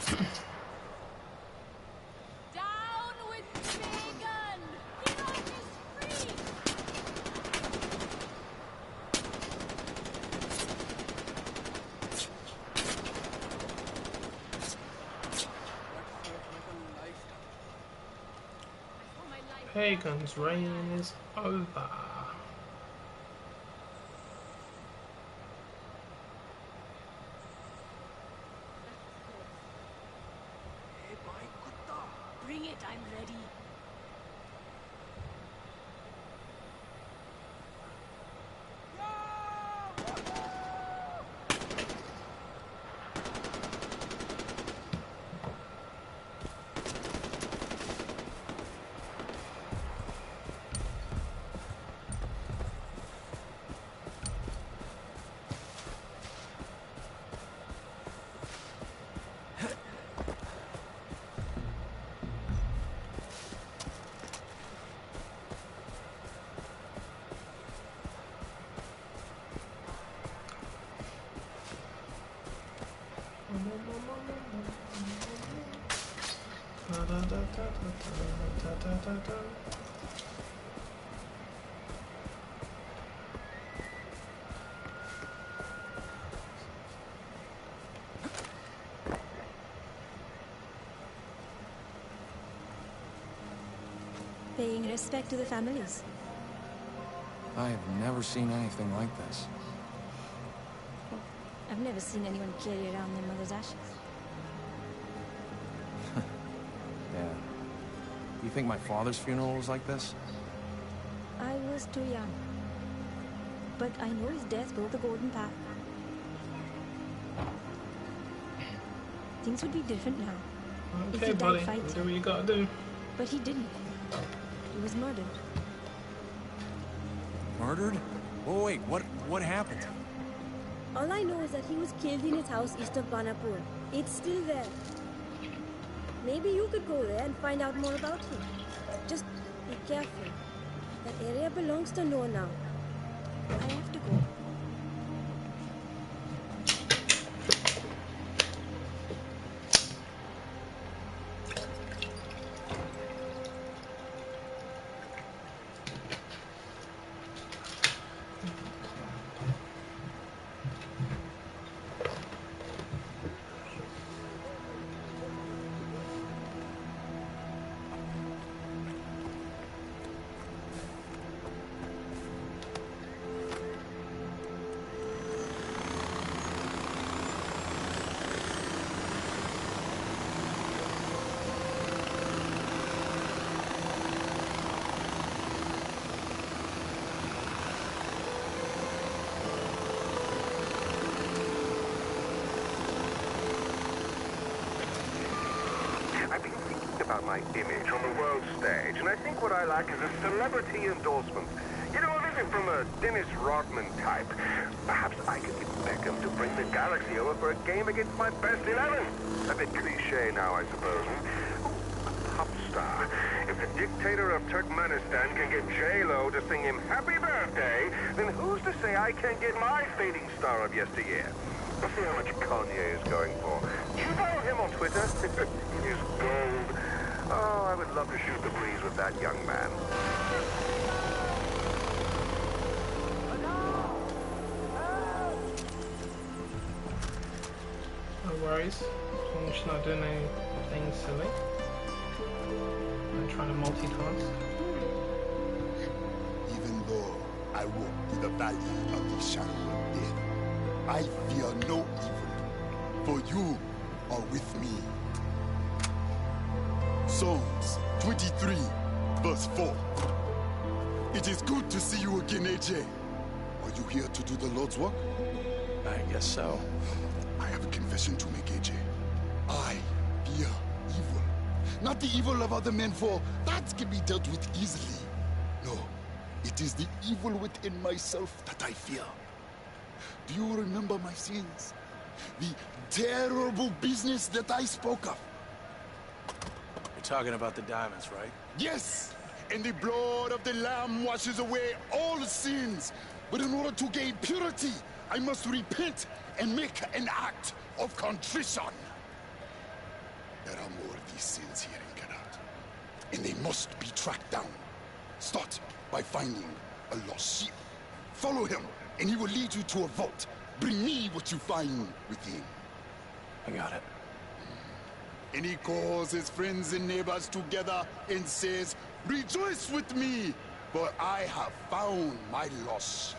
Down with Megan! Iraq is free! Pagan's reign is over. Bring it, I'm ready. Paying respect to the families. I have never seen anything like this. Well, I've never seen anyone carry around their mother's ashes. Yeah. You think my father's funeral was like this? I was too young. But I know his death broke the golden path. Things would be different now. Okay, buddy, do what you gotta do. But he didn't. He was murdered. Murdered? Oh, wait, what happened? All I know is that he was killed in his house east of Banapur. It's still there. Maybe you could go there and find out more about him. Just be careful. That area belongs to Noah now. I have to go. I've been thinking about my image on the world stage, and I think what I lack is a celebrity endorsement. You know, a visit from a Dennis Rodman type. Perhaps I could get Beckham to bring the Galaxy over for a game against my best 11. A bit cliche now, I suppose. A pop star. If the dictator of Turkmenistan can get J-Lo to sing him happy birthday, then who's to say I can't get my fading star of yesteryear? Let's see how much Kanye is going for. Do you follow him on Twitter? He's gold. Oh, I would love to shoot the breeze with that young man. No worries. As long as she's not doing anything silly. I'm trying to multitask. Even though I walk through the valley of the shadow of death, I fear no evil, for you are with me. Psalms 23, verse 4. It is good to see you again, AJ. Are you here to do the Lord's work? I guess so. I have a confession to make, AJ. I fear evil. Not the evil of other men, for that can be dealt with easily. No, it is the evil within myself that I fear. Do you remember my sins? The terrible business that I spoke of? You're talking about the diamonds, right? Yes! And the blood of the Lamb washes away all sins. But in order to gain purity, I must repent and make an act of contrition. There are more of these sins here in Geralt, and they must be tracked down. Start by finding a lost sheep. Follow him, and he will lead you to a vault. Bring me what you find within. I got it. And he calls his friends and neighbors together and says, "Rejoice with me, for I have found my lost sheep."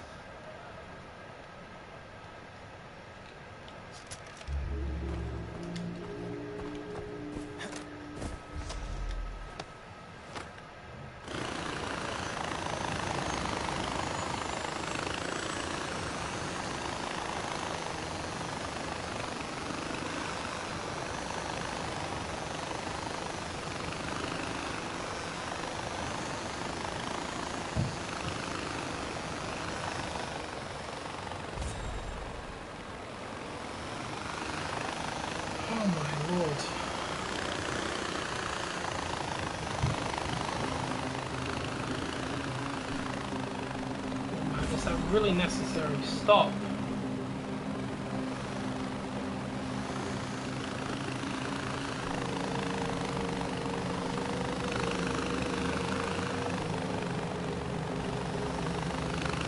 Oh my lord. Is that really necessary? Stop.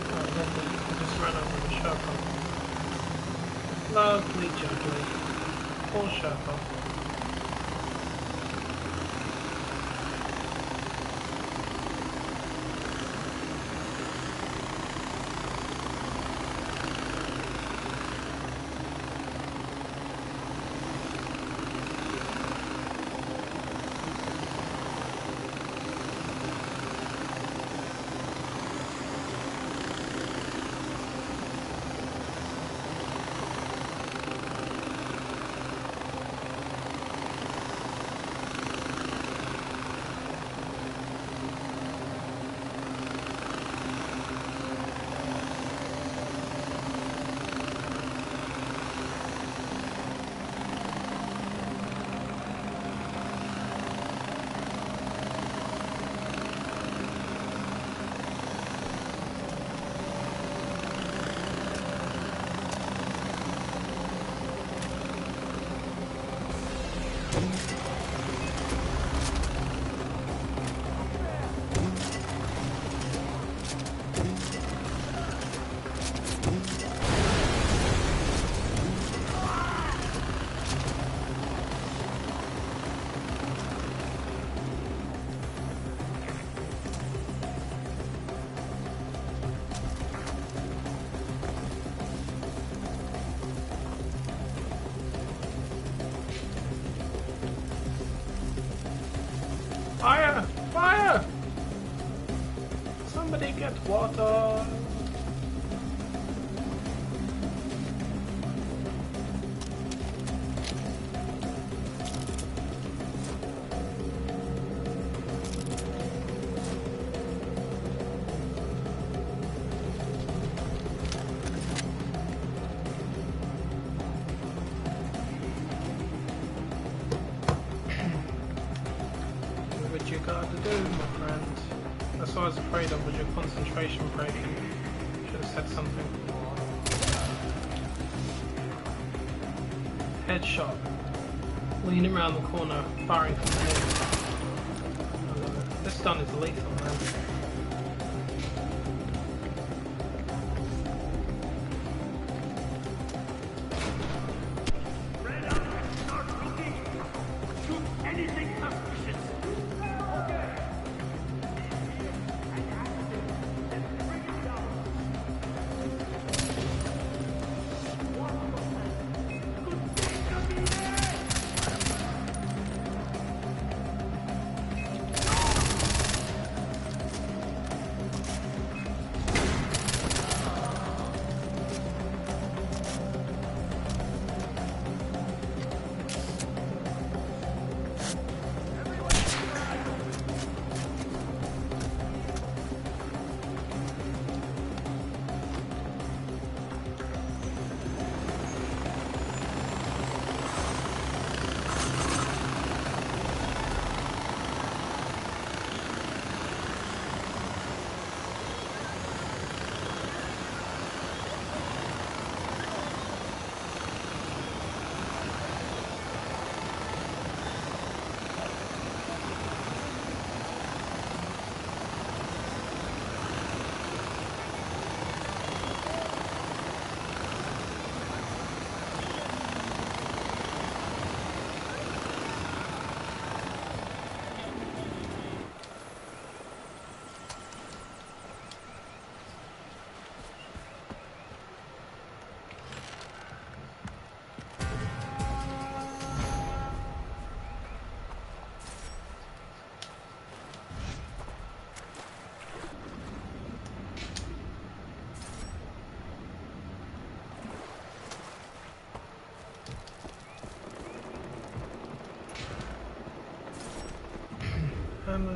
I just ran over the Sherpa. Lovely jubbly. Poor Sherpa. Fire! Fire! Somebody get water! What you got to do, my friend? That's what I was afraid of, was your concentration breaking. Should have said something. Headshot. Leaning around the corner, firing from the north. This gun is lethal, man.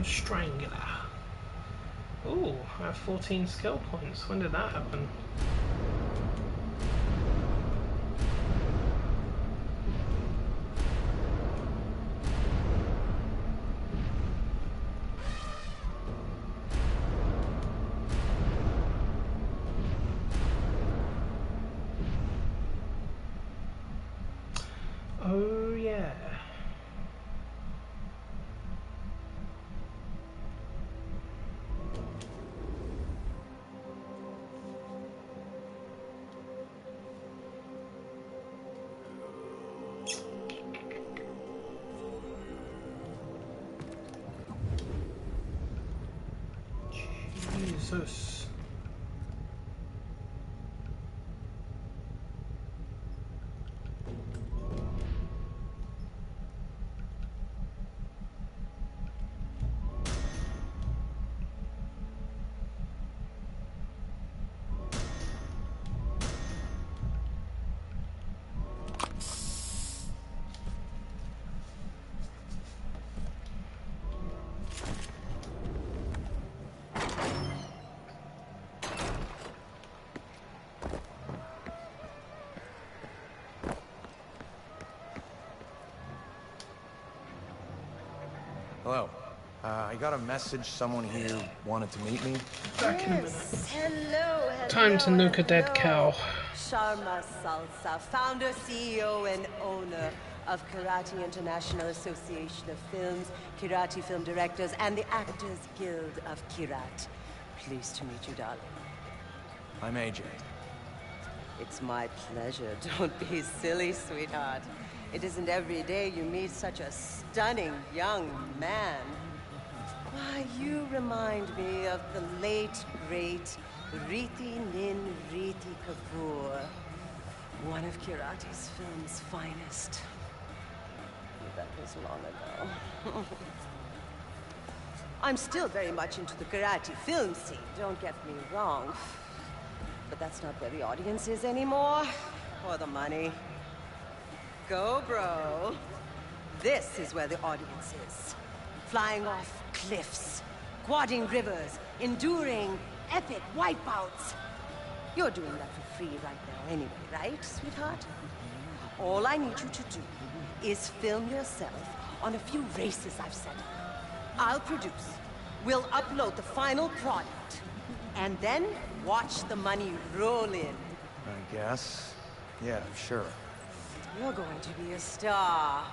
Strangler. Ooh, I have 14 skill points. When did that happen? Oh yeah. Jesus. Hello. I got a message. Someone here wanted to meet me. Back in a minute. Hello. Time to nuke a dead cow. Sharma Salsa, founder, CEO, and owner of Karate International Association of Films, Karate Film Directors, and the Actors Guild of Kirat. Pleased to meet you, darling. I'm AJ. It's my pleasure. Don't be silly, sweetheart. It isn't every day you meet such a stunning young man. Why, you remind me of the late, great Riti Nin Riti Kapoor, one of Kirati's film's finest. That was long ago. I'm still very much into the karate film scene, don't get me wrong. But that's not where the audience is anymore, or the money. Go, bro. This is where the audience is. Flying off cliffs, quadding rivers, enduring epic wipeouts. You're doing that for free right now anyway, right, sweetheart? All I need you to do is film yourself on a few races I've set up. I'll produce. We'll upload the final product. And then watch the money roll in. I guess. Yeah, sure. You're going to be a star.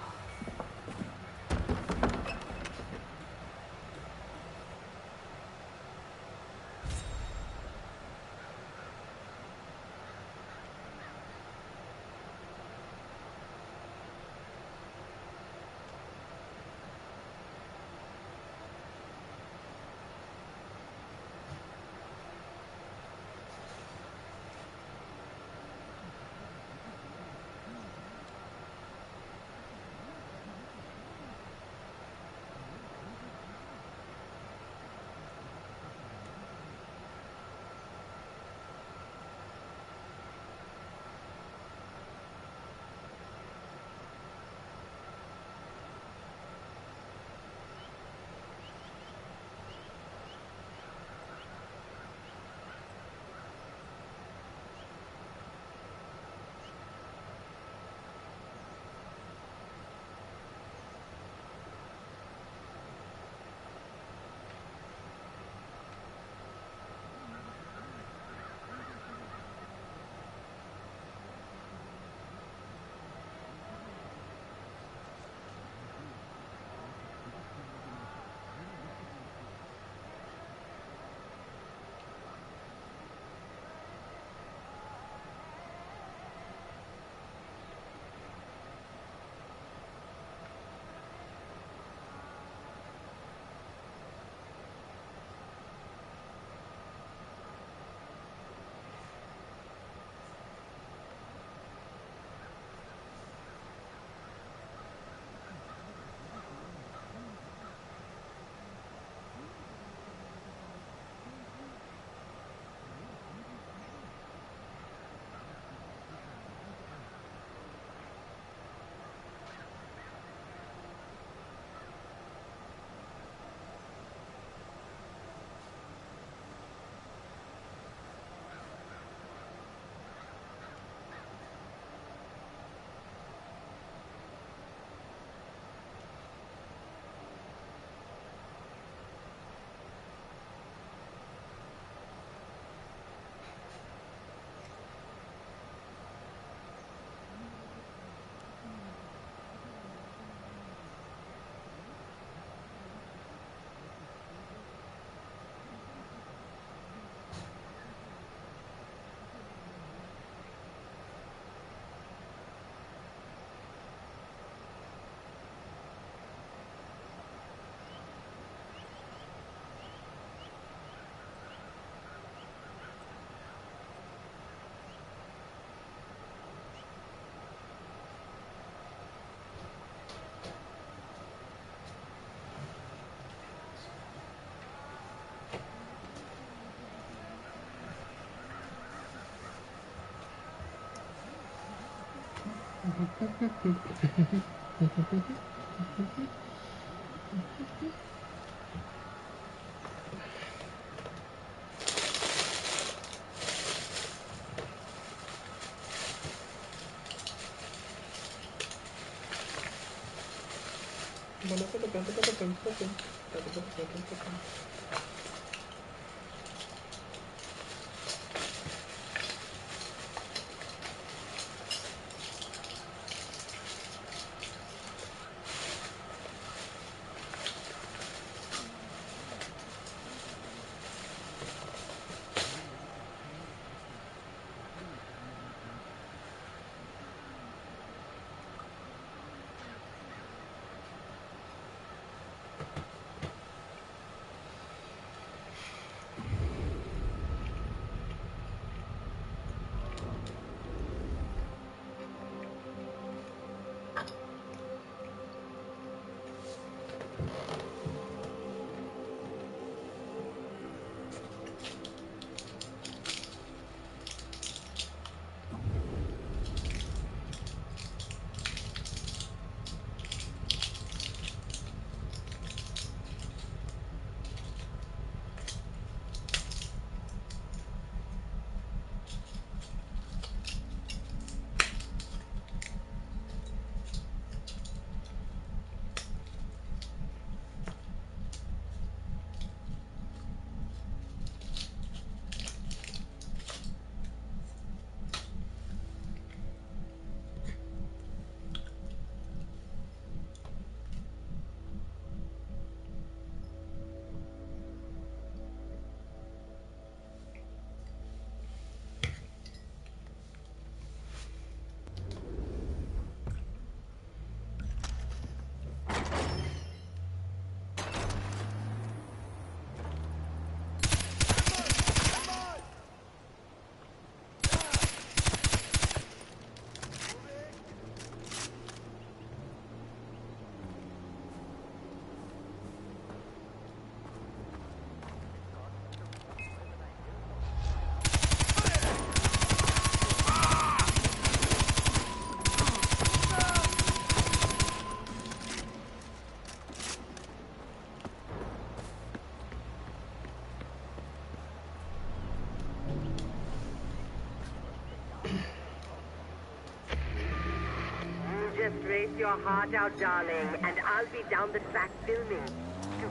Just race your heart out, darling, and I'll be down the track filming.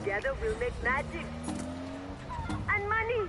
Together we'll make magic. And money!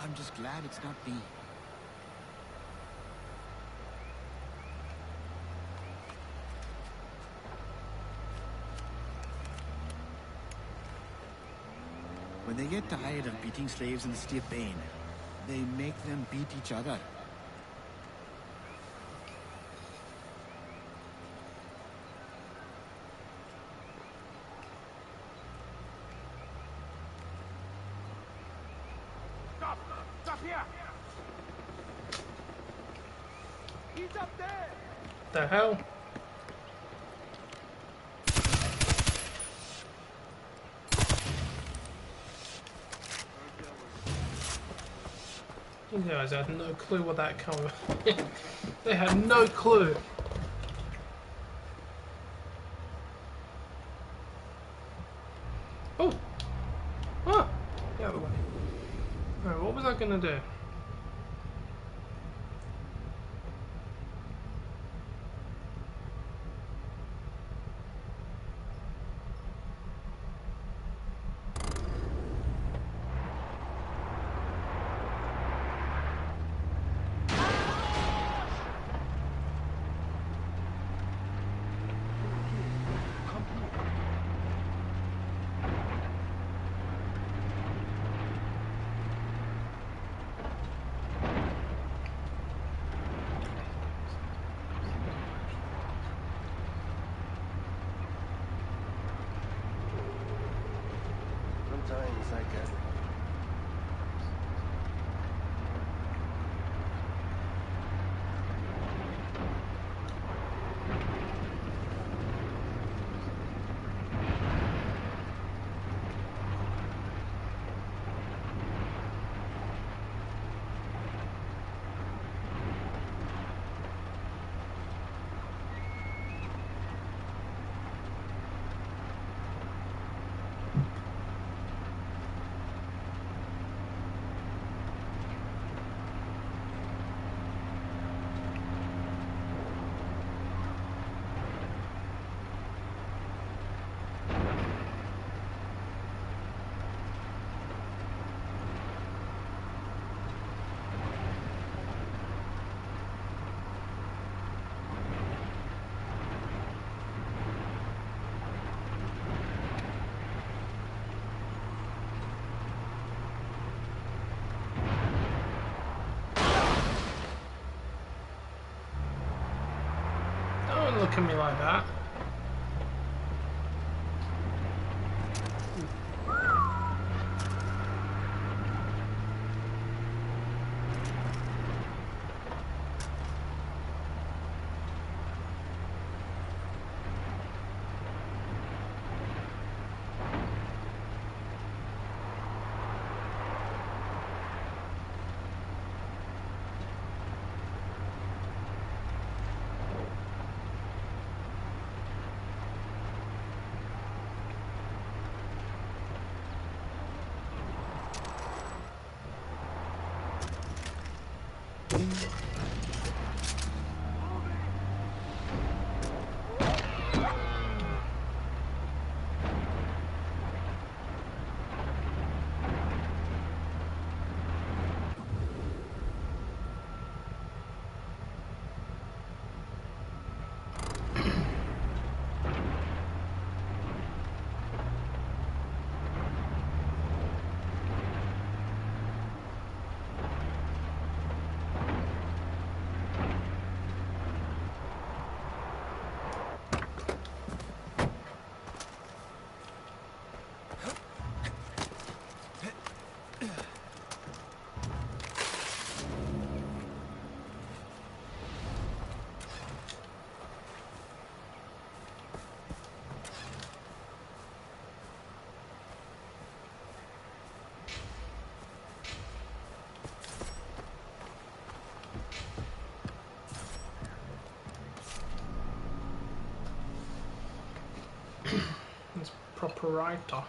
I'm just glad it's not me. When they get tired of beating slaves in the city of Bane, they make them beat each other. Stop! The hell? You guys had no clue what that coming. They had no clue. Oh! Ah! The other way. Alright, what was I gonna do? Sometimes I get... Don't look at me like that. It's proprietor.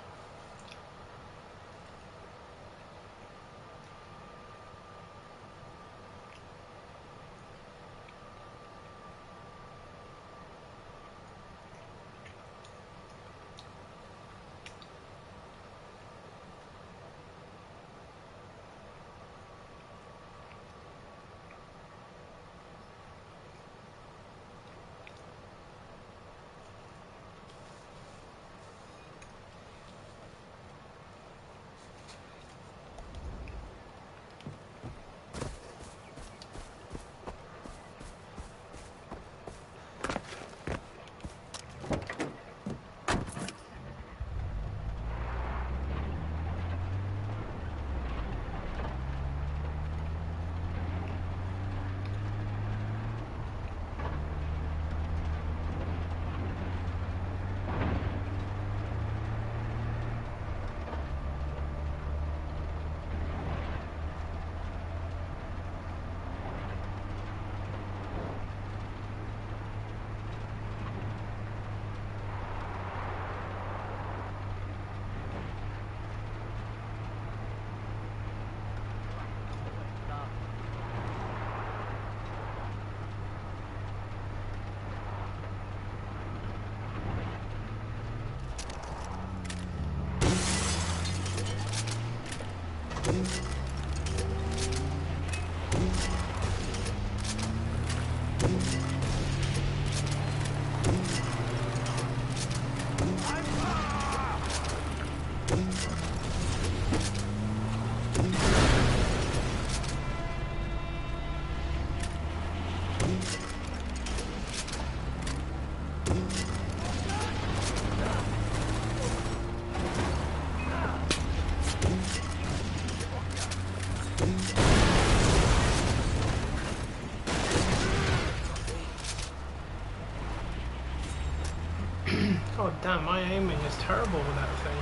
God damn, my aiming is terrible with that thing.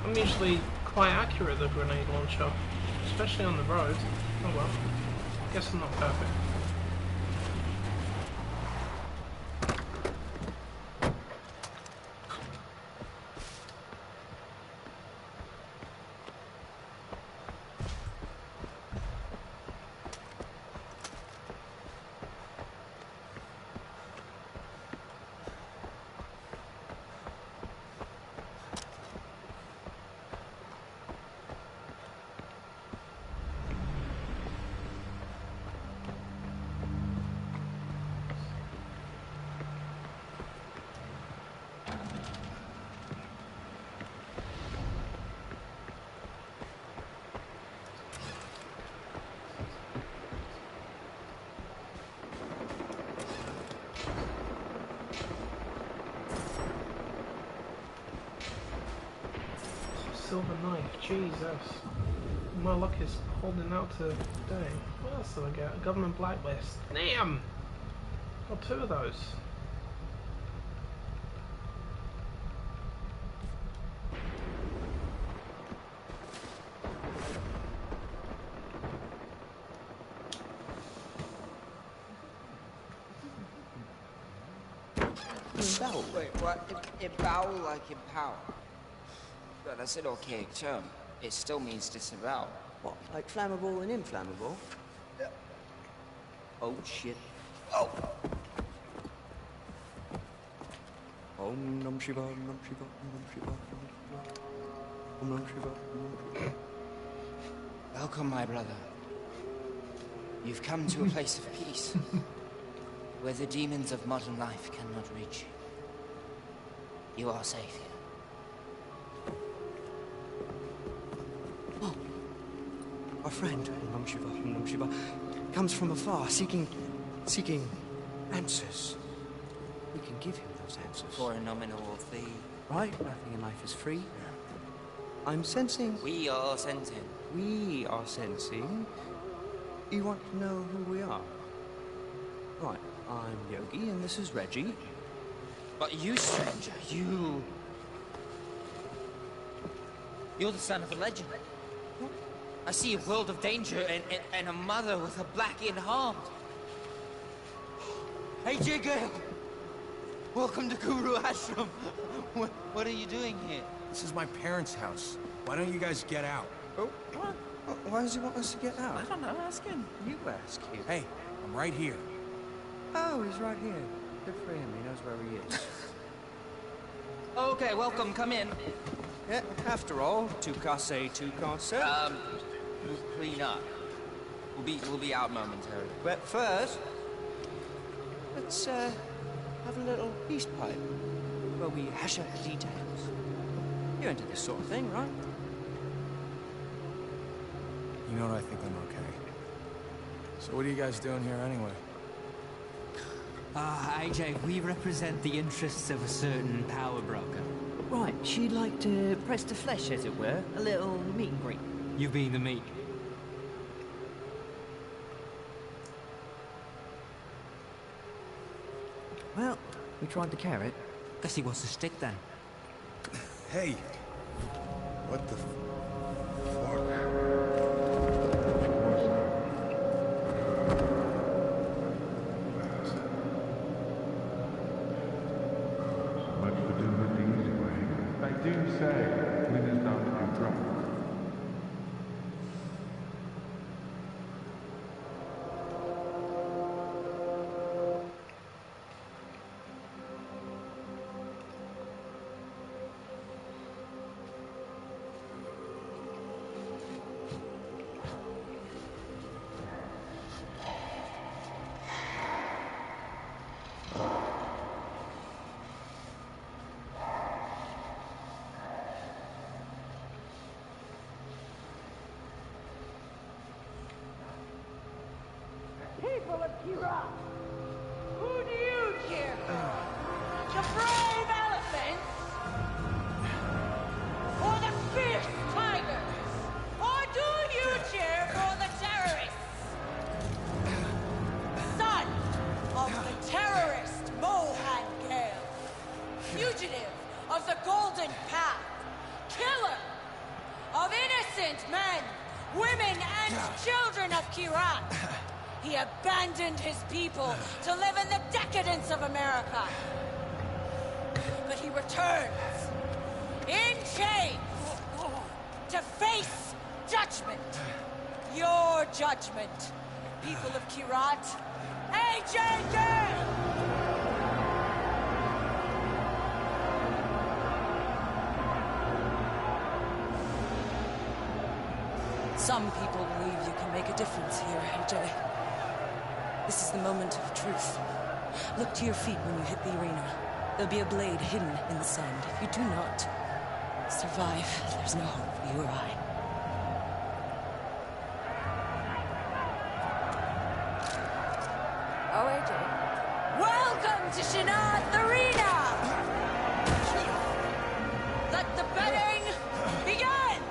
I'm usually quite accurate with a grenade launcher, especially on the road. Oh well, guess I'm not perfect. Silver knife, Jesus. My luck is holding out today. What else did I get? A government blacklist. Damn! Got 2 of those. Empower. Wait, what? Empower like empower? But that's an archaic term. It still means disavow. What, like flammable and inflammable? Yeah. Oh, shit. Oh! Om Nam Shiva, Nam Shiva, Nam Shiva, Nam Shiva. Om Nam Shiva, Nam Shiva. Welcome, my brother. You've come to a place of peace, where the demons of modern life cannot reach you. You are safe here. Oh, our friend, Nam Shiva, Nam Shiva, comes from afar, seeking answers. We can give him those answers. For a nominal fee. Right? Nothing in life is free. I'm sensing... We are sensing. We are sensing... You want to know who we are? Right, I'm Yogi, and this is Reggie. But you, stranger, you... You're the son of a legend. What? I see a world of danger and a mother with a black in heart. Hey, Jiggle! Welcome to Guru Ashram. What are you doing here? This is my parents' house. Why don't you guys get out? Oh, what? Why does he want us to get out? I don't know, ask him. You ask him. Hey, I'm right here. Oh, he's right here. Good for him, he knows where he is. Okay, welcome, come in. Yeah, after all, tu casse, tu casse. We'll clean up. We'll be out momentarily. But first, let's, have a little peace pipe, where we hash out the details. You're into this sort of thing, right? You know what, I think I'm okay. So what are you guys doing here anyway? AJ, we represent the interests of a certain power broker. Right, she'd like to press the flesh, as it were. A little meet and greet. You being the meek. Well, we tried the carrot. Guess he wants to stick then. Hey! What the fuck? Much to do with the easy way. They do say winners don't do drugs. Kira, who do you cheer for? The brave elephants? Or the fierce tigers? Or do you cheer for the terrorists? Son of the terrorist Mohan Gale, fugitive of the Golden Path, killer of innocent men, women, and children of Kirat. He abandoned his people to live in the decadence of America. But he returns in chains to face judgment. Your judgment, people of Kirat. AJ Gale! Some people believe you can make a difference here, AJ. This is the moment of truth. Look to your feet when you hit the arena. There'll be a blade hidden in the sand. If you do not survive, there's no hope for you or I. Oh, AJ. Welcome to Shanath Arena! Let the betting begin!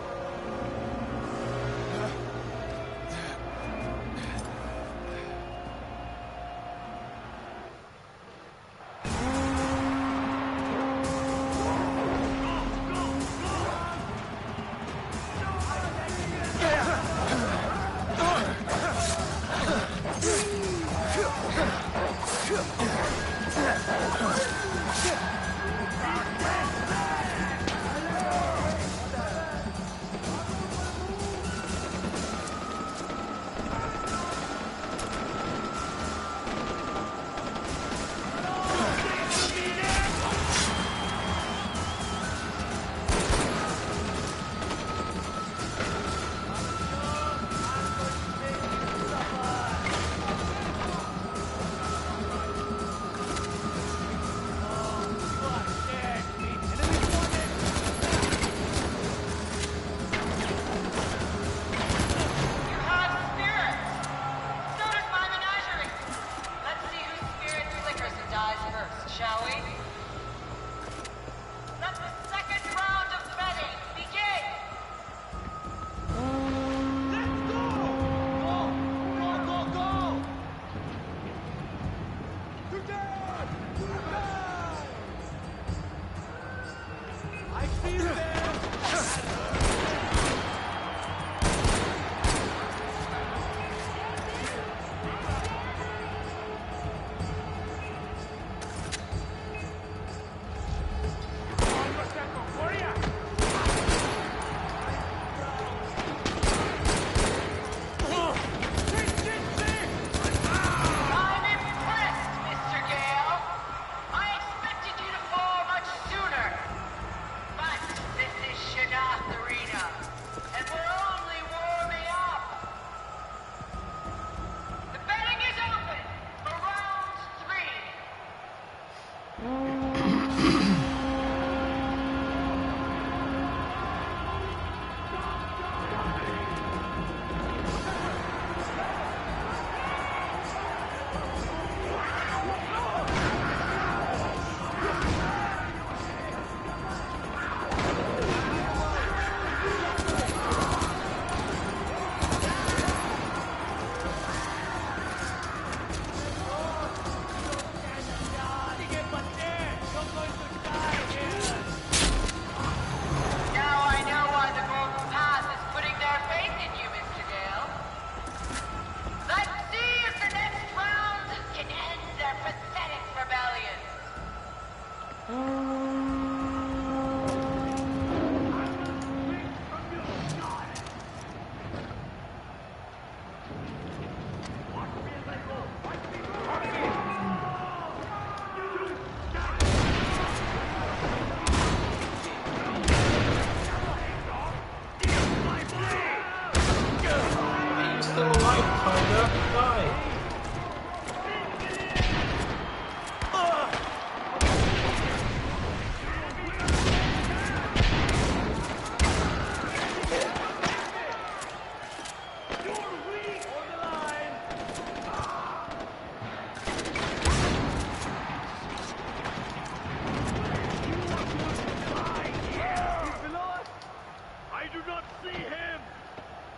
See him!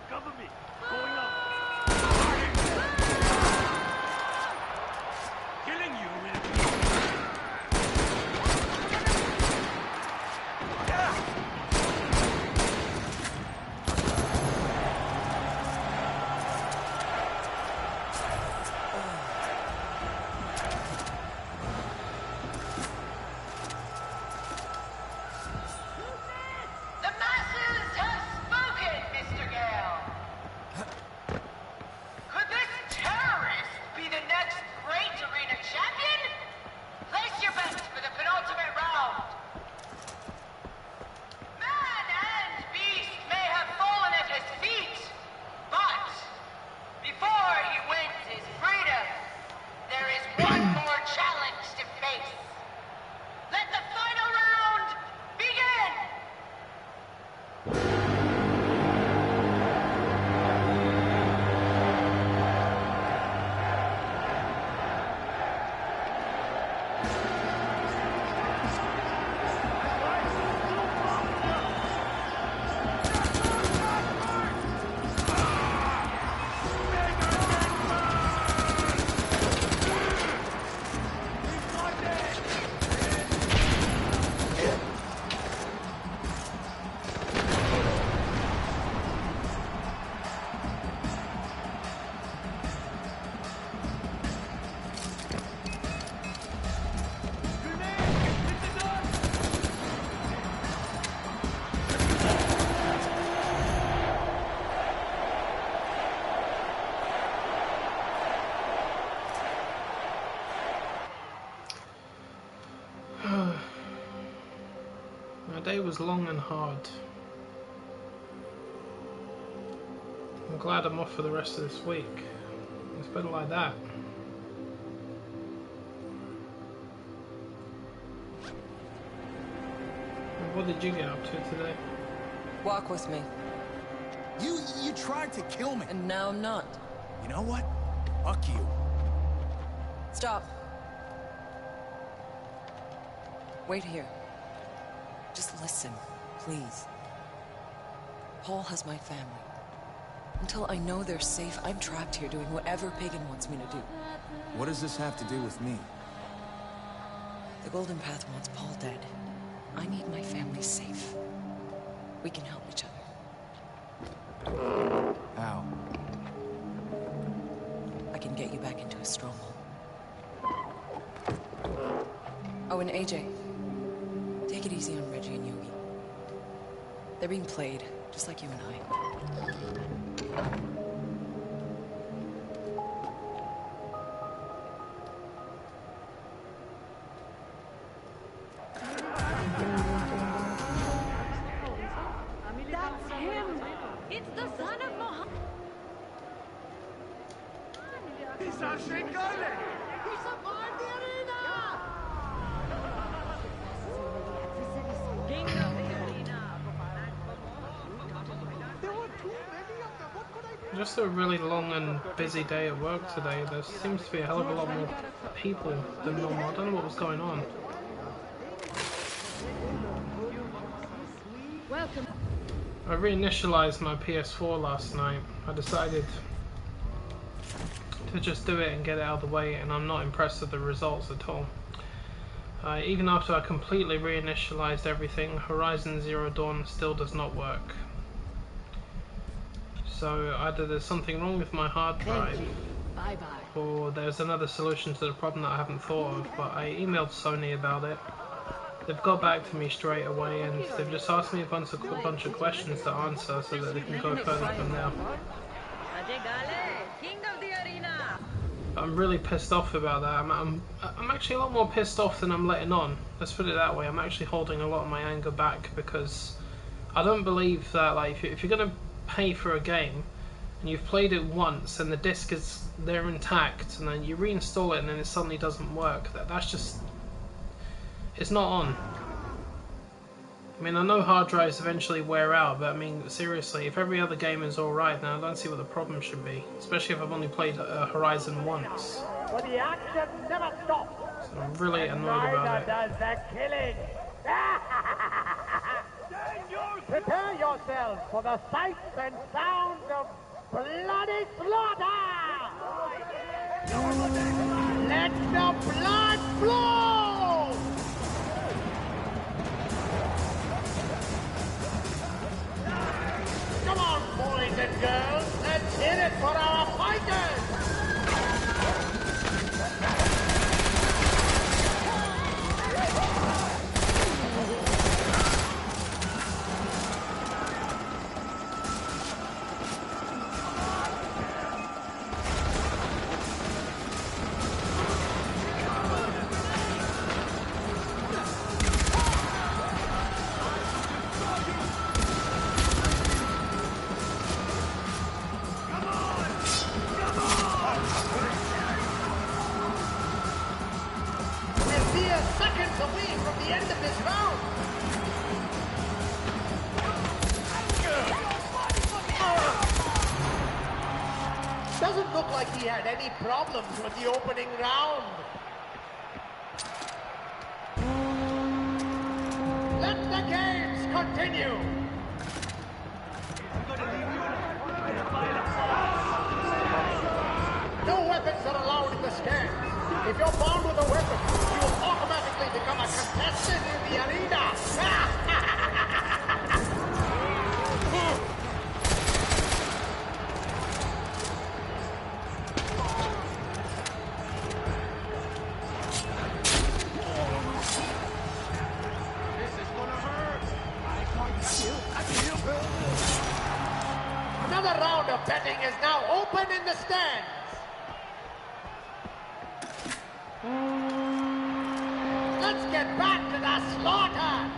Cover me! Going up! Killing you will be... The masses have spoken, Mr. Gale. Could this terrorist be the next great arena champion? Place your bets for the penultimate round. Man and beast may have fallen at his feet, but before he wins his freedom, there is one more challenge to face. Let the final round begin! My day was long and hard. I'm glad I'm off for the rest of this week. It's better like that. And what did you get up to today? Walk with me. You tried to kill me. And now I'm not. You know what? Fuck you. Stop. Wait here. Just listen, please. Paul has my family. Until I know they're safe, I'm trapped here doing whatever Pagan wants me to do. What does this have to do with me? The Golden Path wants Paul dead. I need my family safe. We can help each other. How? I can get you back into a stronghold. Oh, and AJ. Take it easy on Reggie and Yogi. They're being played, just like you and I. That's him! It's the son of Mohammed! He's our Shingale! He survived the arena! King of the arena! There were too many of them. What could I do? Just a really long and busy day at work today. There seems to be a hell of a lot more people than normal. I don't know what was going on. Welcome. I reinitialized my PS4 last night. I decided to just do it and get it out of the way, and I'm not impressed with the results at all. Even after I completely reinitialized everything, Horizon Zero Dawn still does not work. So either there's something wrong with my hard drive, Bye-bye. or there's another solution to the problem that I haven't thought of, but I emailed Sony about it. They've got back to me straight away, and they've just asked me a bunch of questions to answer so that they can go further from there. King of the arena! I'm really pissed off about that. I'm actually a lot more pissed off than I'm letting on. Let's put it that way. I'm actually holding a lot of my anger back because I don't believe that, like, if you're going to pay for a game and you've played it once and the disc is there intact and then you reinstall it and then it suddenly doesn't work, that's just... it's not on. I mean, I know hard drives eventually wear out, but I mean, seriously, if every other game is alright, then I don't see what the problem should be. Especially if I've only played Horizon once. But the action never stops. So I'm really annoyed about it. Neither does the killing. Stand your Prepare yourselves for the sights and sounds of bloody slaughter! Let the blood flow! Come on, boys and girls, let's hear it for our fighters! Seconds away from the end of this round. Doesn't look like he had any problems with the opening round. Let the games continue. No weapons are allowed in the stands. If you're found with a weapon, you will automatically become a contestant in the arena. This is gonna hurt. I feel. Another round of betting is now open in the stands. Let's get back to the slaughter!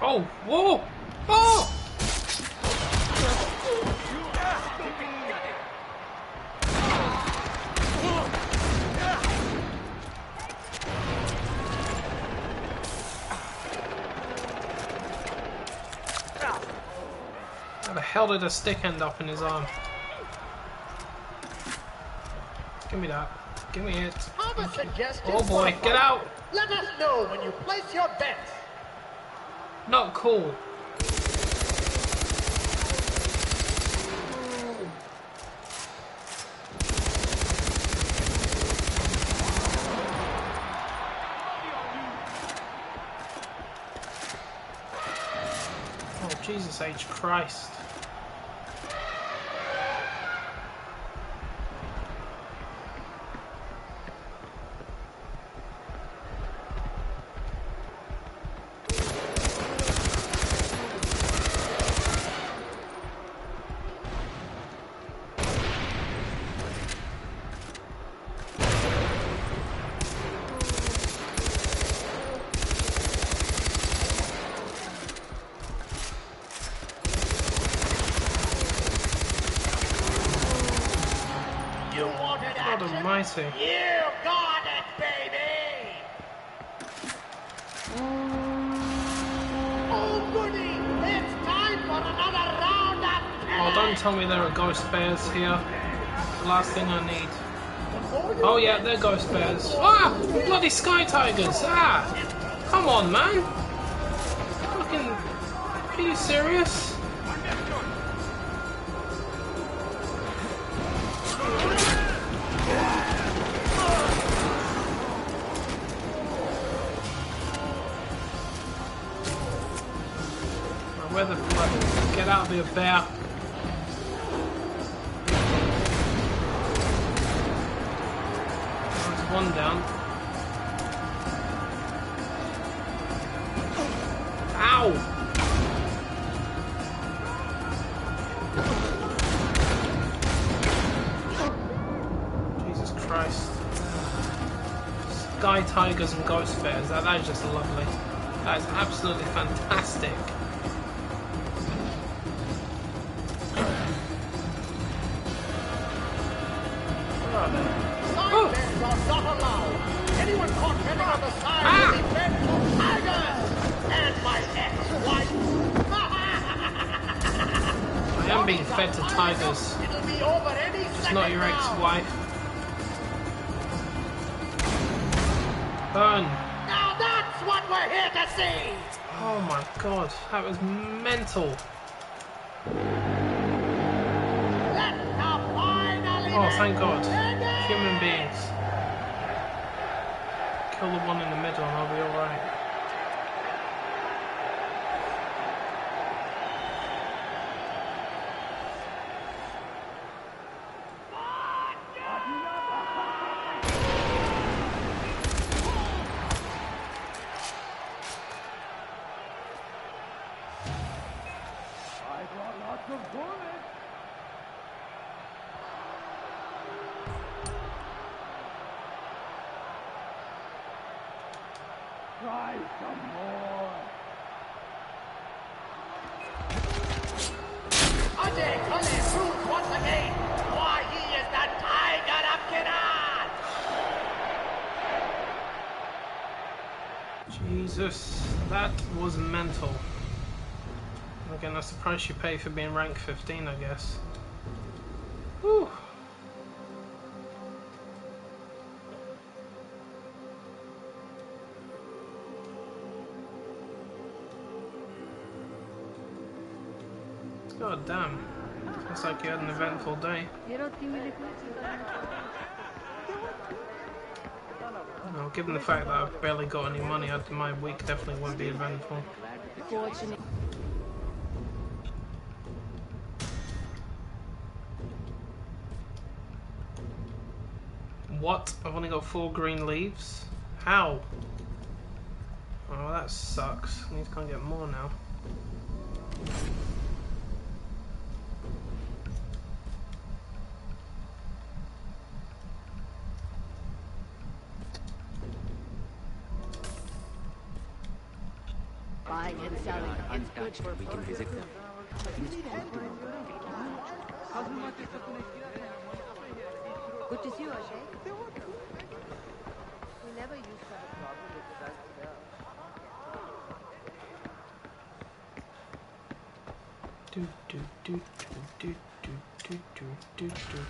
Oh, whoa! Oh! How the hell did a stick end up in his arm? Give me that. Give me it. Oh boy, get out! Let us know when you place your bets. Not cool. Oh Jesus H. Christ. God almighty. You got it, baby! Oh, goody! It's time for another round of Oh, don't tell me there are ghost bears here. The last thing I need. Oh yeah, they're ghost bears. Ah! Bloody sky tigers! Ah! Come on, man! Fucking... Are you serious? Where the fuck? Get out of here, bear. There's one down. Ow! Jesus Christ. Sky tigers and ghost bears. That is just lovely. That is absolutely fantastic. Not allowed. Anyone caught betting on the side will be fed to tigers and my ex-wife. I am being fed to tigers. It'll be over any second. It's not your ex-wife. Burn. Now that's what we're here to see. Oh my god, that was mental. Oh, thank god. Human beings. Kill the one in the middle and I'll be alright. Try some more. Ajay, Kale proves once again why he is the Tiger of Kirat. Jesus, that was mental. Again, that's the price you pay for being rank 15, I guess. Whew. God damn. Looks like you had an eventful day. Well, given the fact that I've barely got any money, my week definitely won't be eventful. What? I've only got 4 green leaves? How? Oh, that sucks. I need to go and get more now. Buying and selling, it's good for we can visit them. Good to see you, Ajay. We never used to have a problem with trust here. Do do do do do do do do do.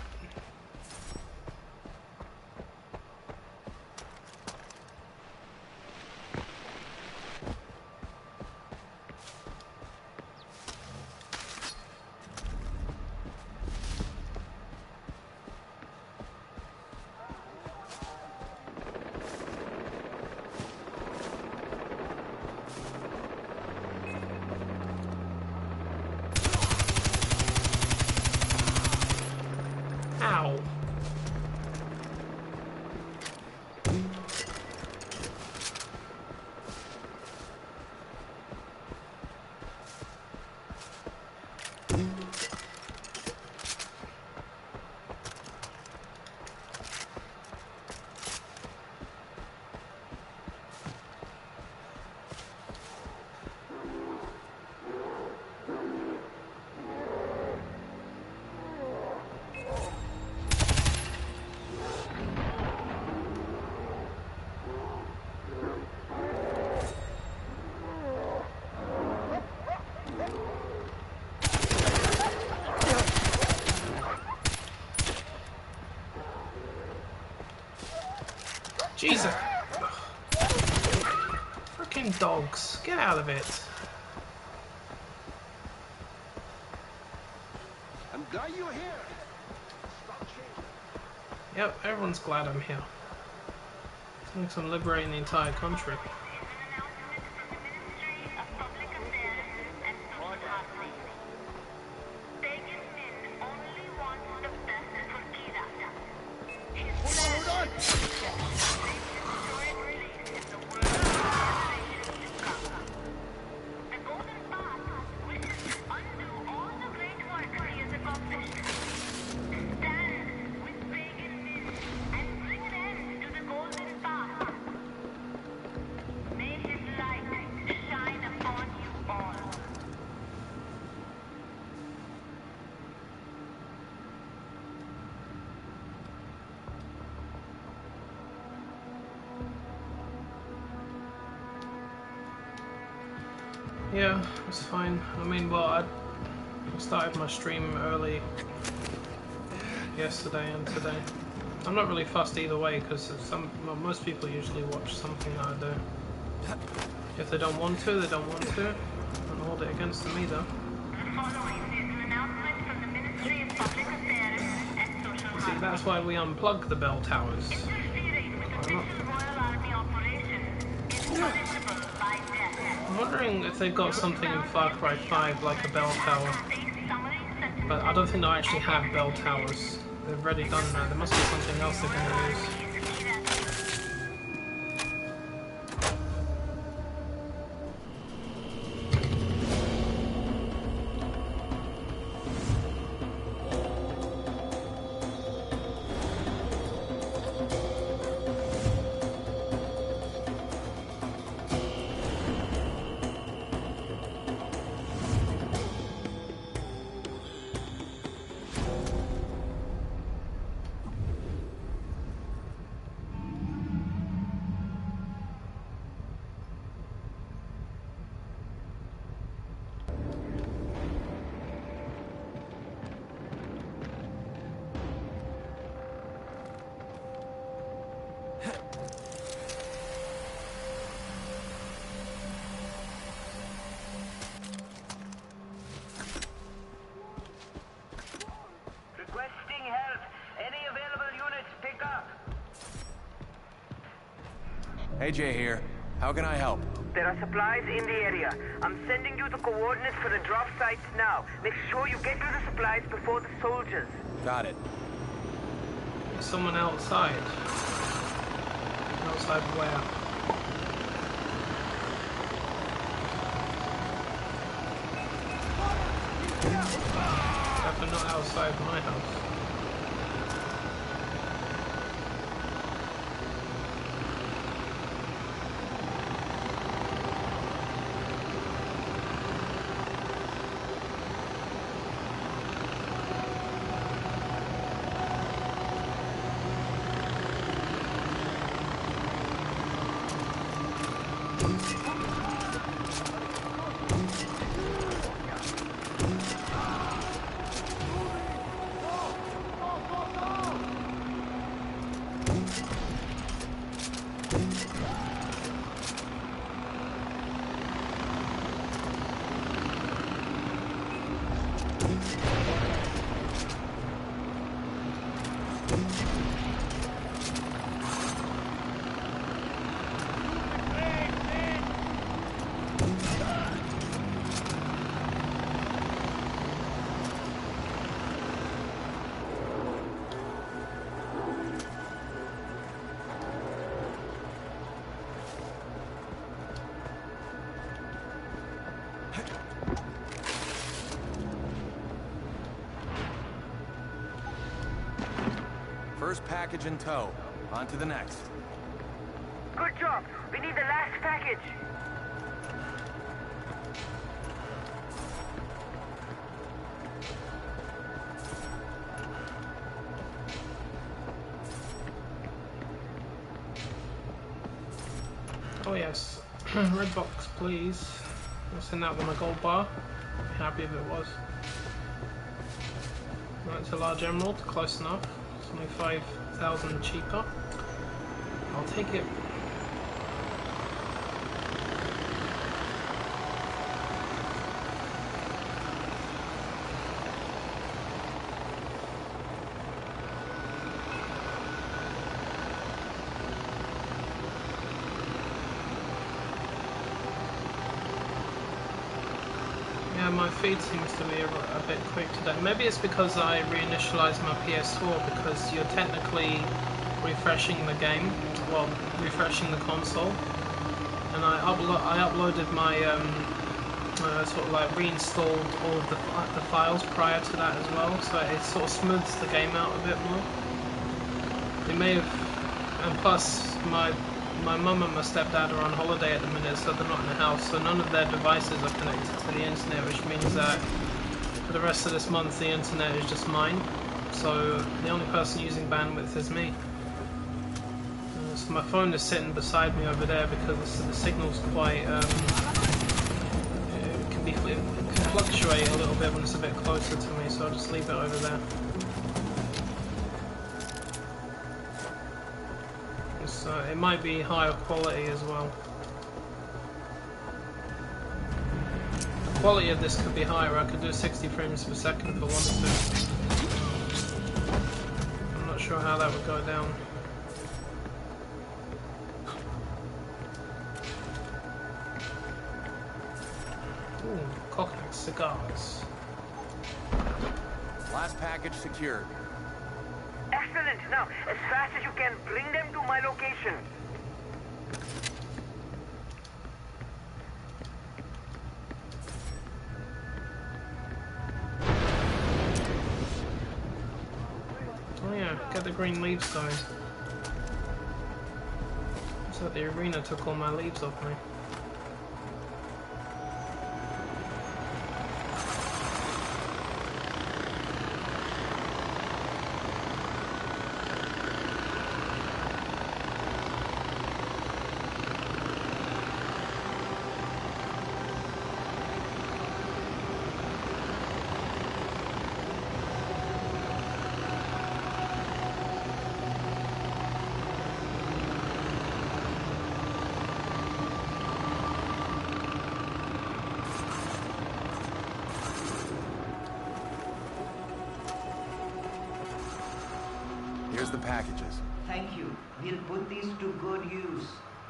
Ow. Jesus. Freaking dogs. Get out of it. I'm glad you're here. Yep, everyone's glad I'm here. Thinks I'm liberating the entire country. Yeah, it's fine. I mean, well, I started my stream early yesterday and today. I'm not really fussed either way because most people usually watch something that I do. If they don't want to, they don't want to. Don't hold it against them either. See, that's why we unplug the bell towers. I'm wondering if they've got something in Far Cry 5 like a bell tower. But I don't think they'll actually have bell towers. They've already done that. There must be something else they're going to use. AJ here. How can I help? There are supplies in the area. I'm sending you the coordinates for the drop sites now. Make sure you get to the supplies before the soldiers. Got it. There's someone outside. Outside where? Definitely not outside my house. First package in tow. On to the next. Good job. We need the last package. Oh yes. Red box, please. I'll send that one a gold bar. I'd be happy if it was. Right, it's a large emerald, close enough. It's only 5,000 cheaper. I'll take it. Yeah, my feed seems to be a bit quick today. Maybe it's because I reinitialized my PS4, because you're technically refreshing the game, well, refreshing the console. And I uploaded my sort of like reinstalled all of the files prior to that as well, so it sort of smooths the game out a bit more. It may have, and plus my mum and my stepdad are on holiday at the minute, so they're not in the house, so none of their devices are connected to the internet, which means that for the rest of this month the internet is just mine, so the only person using bandwidth is me. So my phone is sitting beside me over there because the signal's quite, it can fluctuate a little bit when it's a bit closer to me, so I'll just leave it over there. So it might be higher quality as well. quality of this could be higher. I could do 60 frames per second if I wanted to. I'm not sure how that would go down. Ooh, Cocknex cigars. Last package secured. Excellent. Now, as fast as you can, bring them to my location. Oh yeah, get the green leaves going. Looks like the arena took all my leaves off me. Here's the packages. Thank you. We'll put these to good use.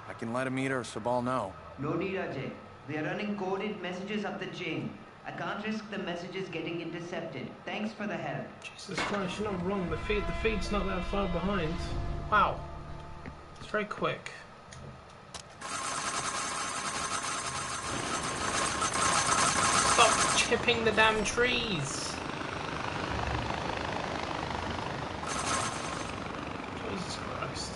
I can let Amita or Sabal know. No need, Ajay. They are running coded messages up the chain. I can't risk the messages getting intercepted. Thanks for the help. Jesus Christ, you're not wrong. The feed's not that far behind. Wow. It's very quick. Stop chipping the damn trees. Jesus Christ.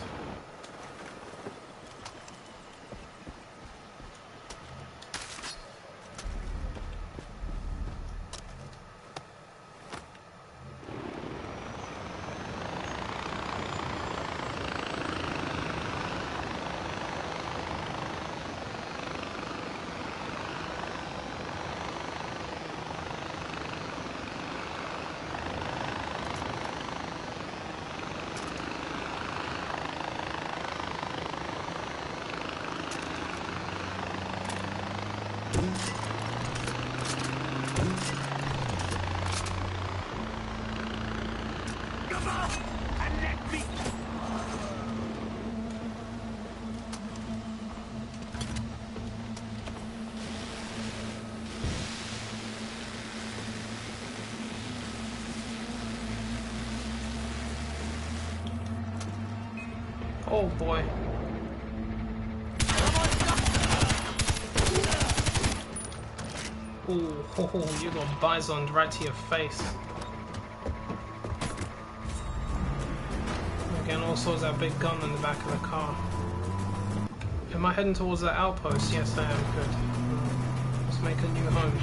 Oh boy. Ooh, oh, you got bisoned right to your face. Again, also has that big gun in the back of the car. Am I heading towards that outpost? Yes, I am. Good. Let's make a new home.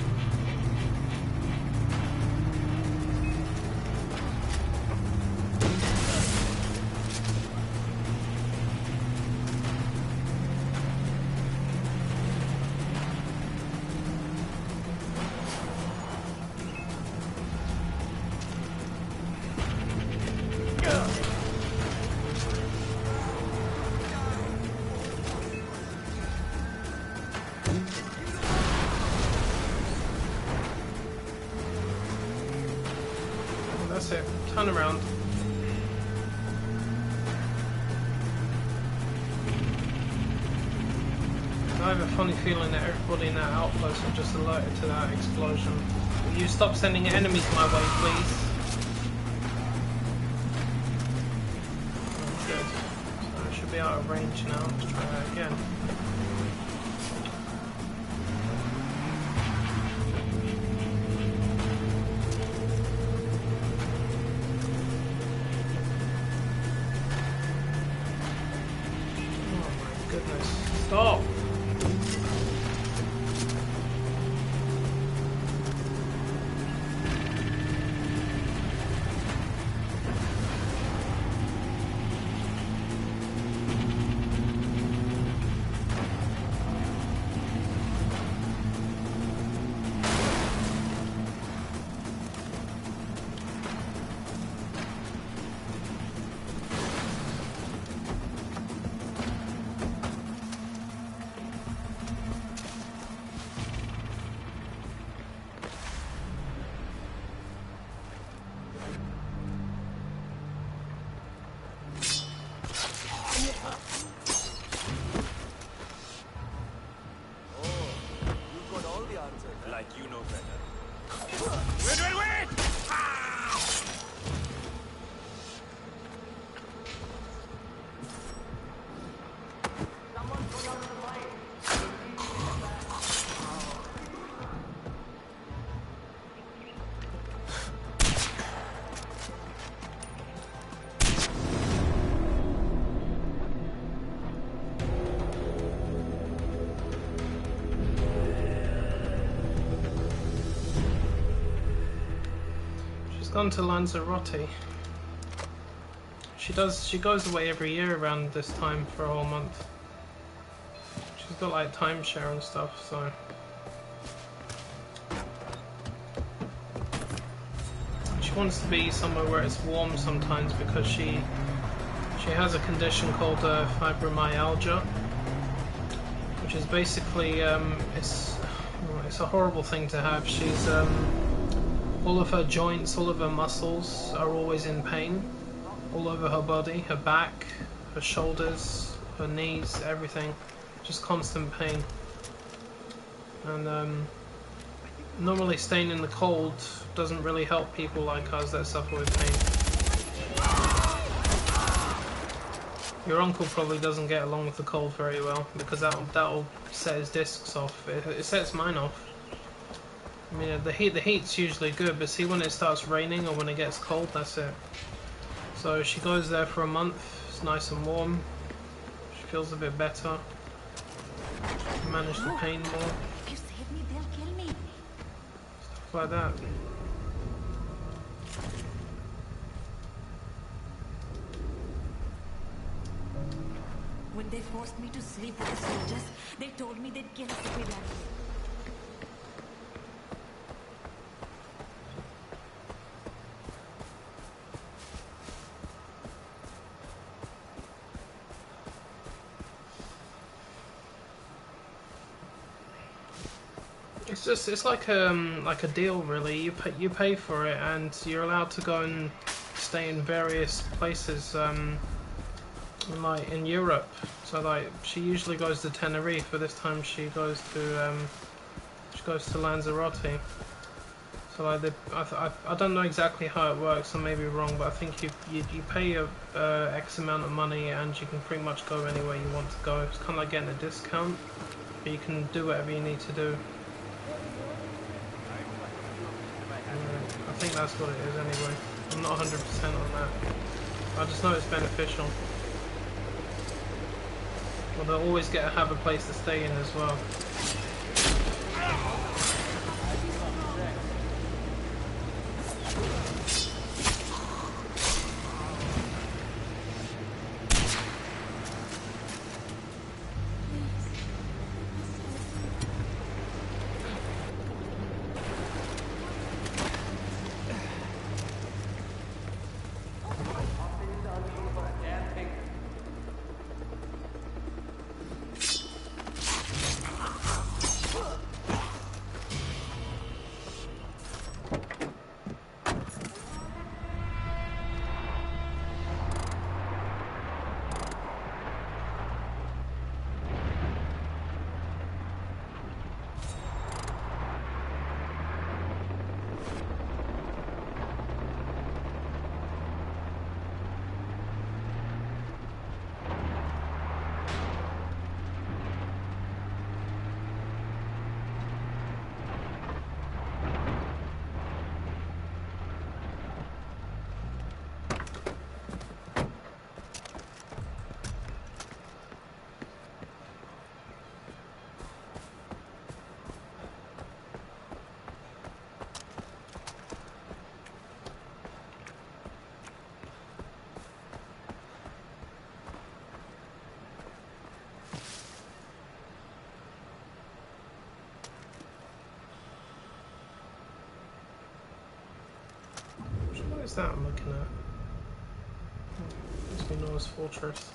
That's it. Turn around. I have a funny feeling that everybody in that outpost was just alerted to that explosion. Will you stop sending enemies my way, please? Oh, good. So I should be out of range now. Let's try that again. Stop! gone to Lanzarote. She goes away every year around this time for a whole month. She's got like timeshare and stuff, so she wants to be somewhere where it's warm sometimes because she has a condition called fibromyalgia, which is basically it's a horrible thing to have. She's all of her joints, all of her muscles are always in pain, all over her body, her back, her shoulders, her knees, everything, just constant pain. And normally staying in the cold doesn't really help people like us that suffer with pain. Your uncle probably doesn't get along with the cold very well because that'll set his discs off. It sets mine off. I mean, the heat's usually good, but see when it starts raining or when it gets cold, that's it. So she goes there for a month. It's nice and warm. She feels a bit better. Manage the pain more. If you save me, they'll kill me. Stuff like that. When they forced me to sleep with the soldiers, they told me they'd kill us if we ran away. It's like a deal really. You pay for it and you're allowed to go and stay in various places like in Europe. So like she usually goes to Tenerife, but this time she goes to Lanzarote. So like I don't know exactly how it works. I may be wrong, but I think you pay a X amount of money and you can pretty much go anywhere you want to go. It's kind of like getting a discount, but you can do whatever you need to do. I think that's what it is anyway. I'm not 100% on that. I just know it's beneficial. Well, they'll always have a place to stay in as well. What is that I'm looking at? Must be Noah's Fortress.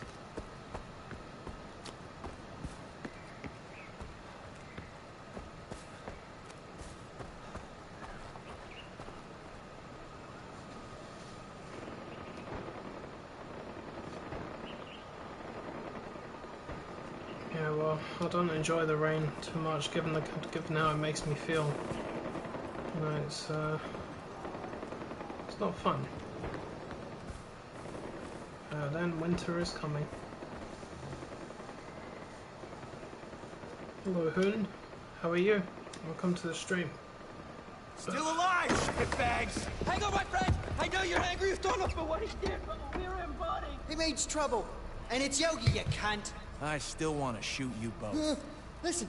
Yeah, well, I don't enjoy the rain too much, given how it makes me feel. You know, it's not fun. Then winter is coming. Hello, Hoon. How are you? Welcome to the stream. Still alive, shitbags! Hang on, my friend! I know you're angry with Donald for what he did, but we're embodying. He made trouble, and it's Yogi, you cunt. I still want to shoot you both. Listen,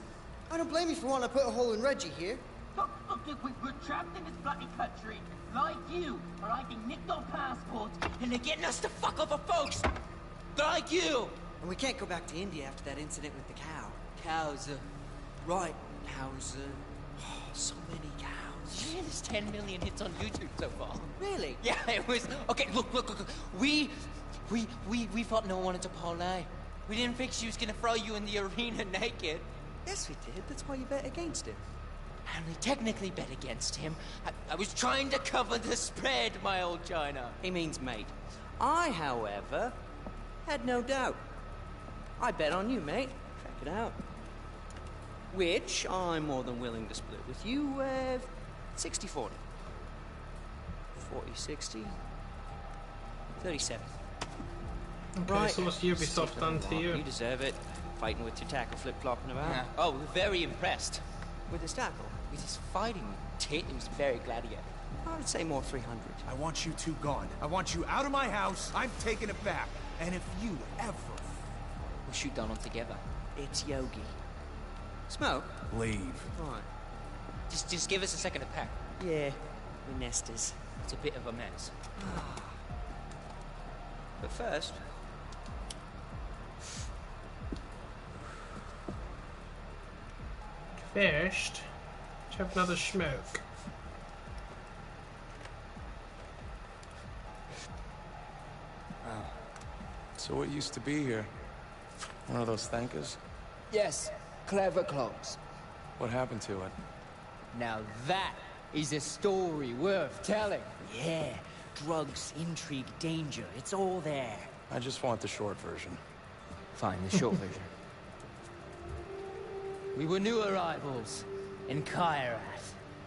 I don't blame you for wanting to put a hole in Reggie here. Don't think we're trapped in this bloody country. Like you, are hiding nicked our passports and they're getting us to fuck over folks. Like you. And we can't go back to India after that incident with the cow. Cows, Right, cows, oh, so many cows. yeah, there's 10 million hits on YouTube so far. Really? Yeah, it was. Okay, look. We thought no one wanted to parlay. We didn't think she was gonna throw you in the arena naked. Yes, we did. That's why you bet against him. I only technically bet against him. I was trying to cover the spread, my old China. He means mate. I, however, had no doubt. I bet on you, mate. Check it out. Which I'm more than willing to split with you, 60-40. 40-60. 37. Okay, Right. so what's Ubisoft done to you? You deserve it. Fighting with your tackle flip-flopping about. Yeah. Oh, we're very impressed. With his tackle? With his fighting tit, it was very gladiator. I would say more 300. I want you two gone. I want you out of my house. I'm taking it back. And if you ever... We'll shoot Donald together. It's Yogi. Smoke? Leave. Right. Just give us a second to pack. Yeah, we're nesters. It's a bit of a mess. But first... First, let's have another smoke. So what used to be here? One of those thankers? Yes, clever clothes. What happened to it? Now that is a story worth telling. Yeah, drugs, intrigue, danger, it's all there. I just want the short version. Fine, the short version. We were new arrivals in Kairat.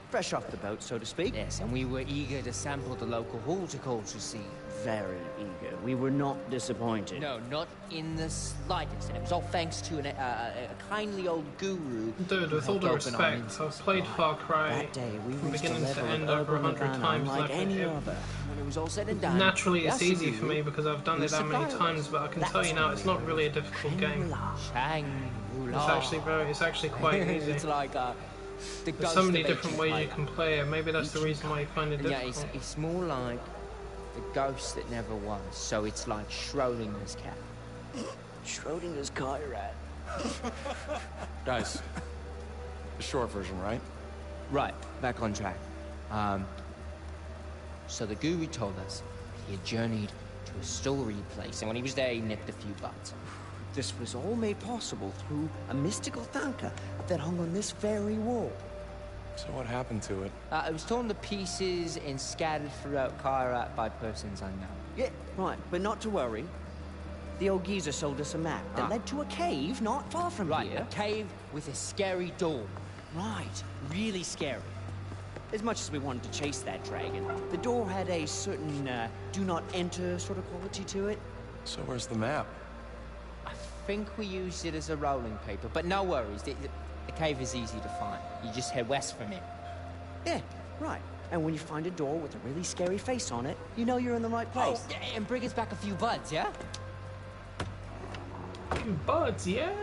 Fresh off the boat, so to speak. Yes, and we were eager to sample the local horticulture scene. Very eager. We were not disappointed. No, not in the slightest. And it was all thanks to a kindly old guru. Dude, with all due respect, I've played Far Cry That day, we from reached beginning a to level end of over urban 100 Nirvana times. unlike Like, any other. When it was all said and done, naturally, it's Yasugu easy for me because I've done it that many times, but I can tell you now, it's not really a difficult game. Shangri-La. It's actually quite easy. It's like the There's so many different ways you can play it. Maybe that's the reason why you find it Yeah, difficult. it's more like the ghost that never was. So it's like Schrodinger's cat. Schrodinger's Kairat. Guys, the short version, right? Right, back on track. So the guru told us he had journeyed to a story place, and when he was there, he nipped a few butts. This was all made possible through a mystical tanka that hung on this very wall. So what happened to it? It was torn to pieces and scattered throughout Kairat by persons unknown. Yeah, right, but not to worry. The old geezer sold us a map that led to a cave not far from here. A cave with a scary door. Right, really scary. As much as we wanted to chase that dragon, the door had a certain do not enter sort of quality to it. So where's the map? I think we used it as a rolling paper, but no worries. The cave is easy to find. You just head west from it. Yeah, right. And when you find a door with a really scary face on it, you know you're in the right place. Oh, and bring us back a few buds, yeah? Few buds, yeah.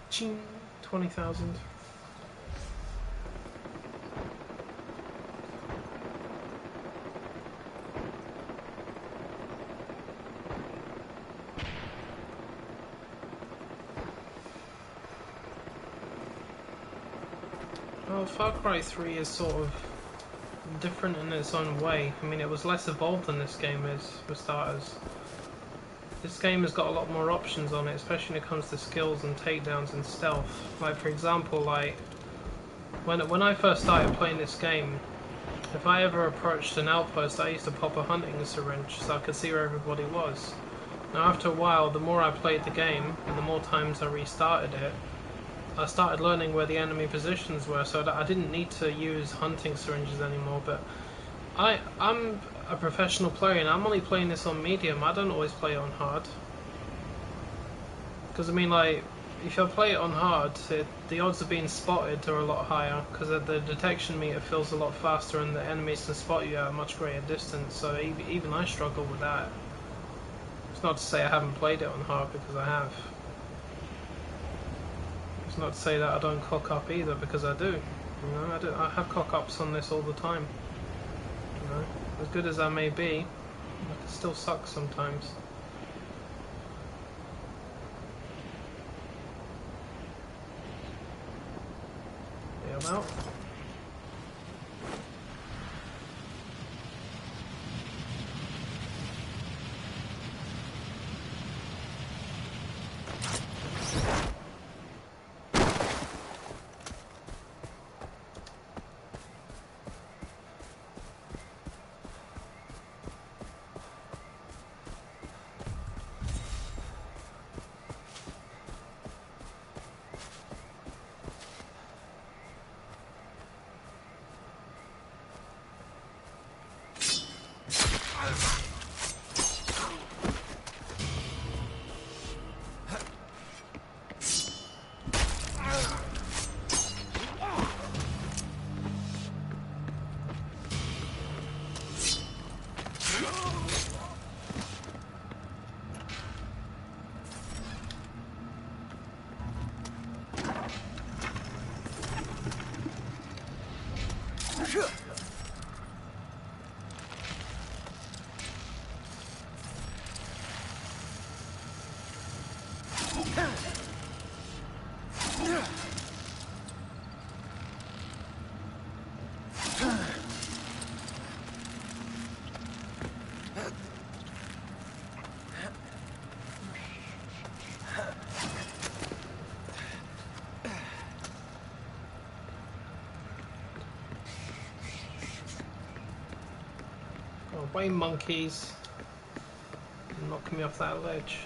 Ching, 20,000. Well, Far Cry 3 is sort of different in its own way. I mean, it was less evolved than this game is, for starters. This game has got a lot more options on it, especially when it comes to skills and takedowns and stealth. Like, for example, like, when I first started playing this game, if I ever approached an outpost, I used to pop a hunting syringe so I could see where everybody was. Now, after a while, the more I played the game, and the more times I restarted it, I started learning where the enemy positions were, so that I didn't need to use hunting syringes anymore. But I'm a professional player, and I'm only playing this on medium. I don't always play it on hard. Because, I mean, like, if I play it on hard, the odds of being spotted are a lot higher, because the detection meter feels a lot faster, and the enemies can spot you at a much greater distance, so even I struggle with that. It's not to say I haven't played it on hard, because I have. It's not to say that I don't cock up either, because I do. You know, I have cock-ups on this all the time. You know, as good as I may be, it still sucks sometimes. Yeah, I'm out. Away, monkeys. Knock me off that ledge.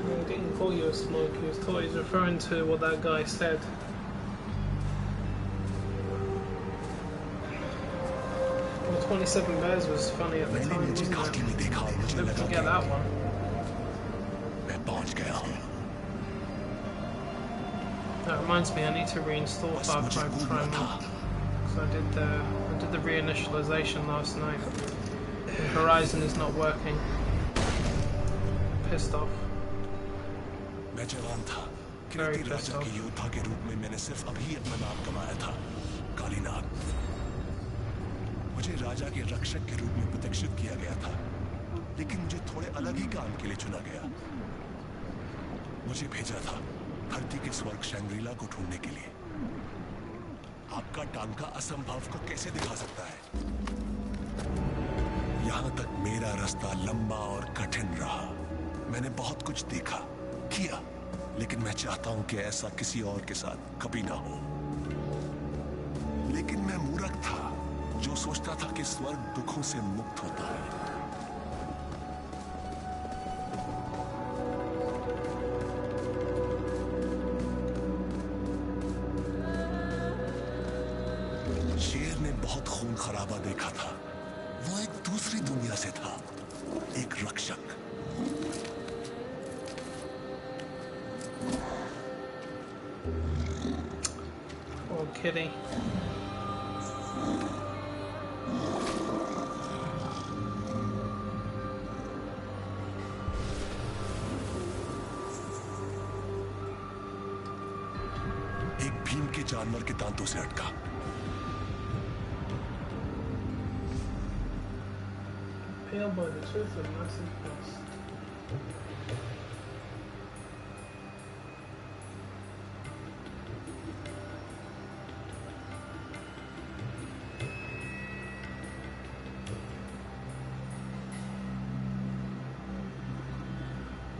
I didn't call you a smoke, he was referring to what that guy said. Well, 27 Bears was funny at the time, wasn't it? Never forget that one. That reminds me, I need to reinstall Farcry Primal. Because I did the reinitialization last night. And Horizon is not working. Pissed off. मैं जवान था Very किरीटी pissed राजा off. के योद्धा के रूप में मैंने सिर्फ अभी अपना नाम कमाया था कालीनाग मुझे राजा के रक्षक के रूप में प्रतिष्ठित किया गया था लेकिन मुझे थोड़े अलग ही काम के लिए चुना गया मुझे भेजा था धरती के स्वर्ग शंग्रीला को ढूंढने के लिए आपका टांका असंभव को कैसे दिखा सकता है यहां तक मेरा रास्ता लंबा और कठिन रहा मैंने बहुत कुछ देखा किया लेकिन मैं चाहता हूं कि ऐसा किसी और के साथ कभी ना हो लेकिन मैं मूर्ख था जो सोचता था कि स्वर्ग दुखों से मुक्त होता है शेर ने बहुत खून खराबा देखा था वो एक दूसरी दुनिया से था एक रक्षक Oh, kitty. एक भीम के जानवर के दांतों से अटका Pale by the tooth of massive pest.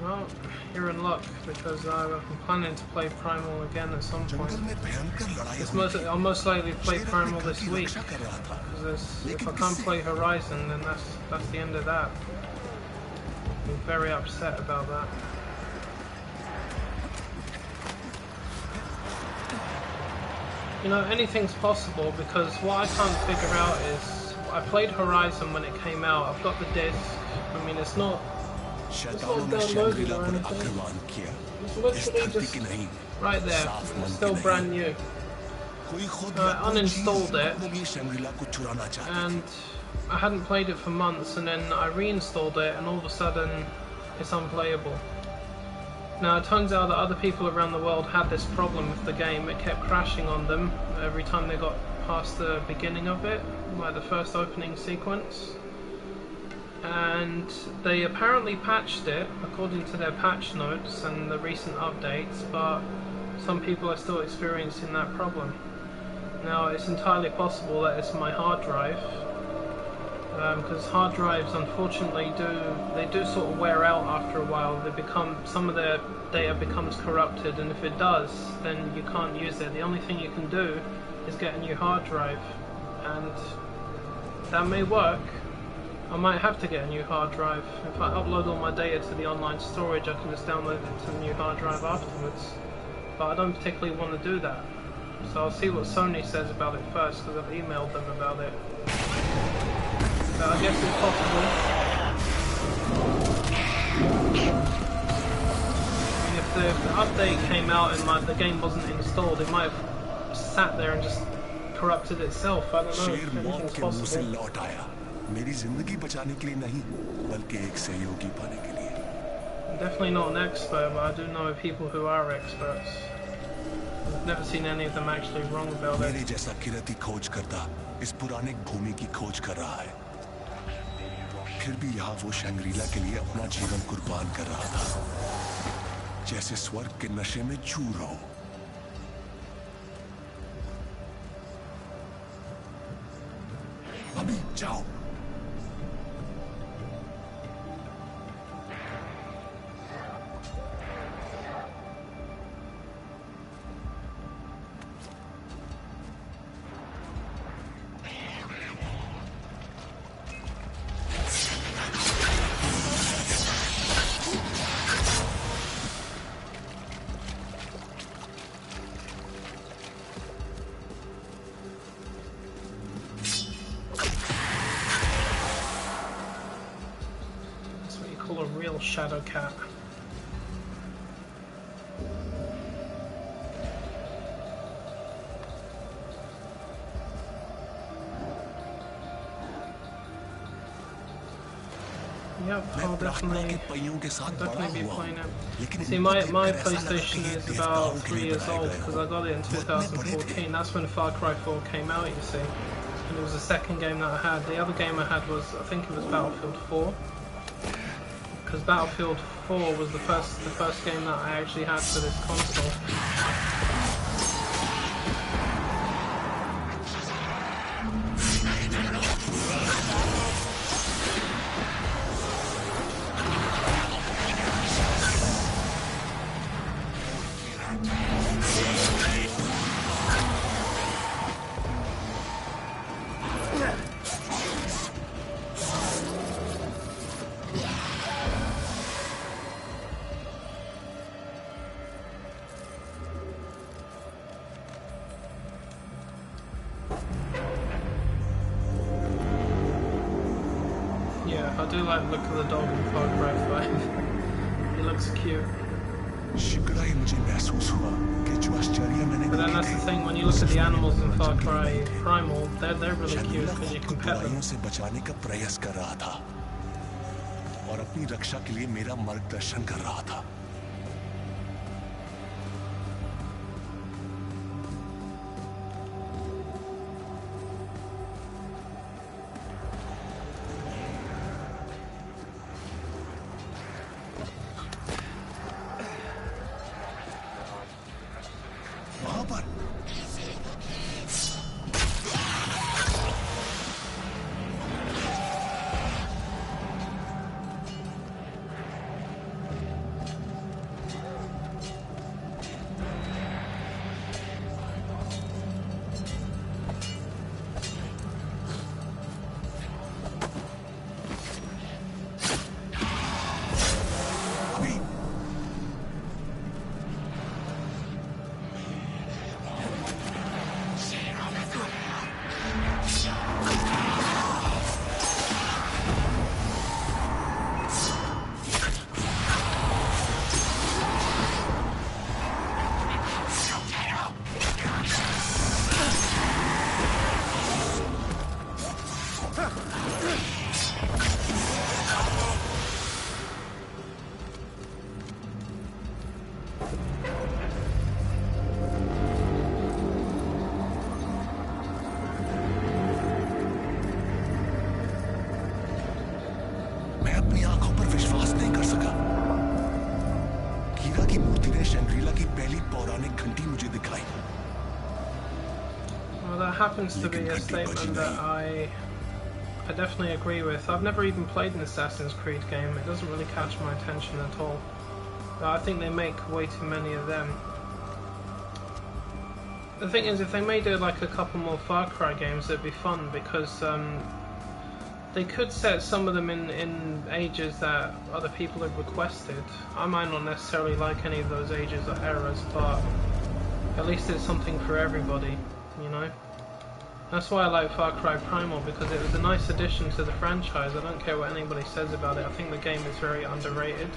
Well, you're in luck because I'm planning to play Primal again at some point. I'll most likely play Primal this week because if I can't play Horizon, then that's the end of that. I'm very upset about that. You know, anything's possible, because what I can't figure out is, I played Horizon when it came out. I've got the disc. I mean, it's not downloaded or anything. It's literally just right there. It's still brand new. I uninstalled it, and I hadn't played it for months, and then I reinstalled it, and all of a sudden it's unplayable. Now it turns out that other people around the world had this problem with the game. It kept crashing on them every time they got past the beginning of it, like the first opening sequence. And they apparently patched it according to their patch notes and the recent updates, but some people are still experiencing that problem. Now it's entirely possible that it's my hard drive, because hard drives unfortunately do sort of wear out after a while. Some of their data becomes corrupted, and if it does, then you can't use it. The only thing you can do is get a new hard drive, and that may work. I might have to get a new hard drive. If I upload all my data to the online storage, I can just download it to the new hard drive afterwards. But I don't particularly want to do that. So I'll see what Sony says about it first, because I've emailed them about it. But I guess it's possible. If the update came out and the game wasn't installed, it might have sat there and just corrupted itself. I don't know if anything's possible. I'm definitely not an expert, but I do know people who are experts. I've never seen any of them actually wrong about it. इस पुराने भूमि की खोज कर रहा है। फिर भी यहाँ वो शंग्रीला के लिए अपना जीवन कुर्बान कर रहा था, जैसे स्वर्ग के नशे में चूर हो। अभी जाओ। Shadow cat. Yep, I'll definitely be playing it. See, my PlayStation is about 3 years old, because I got it in 2014. That's when Far Cry 4 came out, you see. And it was the second game that I had. The other game I had was, I think it was Battlefield 4. Because Battlefield 4 was the first game that I actually had for this console. I do like the look of the dog in Far Cry 5. He looks cute. But then that's the thing, when you look at the animals in Far Cry Primal, they're really cute because you can pet them. और अपनी रक्षा के लिए मेरा मार्गदर्शन कर रहा था। मैं अपनी आंखों पर विश्वास नहीं कर सका। कीरा की मूर्ति ने शंग्रीला की पहली पौराणिक घंटी मुझे दिखाई। Well, that happens to be a statement that I definitely agree with. I've never even played an Assassin's Creed game. It doesn't really catch my attention at all. But I think they make way too many of them. The thing is, if they made like a couple more Far Cry games, it'd be fun, because they could set some of them in ages that other people have requested. I might not necessarily like any of those ages or eras, but at least it's something for everybody, you know? That's why I like Far Cry Primal, because it was a nice addition to the franchise. I don't care what anybody says about it. I think the game is very underrated.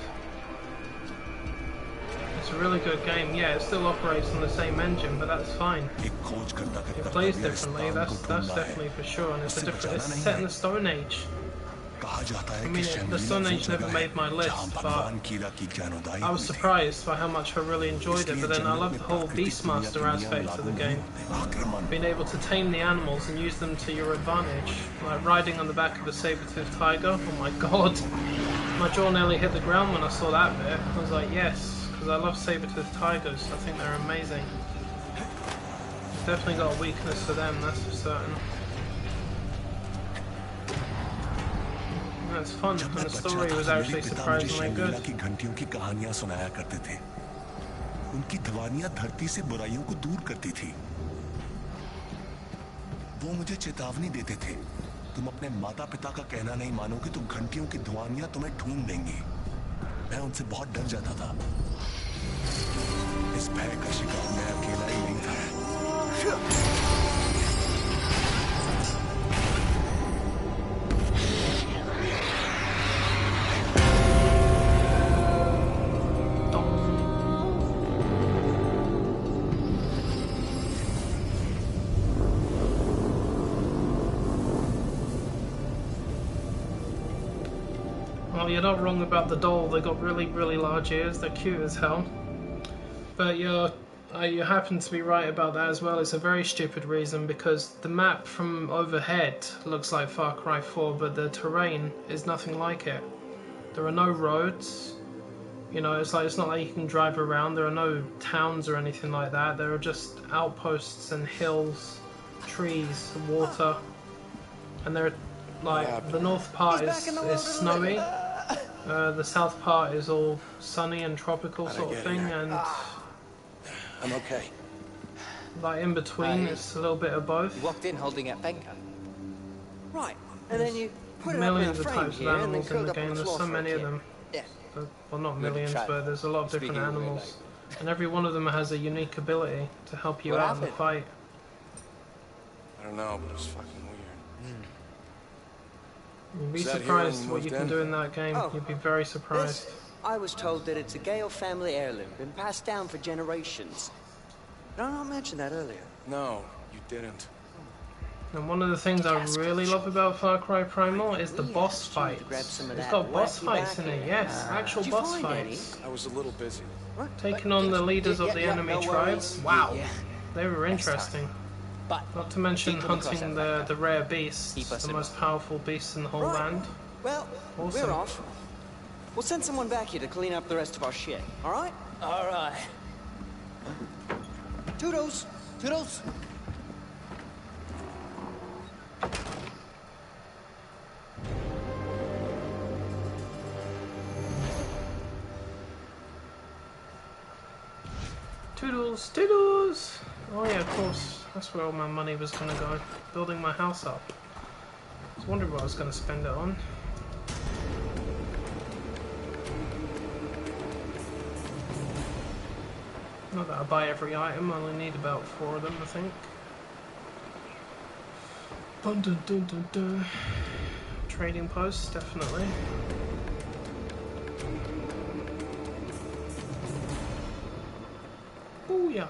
It's a really good game. Yeah, it still operates on the same engine, but that's fine. It plays differently, that's definitely for sure, and it's set in the Stone Age. I mean, the Stone Age never made my list, but I was surprised by how much I really enjoyed it. But then I love the whole Beastmaster aspect of the game. Being able to tame the animals and use them to your advantage. Like riding on the back of a saber-toothed tiger. Oh my god. My jaw nearly hit the ground when I saw that bit. I was like, yes, because I love saber-toothed tigers. I think they're amazing. Definitely got a weakness for them, that's for certain. That's fun, and the story was actually surprisingly good. की घंटियों की कहानियां सुनाया करते थे। उनकी ध्वनियां धरती से बुराइयों को दूर करती थी। वो मुझे चेतावनी देते थे, तुम अपने माता-पिता का कहना नहीं मानोगे तो घंटियों की ध्वनियां तुम्हें ढूंढ लेंगी। मैं उनसे बहुत डर जाता था। इस भय का शिकार मैं अकेला ही नहीं था। Well, you're not wrong about the doll. They got really, really large ears. They're cute as hell. But you happen to be right about that as well. It's a very stupid reason, because the map from overhead looks like Far Cry 4, but the terrain is nothing like it. There are no roads. You know, it's not like you can drive around. There are no towns or anything like that. There are just outposts and hills, trees, water, and there are, like, the north part is snowy. The south part is all sunny and tropical sort of thing, and I'm okay. Like in between, it's a little bit of both. You walked in holding a finger. Right, and then you put it Millions up of in a frame types of here and then animals in curled the up on game. the There's floor so for a many of kid. them. Yeah. Well, not millions, but there's a lot of different animals, and every one of them has a unique ability to help you out in the fight. I don't know, but it was fucking weird. You'd be surprised what you can do in that game. You'd be very surprised. I was told that it's a Gale family heirloom, been passed down for generations. Did I not mention that earlier? No, you didn't. And one of the things I really love about Far Cry Primal is the boss fights. It's got boss fights in it, yes, actual boss fights. I was a little busy. Taking on the leaders of the enemy tribes. Wow, they were interesting. Not to mention hunting the rare beasts, the most powerful beasts in the whole land. Well, we're off. We'll send someone back here to clean up the rest of our shit, alright? Alright. Toodles! Toodles! Toodles! Toodles! Oh yeah, of course. That's where all my money was gonna go. Building my house up. I was wondering what I was gonna spend it on. Not that I buy every item, I only need about 4 of them, I think. Dun, dun, dun, dun, dun. Trading posts, definitely. Booyah!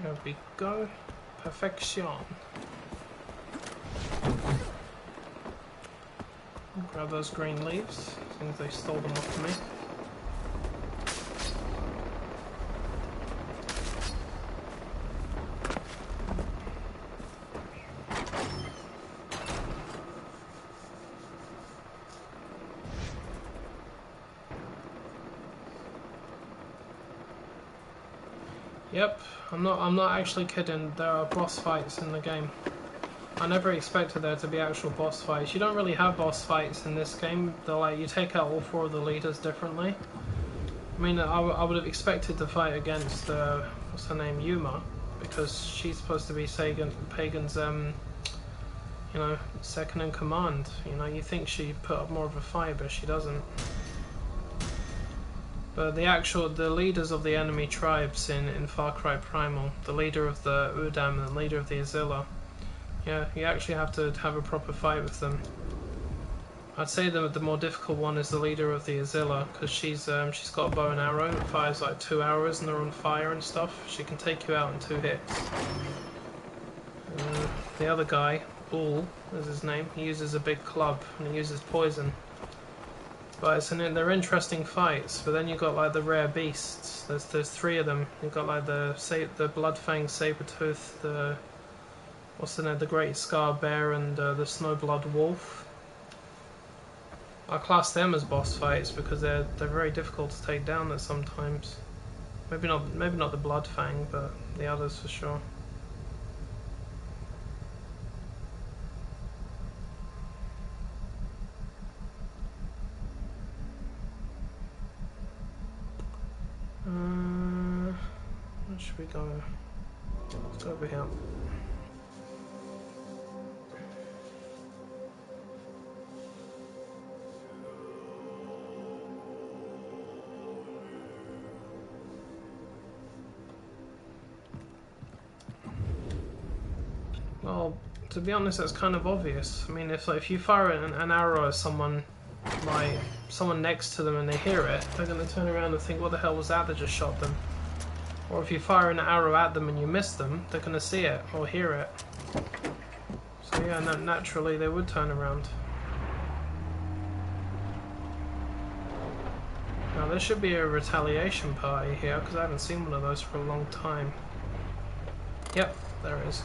There we go. Perfection. Grab those green leaves, since they stole them off me. Yep, I'm not actually kidding. There are boss fights in the game. I never expected there to be actual boss fights. You don't really have boss fights in this game. They're like, you take out all 4 of the leaders differently. I mean, I would have expected to fight against what's her name, Yuma, because she's supposed to be Pagan's you know, second in command. You know, you think she'd put up more of a fight, but she doesn't. But the leaders of the enemy tribes in Far Cry Primal, the leader of the Udam and the leader of the Azilla, yeah, you actually have to have a proper fight with them. I'd say the more difficult one is the leader of the Azilla, because she's got a bow and arrow, it fires like 2 arrows and they're on fire and stuff. She can take you out in 2 hits. The other guy, Bull is his name, he uses a big club and he uses poison. But they're interesting fights. But then you've got like the rare beasts. There's 3 of them. You've got like the Bloodfang Sabertooth, the Great Scar Bear, and the Snowblood Wolf. I class them as boss fights because they're very difficult to take down at sometimes. Maybe not the Bloodfang, but the others for sure. Where should we go? Let's go over here. Well, to be honest, that's kind of obvious. I mean, if you fire an arrow at someone, like someone next to them, and they hear it, they're going to turn around and think, "What the hell was that that just shot them?" Or if you fire an arrow at them and you miss them, they're going to see it or hear it. So yeah, naturally they would turn around. Now there should be a retaliation party here, because I haven't seen one of those for a long time. Yep, there is.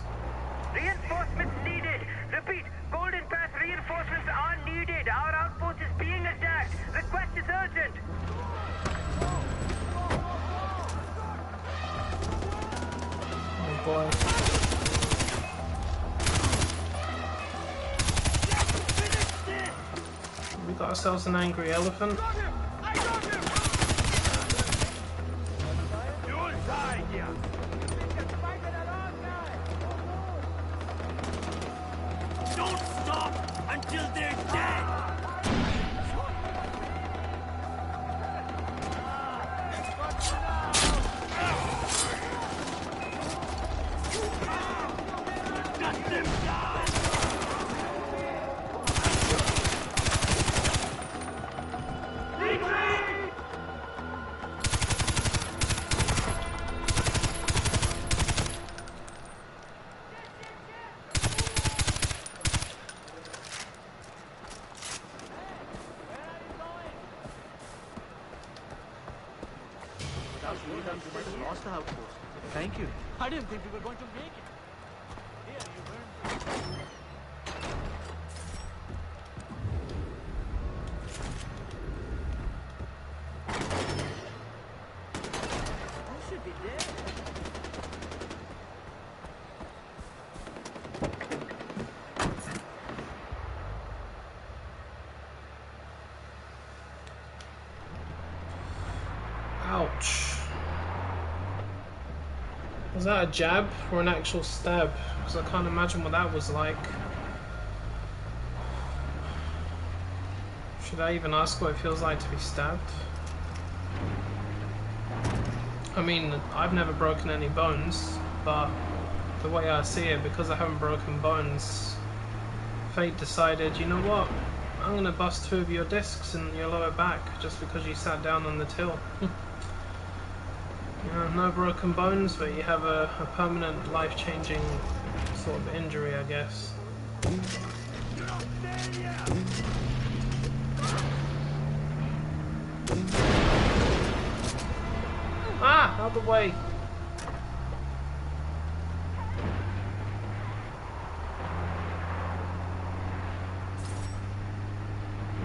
Reinforcements needed. Repeat, Golden Pass reinforcements are needed. Our outpost is being attacked. Request is urgent. Oh boy. We got ourselves an angry elephant. Don't stop until they're dead! Let them die! Retreat! Lost the outpost. Thank you. I didn't think we were going to make it. Here, you earned it. You should be dead. Ouch. Was that a jab or an actual stab? Because I can't imagine what that was like. Should I even ask what it feels like to be stabbed? I mean, I've never broken any bones, but the way I see it, because I haven't broken bones, fate decided, you know what? I'm gonna bust 2 of your discs in your lower back just because you sat down on the till. Yeah. no broken bones, but you have a permanent life-changing sort of injury, I guess. Ah! Out of the way!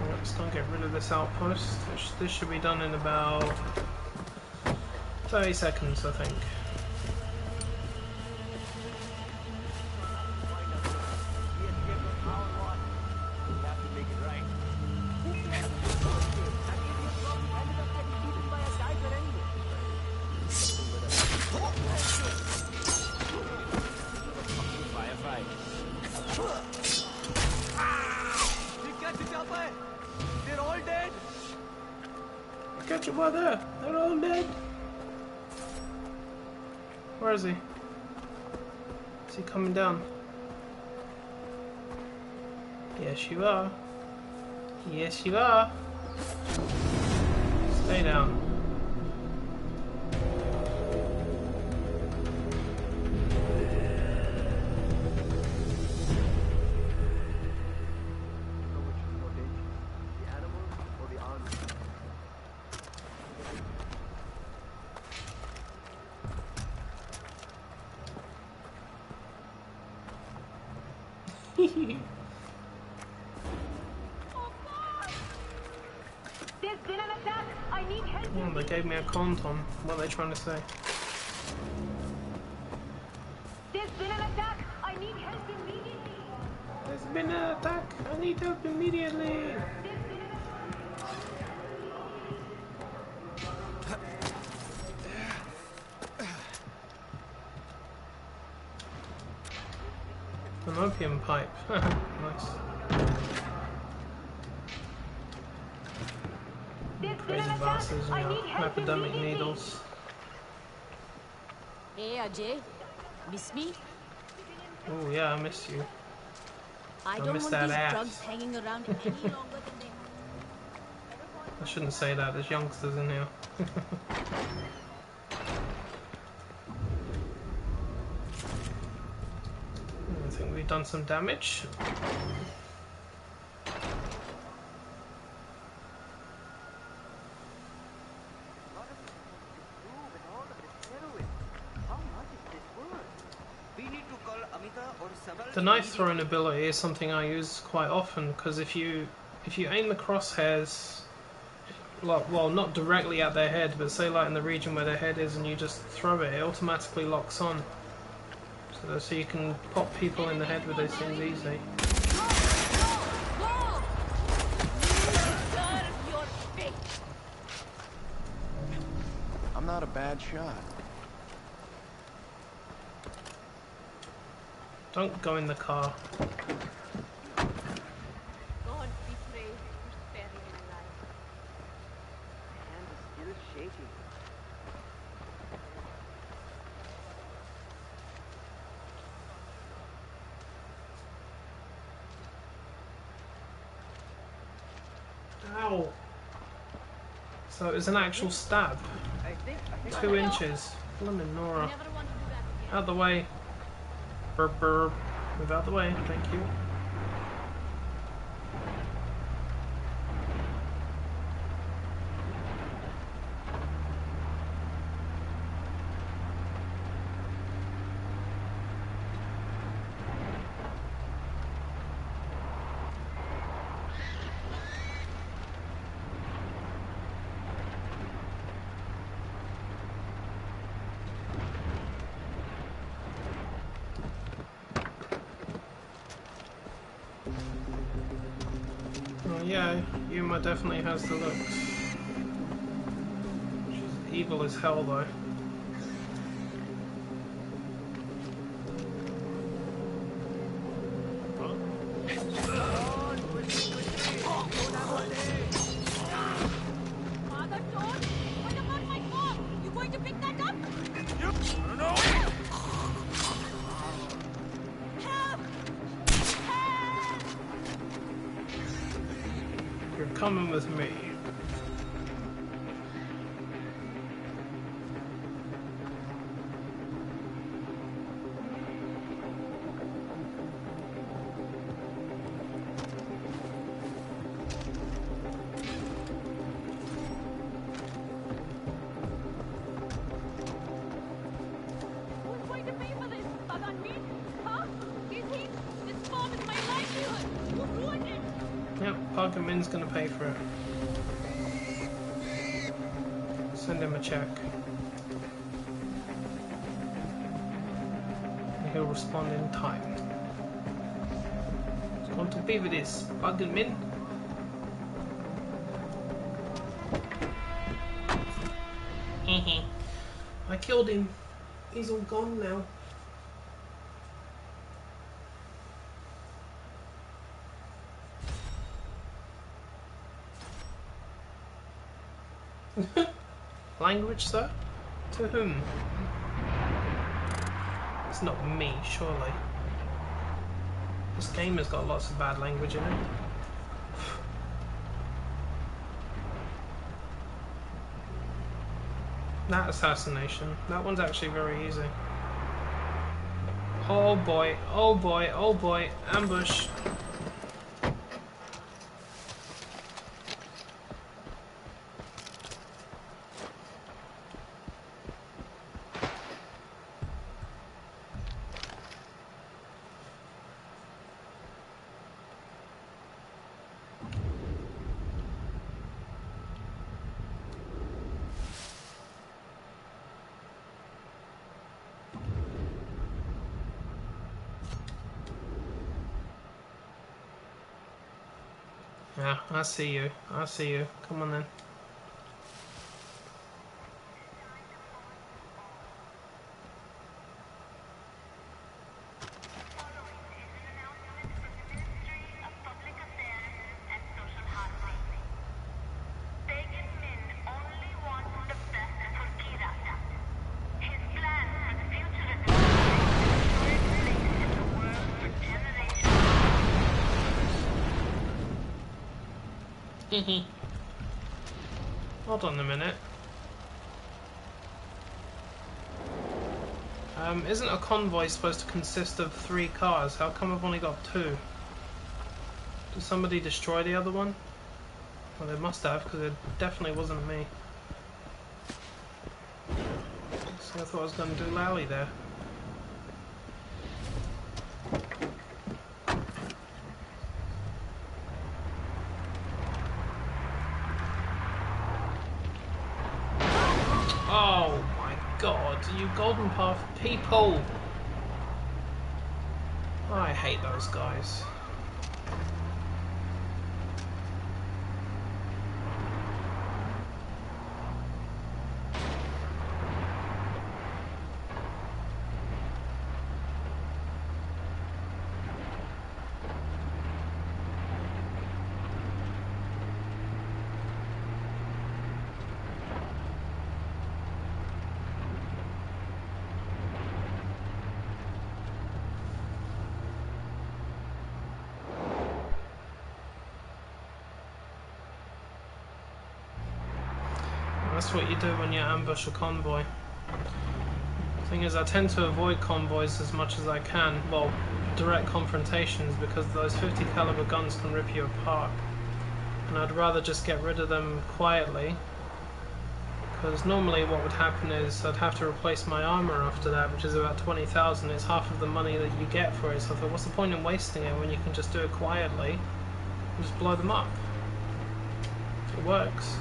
Let's not get rid of this outpost. This should be done in about 30 seconds, I think. They're all dead. Catch him out there. They're all dead. Where is he? Is he coming down? Yes, you are. Yes, you are. Stay down. There's been an attack. I need help. Oh, they gave me a contom. What are they trying to say? There's been an attack. I need help immediately. There's been an attack. I need help immediately. An opium pipe. Nice. Crazy bastards, you know, epidemic needles. Hey Ajay, miss me? Oh yeah, I miss you. I don't miss want that these ass. drugs hanging around any longer than they I shouldn't say that, there's youngsters in here. I think we've done some damage. The knife throwing ability is something I use quite often because if you aim the crosshairs, like, well, not directly at their head, but say like in the region where their head is, and you just throw it, it automatically locks on. So you can pop people in the head with those things easily. I'm not a bad shot. Don't go in the car. God be praised for sparing your life. My hand is still shaking. Ow! So it was an actual stab. 2 inches. Flimin' Nora. Out the way. Burp burp. Move out the way, thank you. Yeah, Yuma definitely has the looks. She's evil as hell though. Father John, what about my car? You going to pick that up? No! Help! You're coming with me. Bugger Min's gonna pay for it. Send him a check. And he'll respond in time. It's going to be with this Bugger Min. I killed him. He's all gone now. Language, sir? To whom? It's not me, surely. This game has got lots of bad language in it. That assassination. That one's actually very easy. Oh boy, oh boy, oh boy. Ambush. Yeah, I see you. I see you. Come on then. Hold on a minute. Isn't a convoy supposed to consist of 3 cars? How come I've only got 2? Did somebody destroy the other one? Well, they must have, because it definitely wasn't me. See, I thought I was going to do Lally there. Oh my god, you Golden Path people! I hate those guys. That's what you do when you ambush a convoy. Thing is, I tend to avoid convoys as much as I can, well, direct confrontations, because those 50 caliber guns can rip you apart. And I'd rather just get rid of them quietly, because normally what would happen is I'd have to replace my armor after that, which is about 20,000. It's half of the money that you get for it, so I thought, what's the point in wasting it when you can just do it quietly and just blow them up? It works.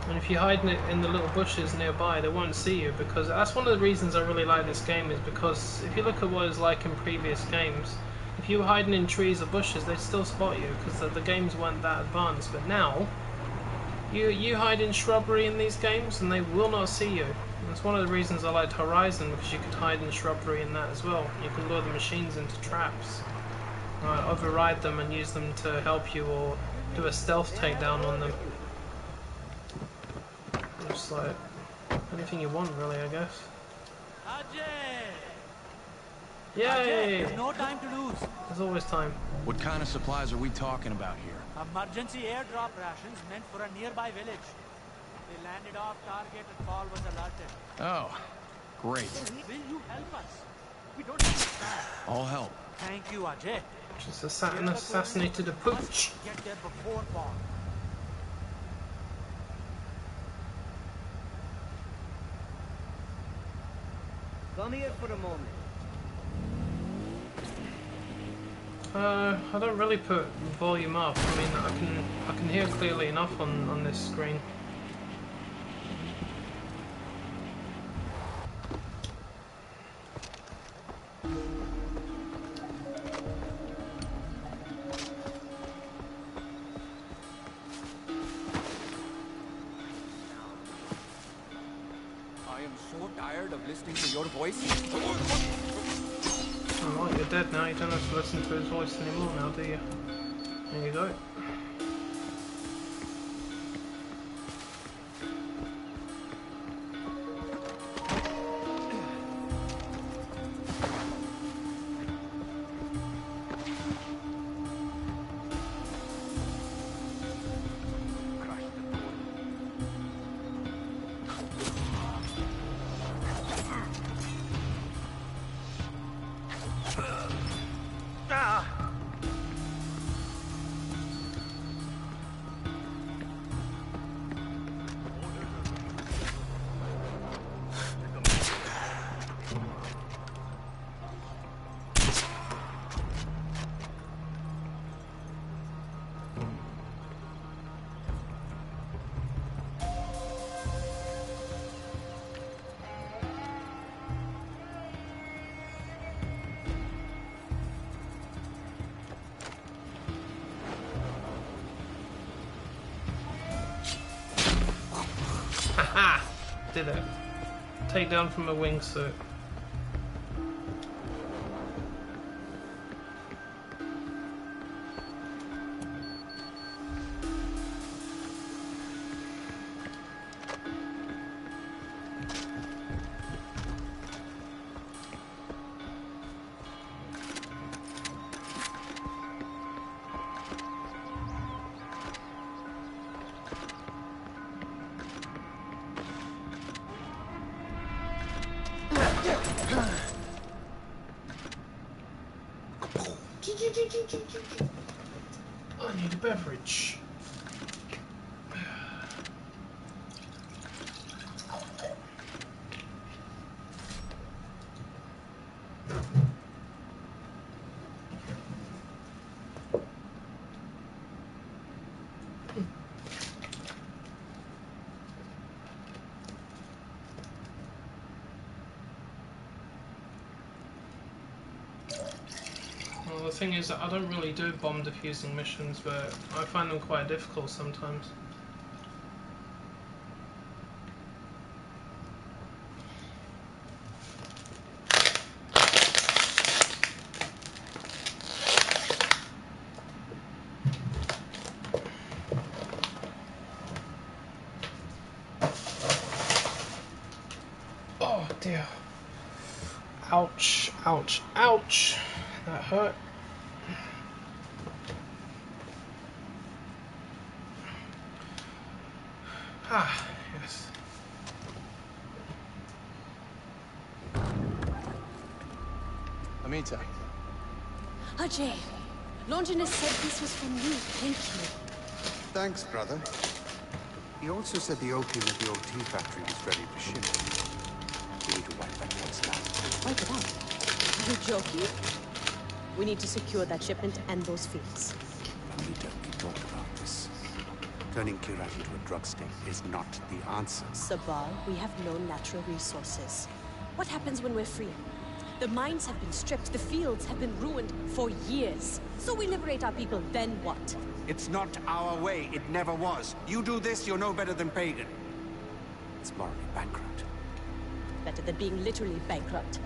And if you hide in the little bushes nearby, they won't see you, because that's one of the reasons I really like this game, is because if you look at what it's like in previous games, if you were hiding in trees or bushes, they'd still spot you, because the games weren't that advanced. But now, you hide in shrubbery in these games and they will not see you. And that's one of the reasons I liked Horizon, because you could hide in shrubbery in that as well. You can lure the machines into traps, override them and use them to help you, or do a stealth takedown on them. Just like anything you want, really, I guess. Yay! There's no time to lose. There's always time. What kind of supplies are we talking about here? Emergency airdrop rations meant for a nearby village. They landed off target and Paul was alerted. Oh, great. Will you help us? We don't have time. All help. Thank you, Ajay. Just assassinated a pooch. Get there before Paul. Come here for a moment. I don't really put volume up. I mean, I can hear clearly enough on this screen. I am so tired of listening to your voice. Oh, you're dead now. You don't have to listen to his voice anymore now, do you? There you go. Haha! Did it. Take down from a wingsuit. I need a beverage. Well, the thing is that I don't really do bomb defusing missions, but I find them quite difficult sometimes. Oh dear. Ouch, ouch, ouch. That hurt. Ah, yes. Amita. Ajay, Longinus said this was from you. Thank you. Thanks, brother. He also said the opium at the old tea factory was ready to ship. We need to wipe that place down. Wipe it out. Are you joking? We need to secure that shipment and those fields. Amita, we talked about this. Turning Kirat into a drug state is not the answer. Sabal, we have no natural resources. What happens when we're free? The mines have been stripped, the fields have been ruined for years. So we liberate our people, then what? It's not our way. It never was. You do this, you're no better than pagan. It's morally bankrupt. Better than being literally bankrupt.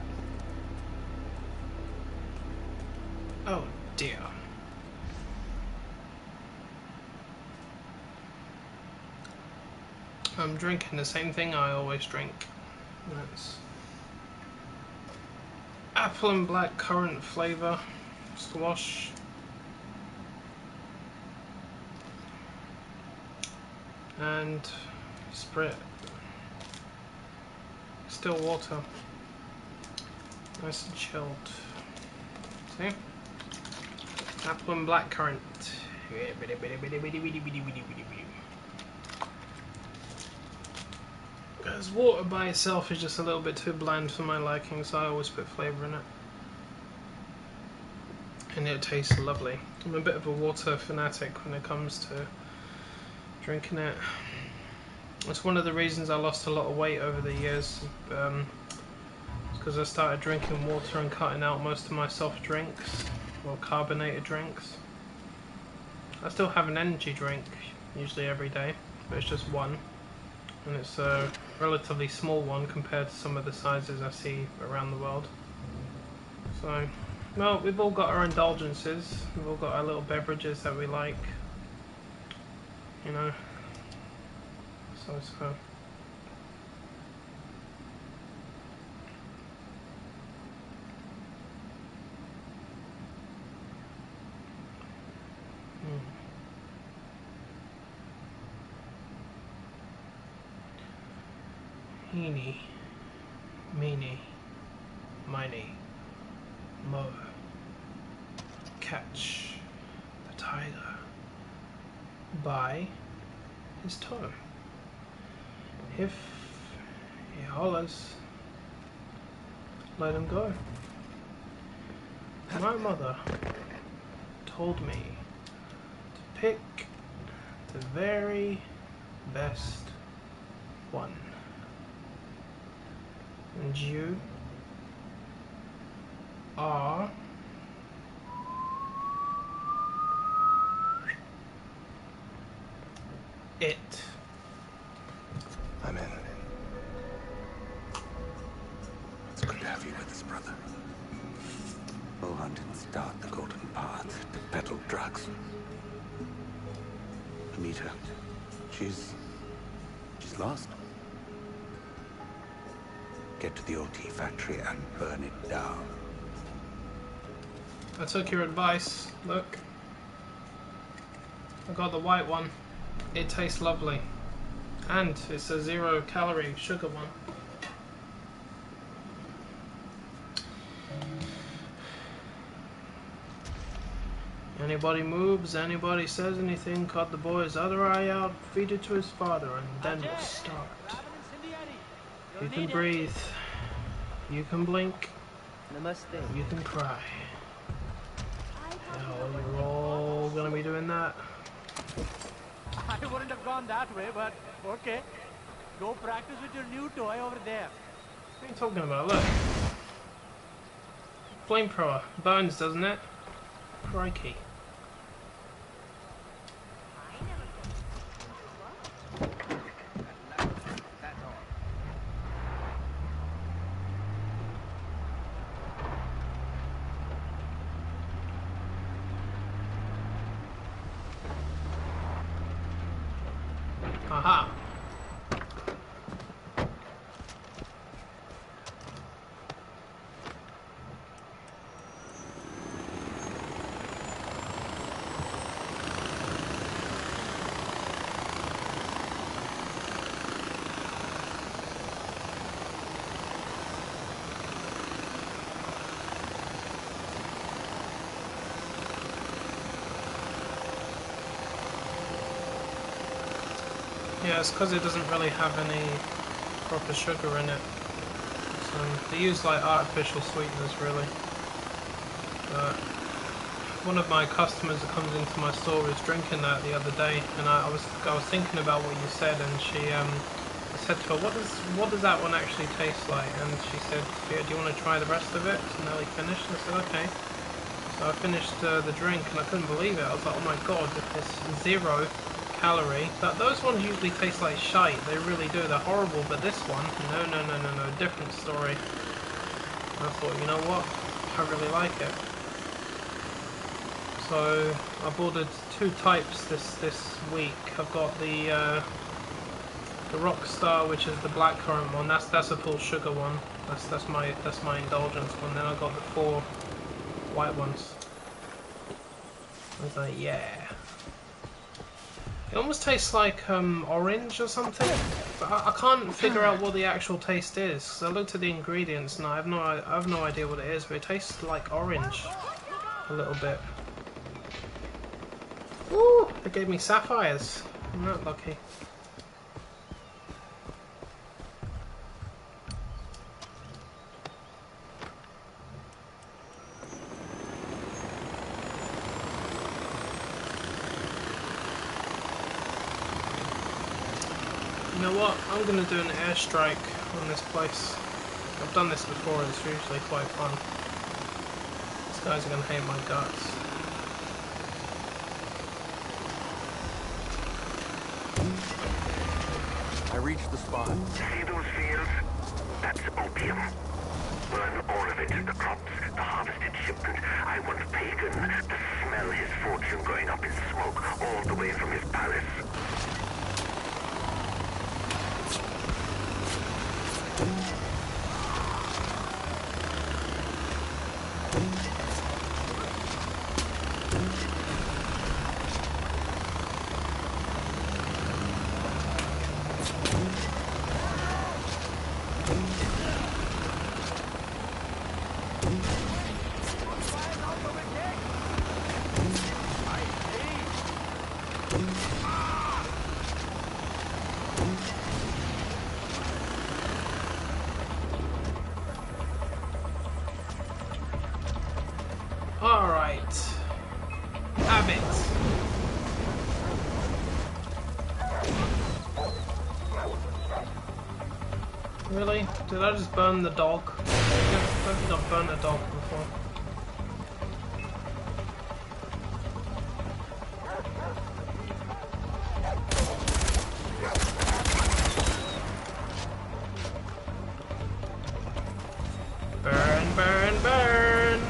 Oh dear. I'm drinking the same thing I always drink. That's apple and black currant flavour squash. And Sprit. Still water. Nice and chilled. See? Apple and black currant. Because water by itself is just a little bit too bland for my liking, so I always put flavour in it. and it tastes lovely. I'm a bit of a water fanatic when it comes to drinking it. It's one of the reasons I lost a lot of weight over the years. Because I started drinking water and cutting out most of my soft drinks or carbonated drinks. I still have an energy drink usually every day, but it's just one, and it's a relatively small one compared to some of the sizes I see around the world. So, well, we've all got our indulgences, we've all got our little beverages that we like, you know, so. Eeny, meeny, miny, mo. Catch the tiger by his toe. If he hollers, let him go. My mother told me to pick the very best one. And you are it. I'm in. It's good to have you with us, brother. Bohan didn't start the golden path to peddle drugs. Anita, she's lost. Get to the OT factory and burn it down. I took your advice. Look, I got the white one. It tastes lovely, and it's a 0-calorie sugar one. Anybody moves, anybody says anything, cut the boy's other eye out, feed it to his father, and then we'll start. You can breathe, you can blink, you can cry. Hell, you're all gonna be doing that. I wouldn't have gone that way, but okay. Go practice with your new toy over there. What are you talking about? Look. Flamethrower. Burns, doesn't it? Crikey. Aha. Yeah, it's because it doesn't really have any proper sugar in it. So they use like artificial sweeteners really. But one of my customers that comes into my store was drinking that the other day, and I was thinking about what you said, and I said to her, what does that one actually taste like? And she said, yeah, do you want to try the rest of it? It's nearly finished. And I said, okay. So I finished the drink, and I couldn't believe it. I was like, oh my god, it's 0-calorie. Those ones usually taste like shite. They really do. They're horrible. But this one, no, different story. And I thought, you know what? I really like it. So I've ordered 2 types this week. I've got the Rockstar, which is the blackcurrant one. That's a full sugar one. That's my indulgence one. Then I've got the 4 white ones. I was like, yeah. It almost tastes like orange or something, but I can't figure out what the actual taste is. Cause I looked at the ingredients and I have no idea what it is, but it tastes like orange a little bit. Ooh, they gave me sapphires. I'm not lucky. know what? I'm gonna do an airstrike on this place. I've done this before, it's usually quite fun. These guys are gonna hate my guts. I reached the spot. See those fields? That's opium. Burn all of it. The crops, the harvested shipment. I want Pagan to smell his fortune going up in smoke all the way from his palace. Alright. Have it. Really? Did I just burn the dog? I think I've burned a dog before. Burn, burn, burn!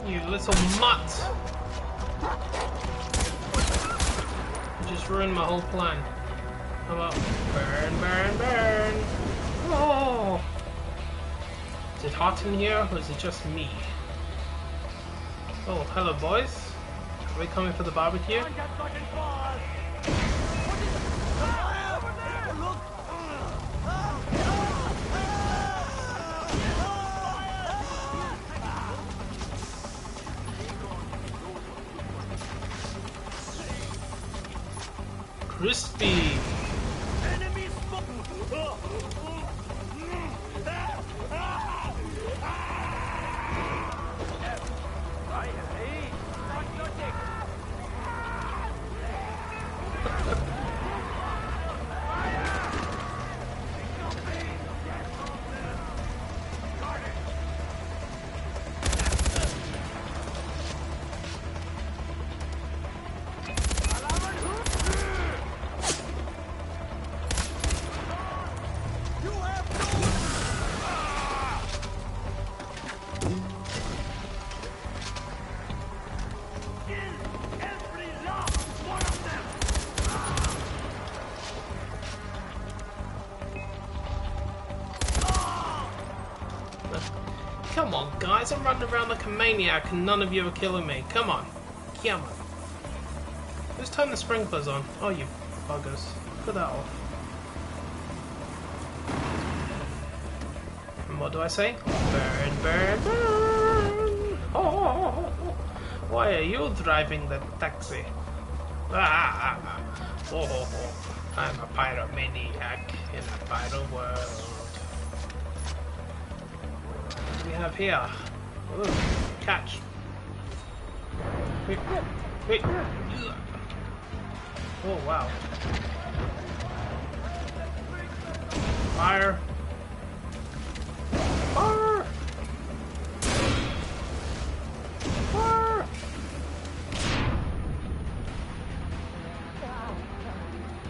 You little mutt! You just ruined my whole plan. How about burn, burn, burn? Oh! Is it hot in here, or is it just me? Oh, hello boys. Are we coming for the barbecue? Crispy! Come on, guys, I'm running around like a maniac and none of you are killing me. Come on. Come on. Who's turned the sprinklers on? Oh, you buggers. Put that off. And what do I say? Burn, burn, burn! Oh, why are you driving the taxi? Ah, oh, I'm a pyromaniac in a pyro world. We have here. Ooh, catch. Wait. Oh, wow. Fire. Fire. Fire.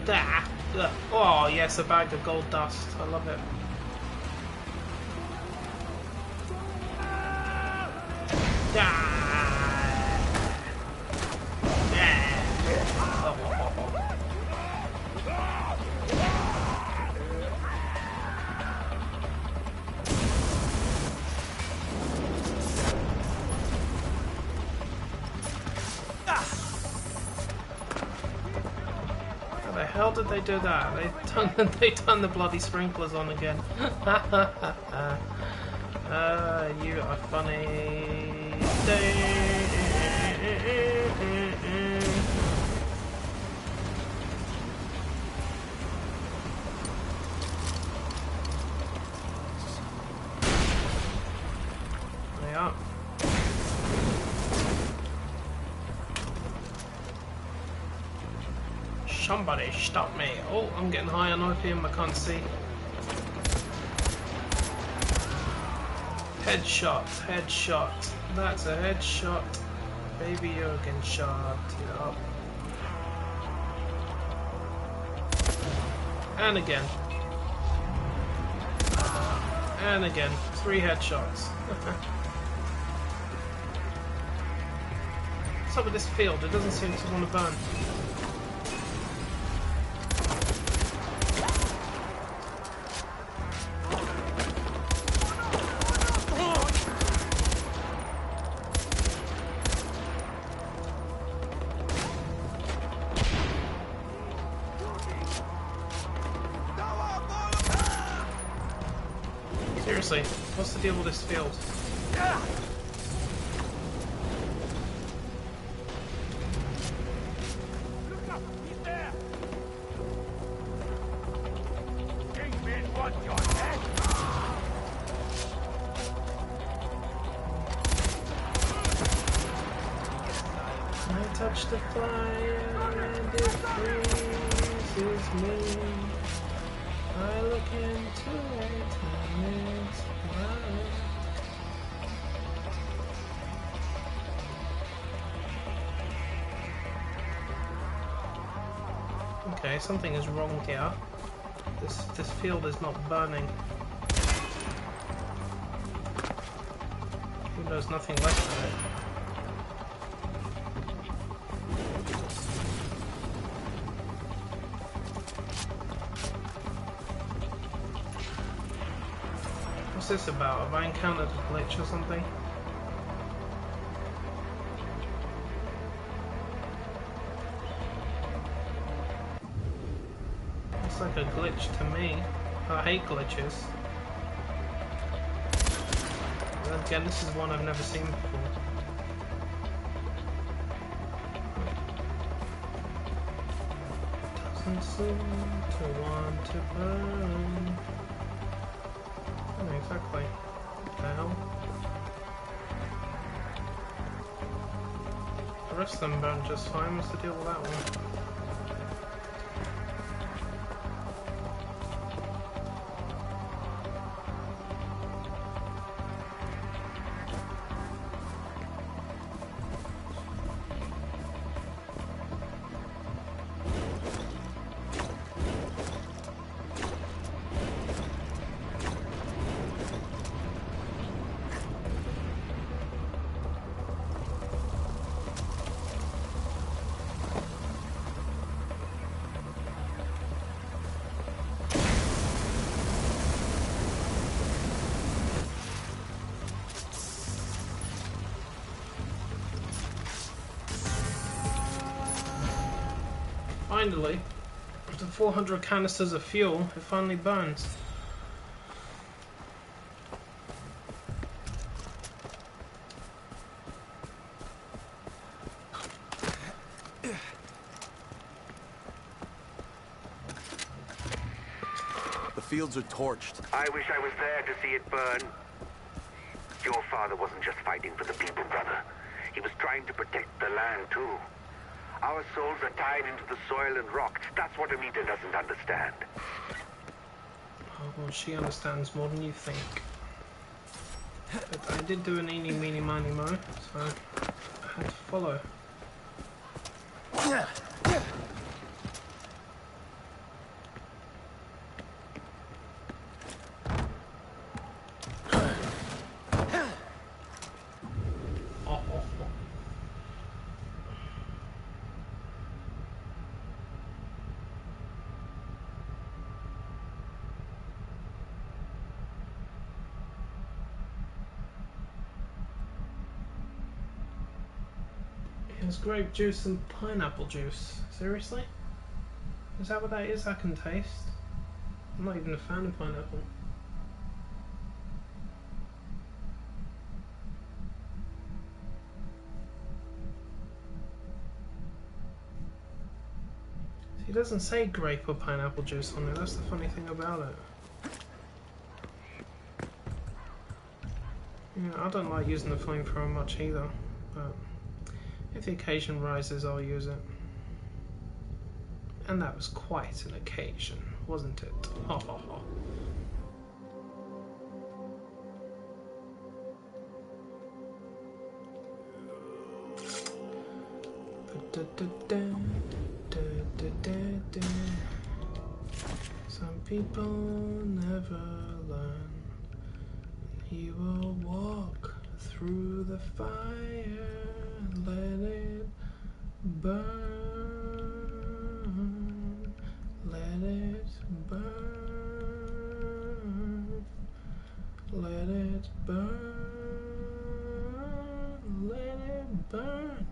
Ah. Oh, yes, a bag of gold dust. I love it. How the hell did they do that? They turned the bloody sprinklers on again. You are funny. They are. Somebody stop me. Oh, I'm getting high on opium, I can't see. Headshot, headshot. That's a headshot. Baby Jurgen shot. Yup. And again. And again. 3 headshots. What's up with this field? It doesn't seem to want to burn. Seriously, what's the deal with this field? I touch the fire and it freezes me. I look into it and it's bright. Okay, something is wrong here. This field is not burning. There's nothing left of it. What's this about? Have I encountered a glitch or something? It's like a glitch to me. I hate glitches. But again, this is one I've never seen before. Doesn't seem to want to burn. Oh, exactly. What the hell? The rest of them burn just fine. What's the deal with that one? Finally, after 400 canisters of fuel, it finally burns. The fields are torched. I wish I was there to see it burn. Your father wasn't just fighting for the people, brother. He was trying to protect the land, too. Our souls are tied into the soil and rock. That's what Amita doesn't understand. Oh, well, she understands more than you think. But I did do an eeny, meeny, miny, mo, so I had to follow. It's grape juice and pineapple juice. Seriously? Is that what that is I can taste? I'm not even a fan of pineapple. See, it doesn't say grape or pineapple juice on it. That's the funny thing about it. Yeah, I don't like using the flamethrower much either, but if the occasion rises, I'll use it. And that was quite an occasion, wasn't it? Ha ha ha. Some people never learn. He will walk through the fire and let it burn. Let it burn. Let it burn. Let it burn.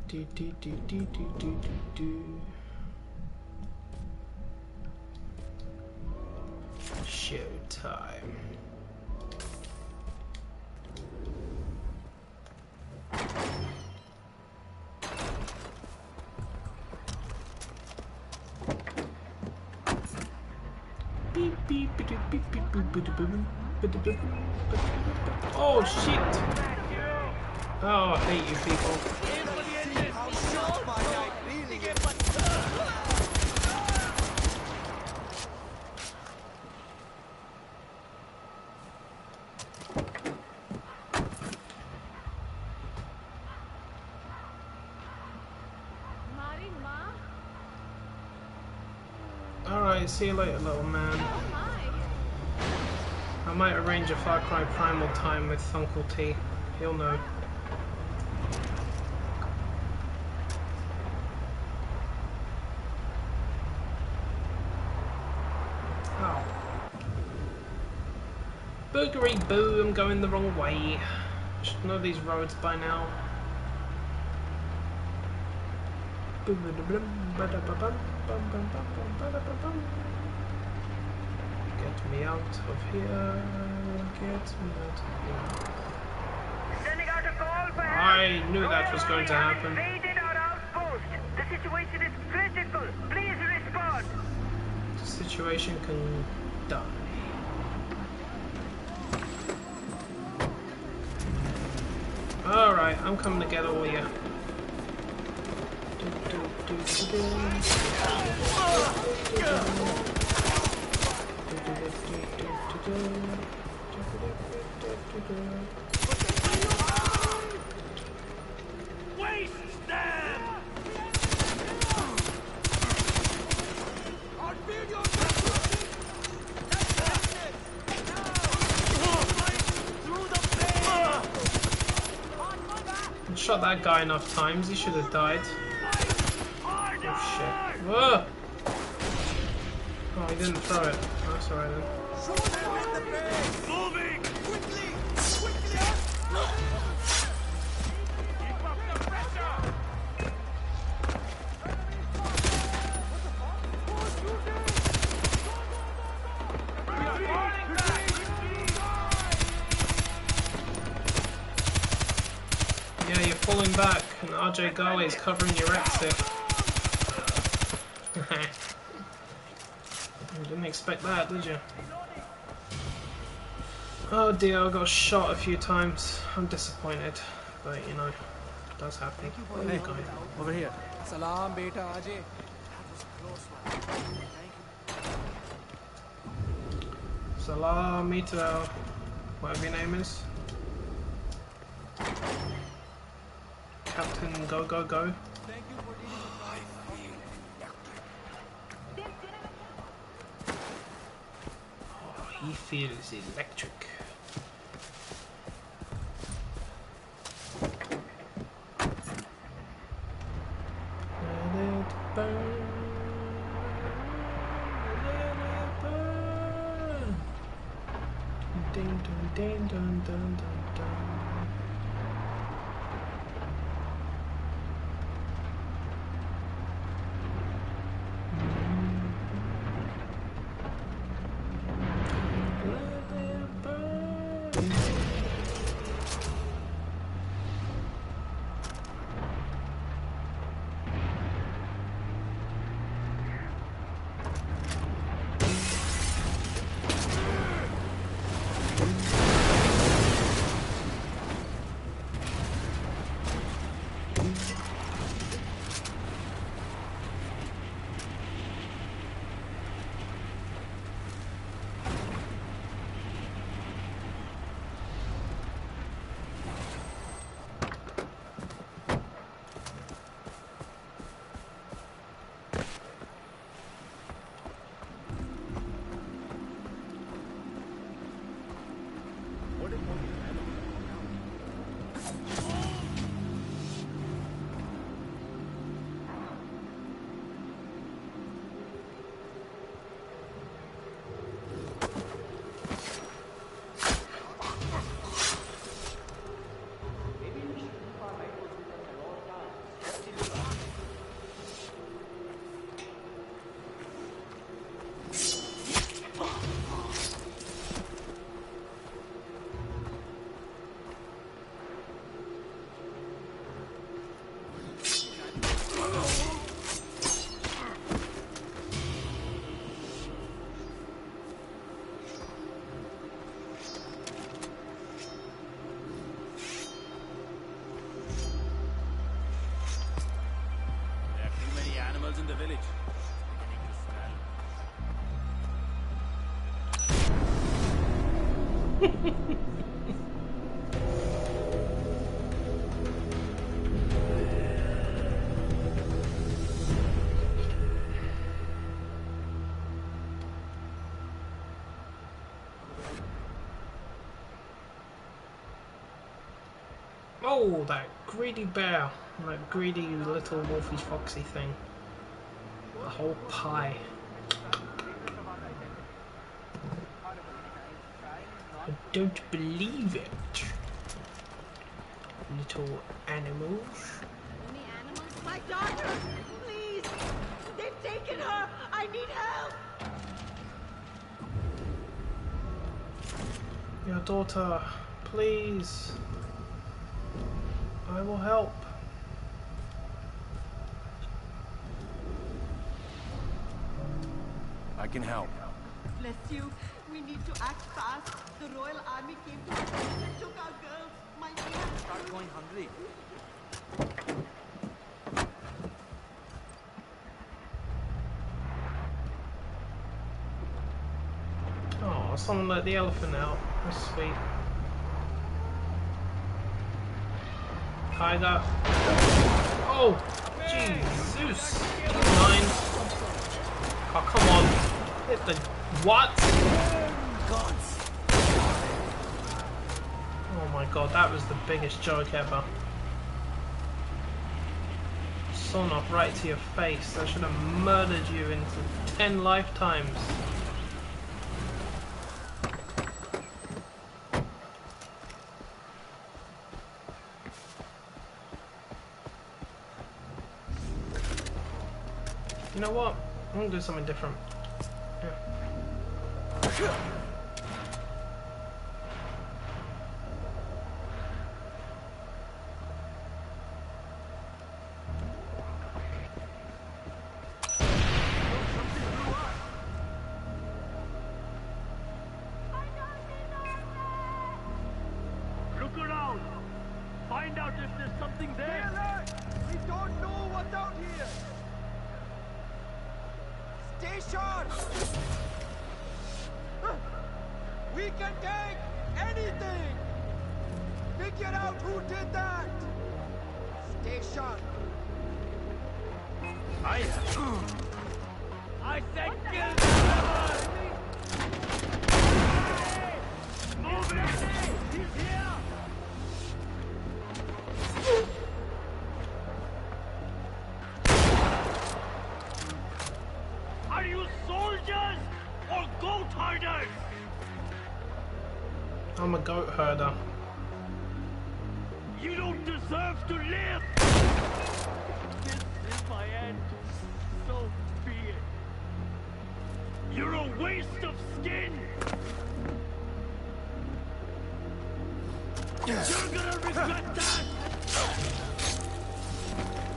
Do do do do do do do do. Showtime. Beep beep beep beep beep beep beep beep. Oh shit! Oh, I hate you people. Alright, see you later, little man. I might arrange a Far Cry Primal time with Uncle T. He'll know. Oh. Boogery boo, I'm going the wrong way. I should know these roads by now. Get me out of here. Get me out of here. Sending out a call for help. I knew that was going to happen. Invaded our outpost. The situation is critical. Please respond. The situation can die. Alright, I'm coming to get all of you. Waste them! I'll feel your Shot that guy enough times, he should have died. Oh shit. Whoa! Oh, he didn't throw it. Oh, that's alright then. Moving! Quickly! Quickly! Keep up the pressure! Yeah, you're falling back, and RJ Garley is covering your exit. You didn't expect that, did you? Oh dear, I got shot a few times. I'm disappointed, but you know, it does happen. Where are you going? Over here. Salam, beta, Ajay. Salam, Mito, whatever your name is. Captain Go Go Go. Oh, he feels electric. Let it burn. Let it burn. Ding dun ding dun dun dun dun. In the village. Oh, that greedy bear. That greedy little wolfy foxy thing. The whole pie. I don't believe it. Little animals. Any animals? My daughter! Please! They've taken her! I need help! Your daughter, please. I will help. I can help. Bless you. We need to act fast. The Royal Army came to us and took our girls. My dear. Start going hungry. Oh, someone let the elephant out. That's sweet. Tiger. Oh, Jesus. Mine. Oh, come on. Hit the what? Oh my god, that was the biggest joke ever. Sawn off right to your face. That should have murdered you into 10 lifetimes. You know what? I'm gonna do something different. Yeah. can take anything! Figure out who did that! Stay sharp. I said kill them! Move it! He's here! Are you soldiers or goat herders? I'm a goat herder. You don't deserve to live! This is my end. So be it. You're a waste of skin! You're gonna regret that!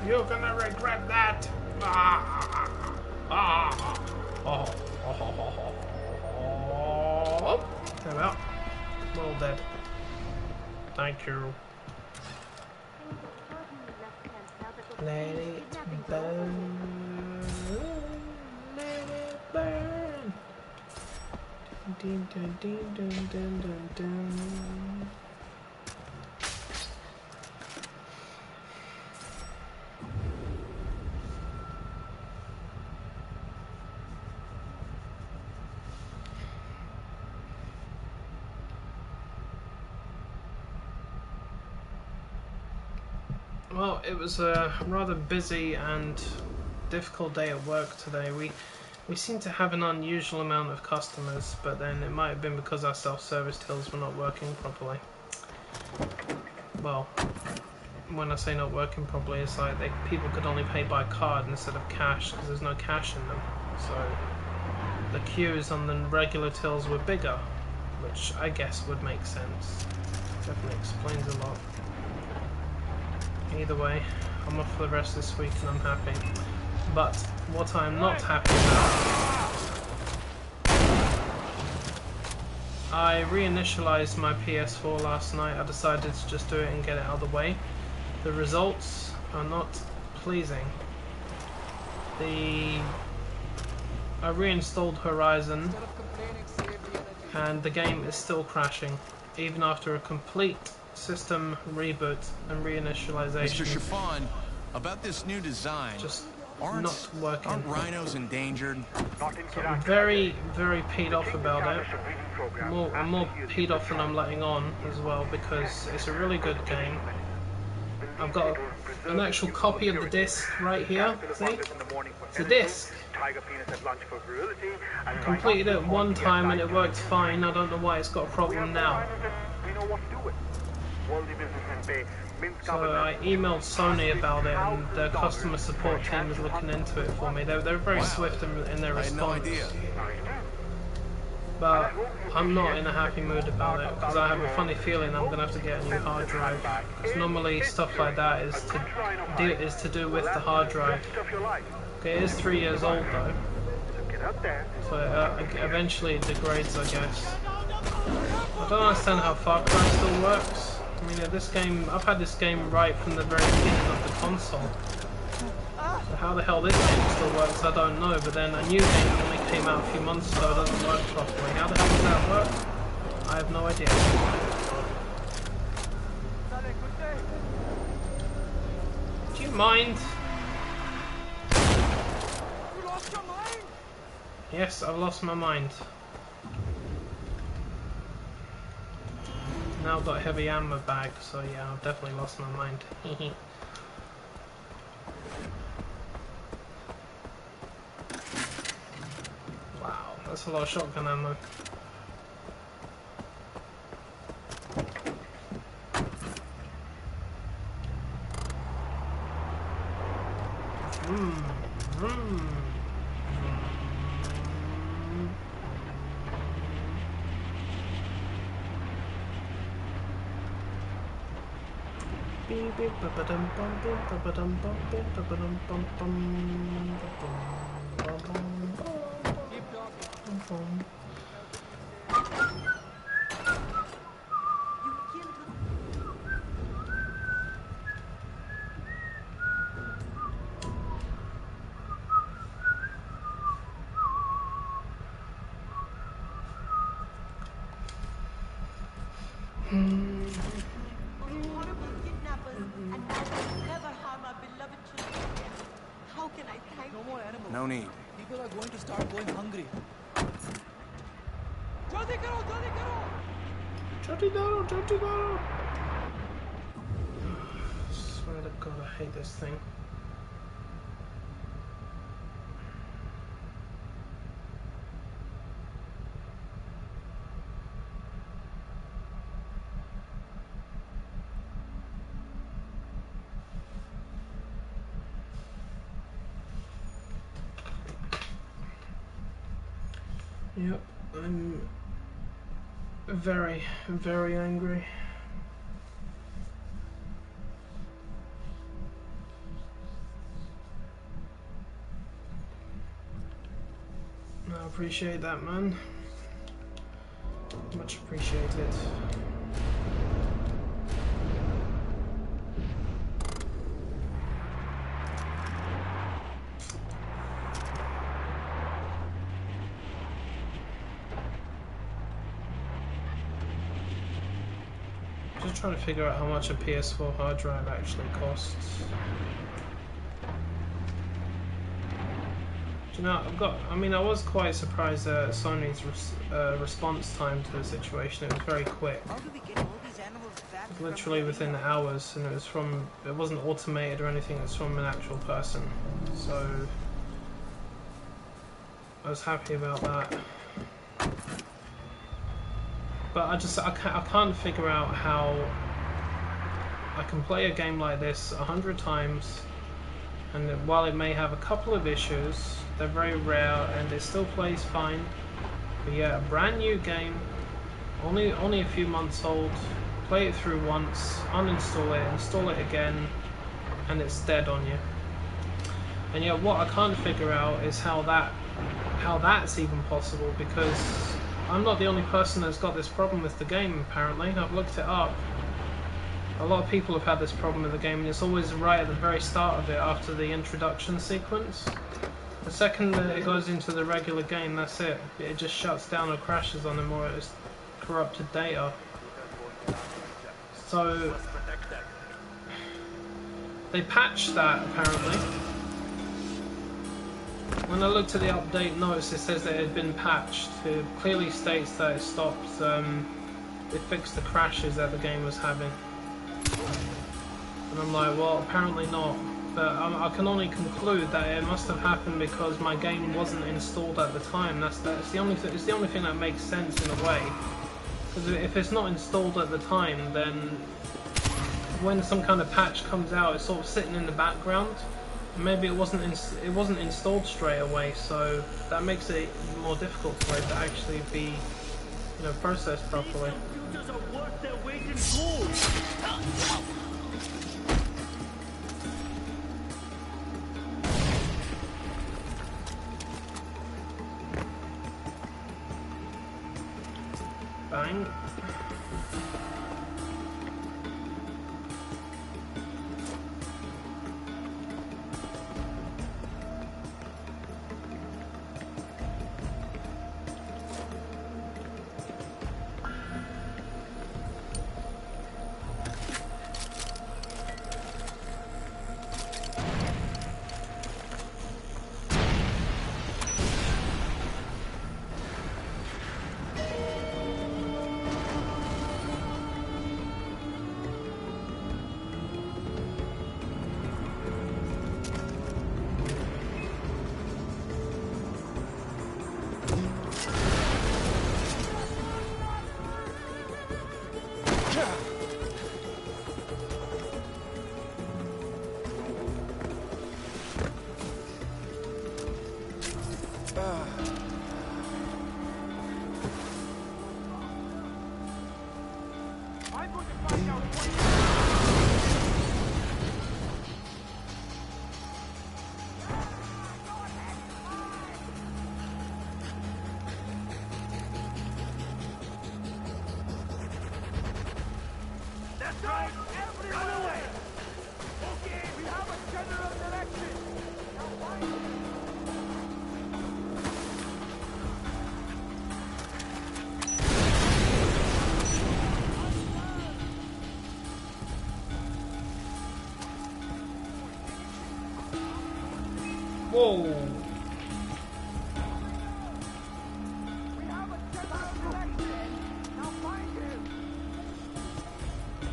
You're gonna regret that! Ah, ah, oh, oh, oh, oh, oh. How about? We're all dead. Thank you. Let it burn. Let it burn. Dun, dun, dun, dun, dun, dun, dun. Well, it was a rather busy and difficult day at work today. We seem to have an unusual amount of customers, but then it might have been because our self-service tills were not working properly. Well, when I say not working properly, it's like people could only pay by card instead of cash because there's no cash in them. So the queues on the regular tills were bigger, which I guess would make sense. Definitely explains a lot. Either way, I'm off for the rest of this week and I'm happy. But what I'm not happy about, I reinitialized my PS4 last night. I decided to just do it and get it out of the way. The results are not pleasing. I reinstalled Horizon and the game is still crashing, even after a complete system reboot and reinitialization. Mr. Chiffon, about this new design, just not working. Aren't rhinos endangered? So I'm very, very peed off about it. I'm more peed off than I'm letting on as well, because it's a really good game. I've got an actual copy of the disc right here. See? It's a disc. I completed it one time and it worked fine. I don't know why it's got a problem now. So I emailed Sony about it, and their customer support team is looking into it for me. They're very swift in their response. But I'm not in a happy mood about it, because I have a funny feeling I'm going to have to get a new hard drive. Because normally stuff like that is to do with the hard drive. Okay, it is 3 years old though. So eventually it degrades, I guess. I don't understand how Farcry still works. I mean, this game, I've had this game right from the very beginning of the console. So how the hell this game still works, I don't know. But then a new game only came out a few months ago, doesn't work properly. How the hell does that work? I have no idea. Do you mind? You lost your mind? Yes, I've lost my mind. Now I've got a heavy ammo bag, so yeah, I've definitely lost my mind. Wow, that's a lot of shotgun ammo. can I thank No more animals. No need. People are going to start going hungry. Joldi karo! Swear to God, I hate this thing. Yep, I'm very, very angry. I appreciate that, man. Much appreciated. Just trying to figure out how much a PS4 hard drive actually costs. Do you know, I was quite surprised at Sony's response time to the situation. It was very quick. It was literally within hours, and it wasn't automated or anything, it was from an actual person. So I was happy about that. But I can't figure out how I can play a game like this 100 times, and while it may have a couple of issues, they're very rare and it still plays fine. But yeah, a brand new game, only a few months old, play it through once, uninstall it, install it again, and it's dead on you. And yet what I can't figure out is how that's even possible, because I'm not the only person that's got this problem with the game, apparently. I've looked it up. A lot of people have had this problem with the game, and it's always right at the very start of it, after the introduction sequence. The second that it goes into the regular game, that's it. It just shuts down or crashes on them, or it's corrupted data. So they patched that, apparently. When I looked at the update notes, it says that it had been patched. It clearly states that it stopped, it fixed the crashes that the game was having. And I'm like, well, apparently not. But I can only conclude that it must have happened because my game wasn't installed at the time. It's the only thing that makes sense in a way. Because if it's not installed at the time, then when some kind of patch comes out, it's sort of sitting in the background. Maybe it wasn't installed straight away, so that makes it more difficult for it to actually be, processed properly. Bang. Whoa!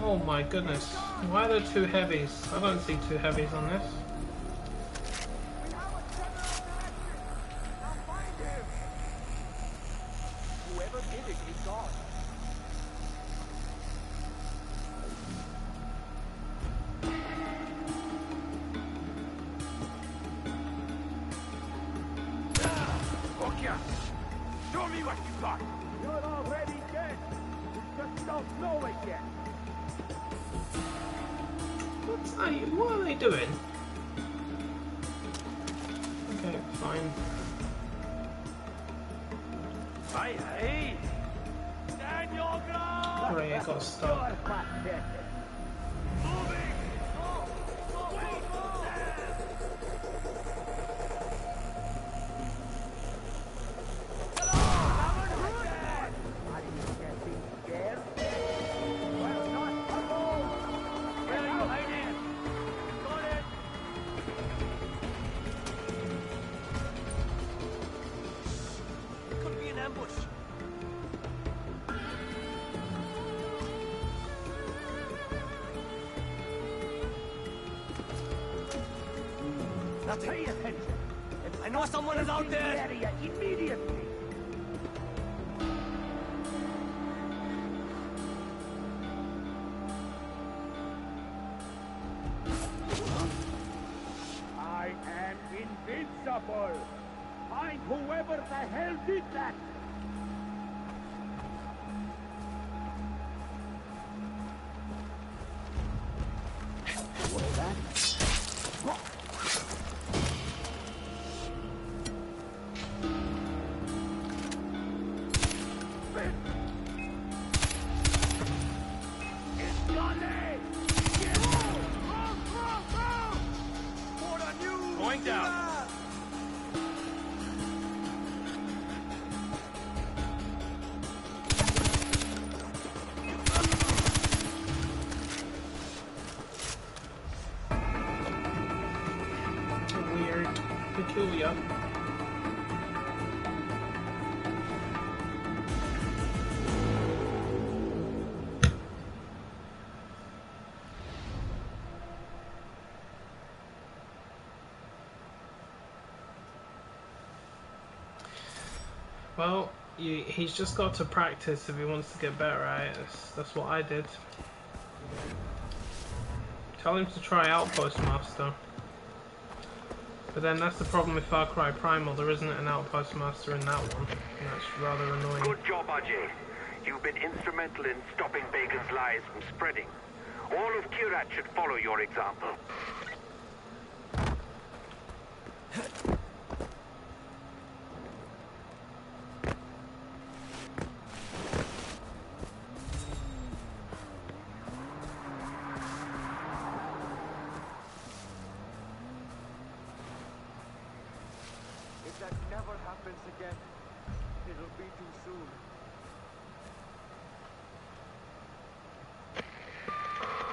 Oh my goodness. Why are there two heavies? I don't see two heavies on this. Whoever did it is gone. Okja! Show me what you got! You're already dead! You just don't know it yet! What are they doing? Okay, fine. Hey! Stand your ground! Great, I got stuck. Now pay attention. I know someone is out there. Area immediately. I am invincible. Find whoever the hell did that. What is that? Going down. Weird. Peculiar. Well, he's just got to practice if he wants to get better at it. That's what I did. Tell him to try Outpost Master. But then that's the problem with Far Cry Primal, there isn't an Outpost Master in that one. And that's rather annoying. Good job, Ajay. You've been instrumental in stopping Bacon's lies from spreading. All of Kirat should follow your example. If that never happens again, it'll be too soon.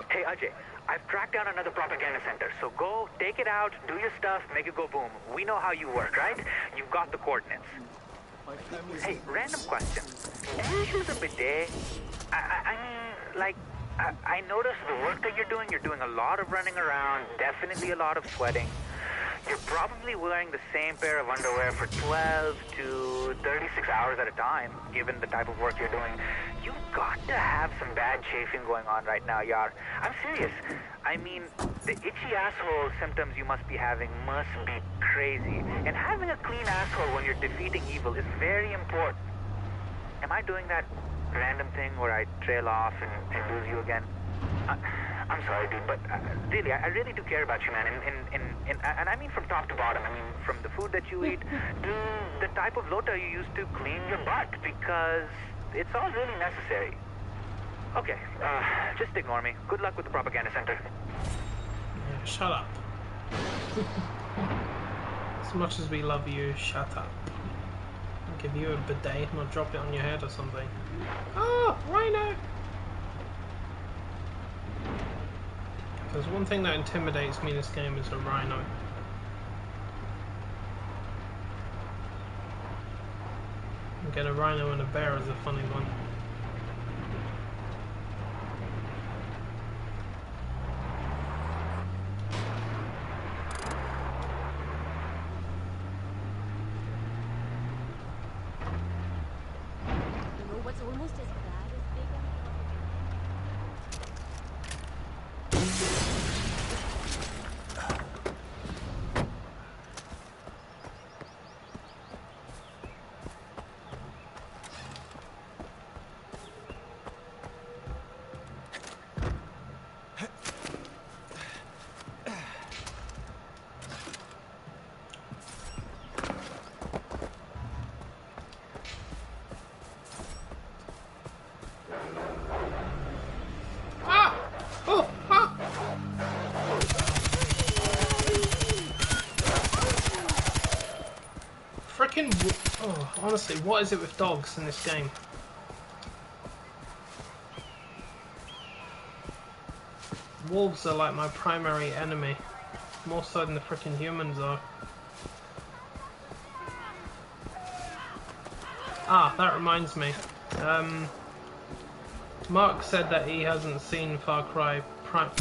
Hey, Ajay, I've tracked down another propaganda center, so go, take it out, do your stuff, make it go boom. We know how you work, right? You've got the coordinates. Hey, random question. Do you use a bidet? I mean, like, I noticed the work that you're doing a lot of running around, definitely a lot of sweating. You're probably wearing the same pair of underwear for 12 to 36 hours at a time, given the type of work you're doing. You've got to have some bad chafing going on right now, Yar. I'm serious. I mean, the itchy asshole symptoms you must be having must be crazy. And having a clean asshole when you're defeating evil is very important. Am I doing that random thing where I trail off and lose you again? I'm sorry, dude, but really, I really do care about you, man. And I mean from top to bottom. I mean, from the food that you eat to the type of lota you use to clean your butt, because it's all really necessary. Okay, just ignore me. Good luck with the propaganda center. Yeah, shut up. As much as we love you, shut up. I'll give you a bidet and I'll drop it on your head or something. Oh, rhino! There's one thing that intimidates me in this game is a rhino. get a rhino and a bear is a funny one. You know what's almost as bad as big and Oh, honestly, what is it with dogs in this game? Wolves are like my primary enemy, more so than the freaking humans are. Ah, that reminds me. Mark said that he hasn't seen Far Cry Prime.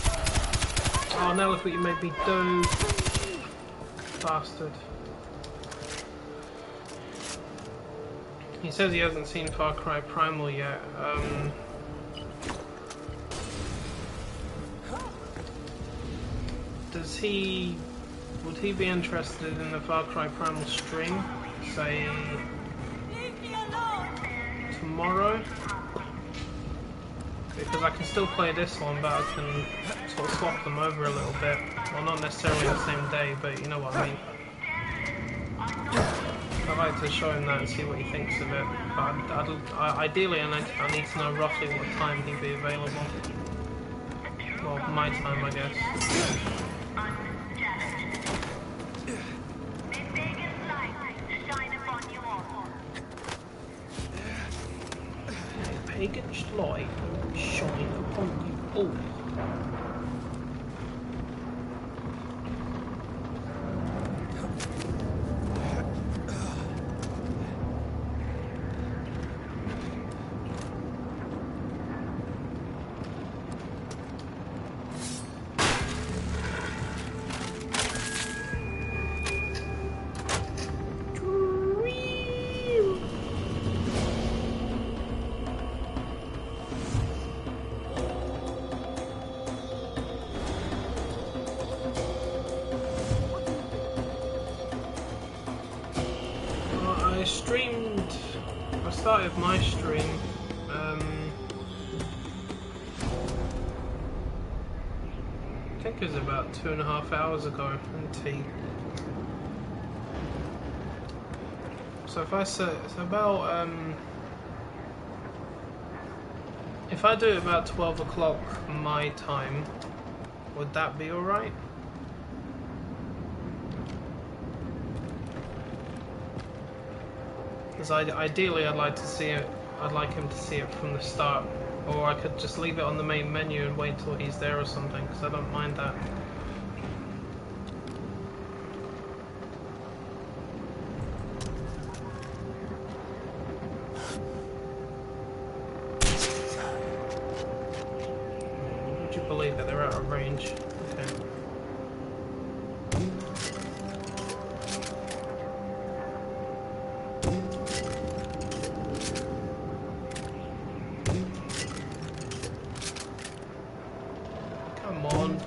Oh, now look what you made me do, bastard. He says he hasn't seen Far Cry Primal yet. Would he be interested in the Far Cry Primal stream? Say tomorrow? Because I can still play this one, but I can sort of swap them over a little bit. Well, not necessarily the same day, but you know what I mean. I'd like to show him that and see what he thinks of it, but ideally I need to know roughly what time he'd be available. Well, my time, I guess. Pagan's light shine upon you all. I started my stream I think it was about 2.5 hours ago in tea. So if I say it's about if I do it about 12 o'clock my time, would that be alright? Because ideally I'd like to see it. I'd like him to see it from the start, or I could just leave it on the main menu and wait till he's there or something. Because I don't mind that. Would you believe it? They're out of range. Okay.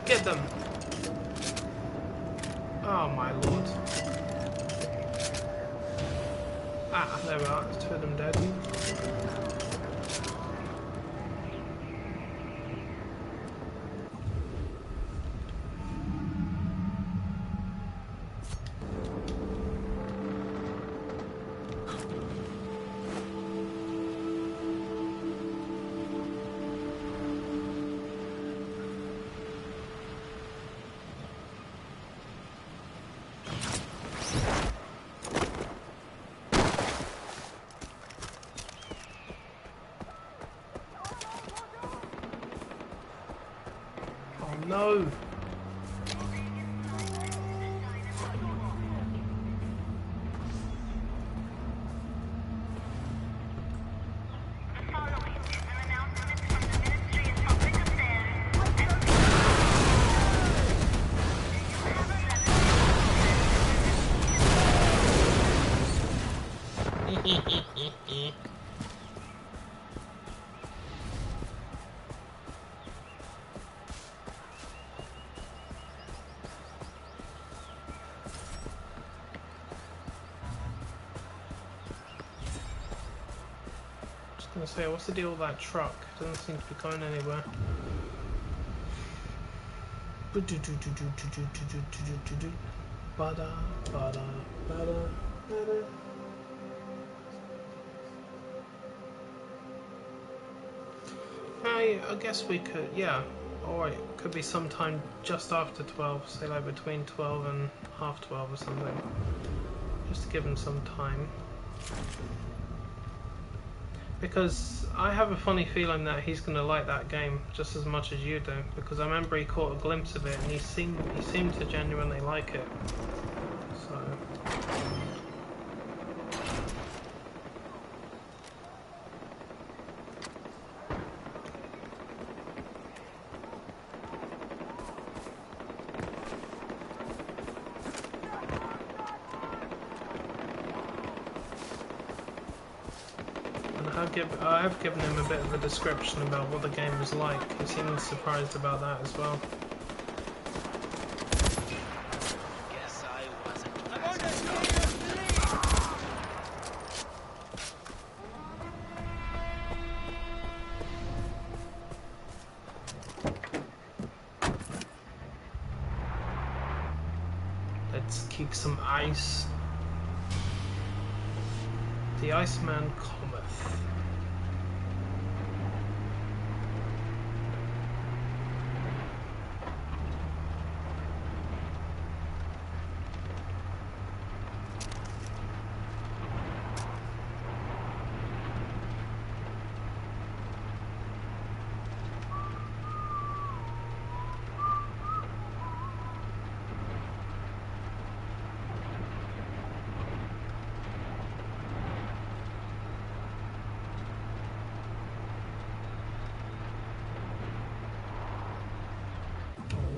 Get them! Oh my lord. Ah, there we are. There's 2 of them dead. No! Just gonna say, what's the deal with that truck? It doesn't seem to be going anywhere. Bada, bada, bada, bada. I guess we could, yeah. Or it could be sometime just after 12, say like between 12 and half 12 or something. Just to give him some time. Because I have a funny feeling that he's going to like that game just as much as you do. Because I remember he caught a glimpse of it and he seemed to genuinely like it. So... I have given him a bit of a description about what the game was like. He seemed surprised about that as well. Guess I wasn't. Let's kick some ice. The Iceman cometh.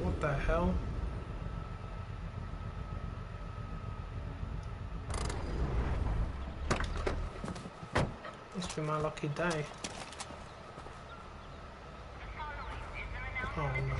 What the hell? Must be my lucky day. Oh no.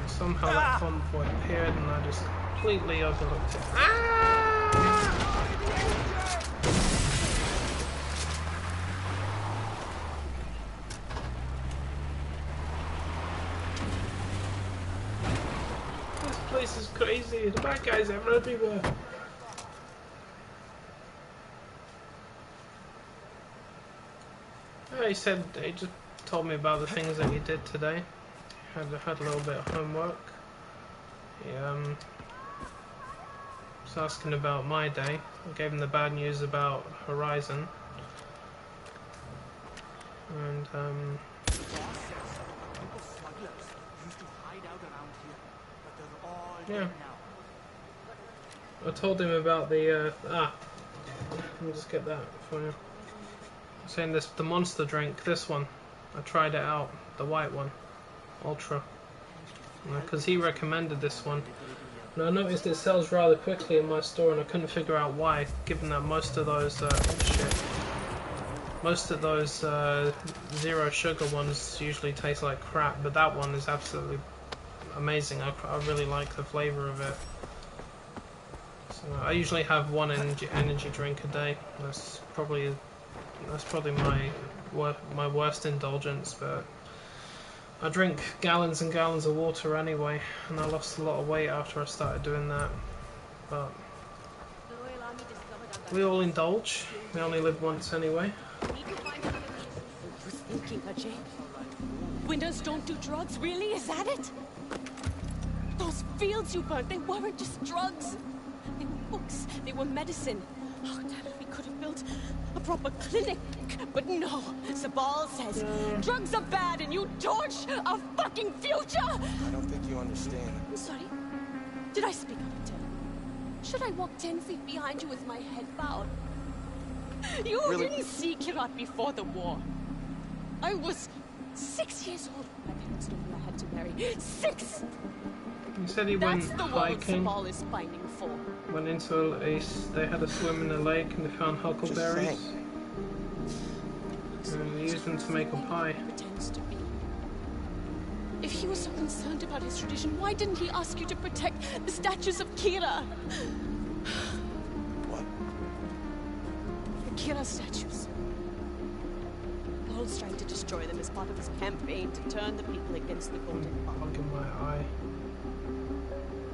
Somehow that convoy appeared and I just completely overlooked it. This place is crazy. The bad guys are everywhere. He said he just told me about the things that he did today. Had a little bit of homework. He was asking about my day. I gave him the bad news about Horizon. And yeah. I told him about the let me just get that for you. I'm saying the monster drink, this one. I tried it out, the white one. Ultra, because he recommended this one, and I noticed it sells rather quickly in my store, and I couldn't figure out why, given that most of those zero sugar ones usually taste like crap, but that one is absolutely amazing. I really like the flavor of it. So I usually have one energy drink a day. That's probably my worst indulgence, but I drink gallons and gallons of water anyway, and I lost a lot of weight after I started doing that. But we all indulge. We only live once anyway. Thinking, Ajay. Winners don't do drugs, really? Is that it? Those fields you burnt, they weren't just drugs. They were books. They were medicine. Oh, Dad, if we could have built a proper clinic. But no, Sabal says drugs are bad and you torch our fucking future! I don't think you understand. I'm sorry. Did I speak out of turn? Should I walk 10 feet behind you with my head bowed? You Really? didn't see Kirat before the war. I was 6 years old when my parents told me I had to marry. 6! He said he That's went the world hiking. Sabal is pining for. Went into they had a swim in the lake and they found huckleberries. And they used them to make a pie. Pretends to be. If he was so concerned about his tradition, why didn't he ask you to protect the statues of Kira? What? The Kira statues. Paul's trying to destroy them as part of his campaign to turn the people against the Golden Path. Look in my eye.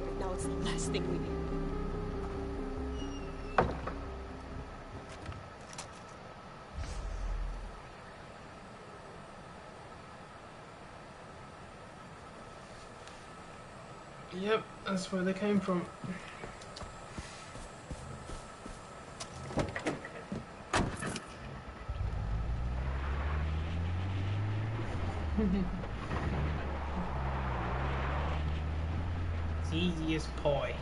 But now it's the last thing we need. Yep, that's where they came from. It's easy as pie.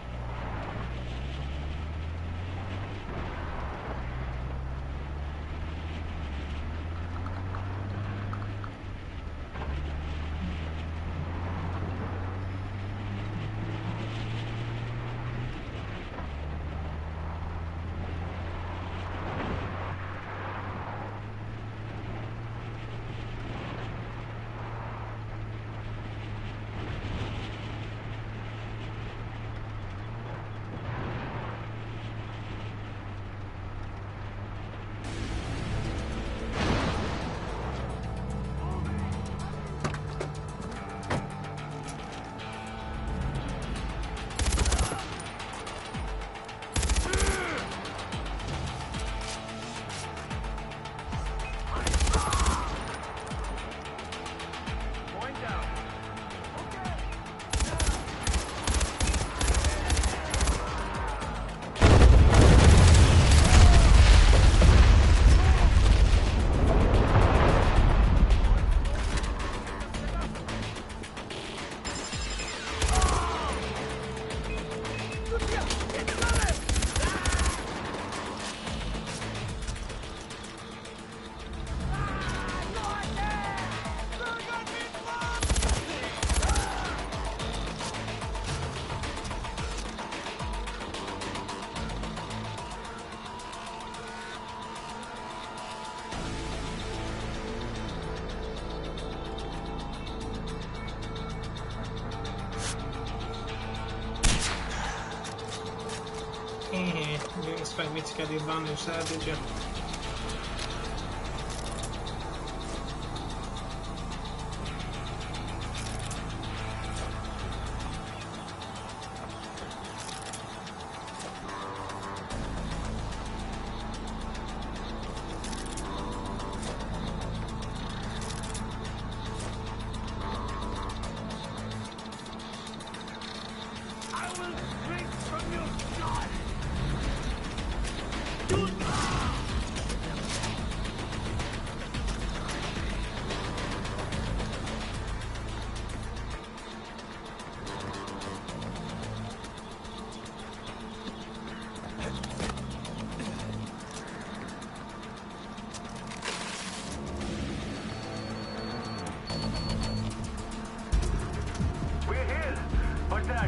You didn't expect me to get the advantage there, did you?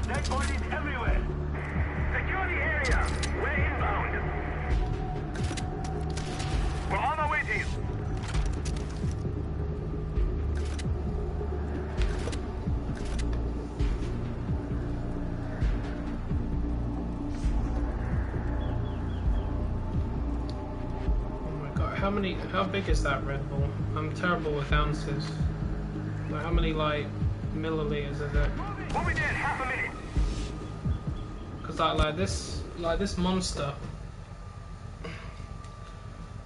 Dead bodies everywhere. Secure the area. We're inbound. We're on our way to you. Oh my god, how big is that Red Bull? I'm terrible with ounces. Like, how many, like, milliliters is it? Moving in, half a minute. Cause like this monster,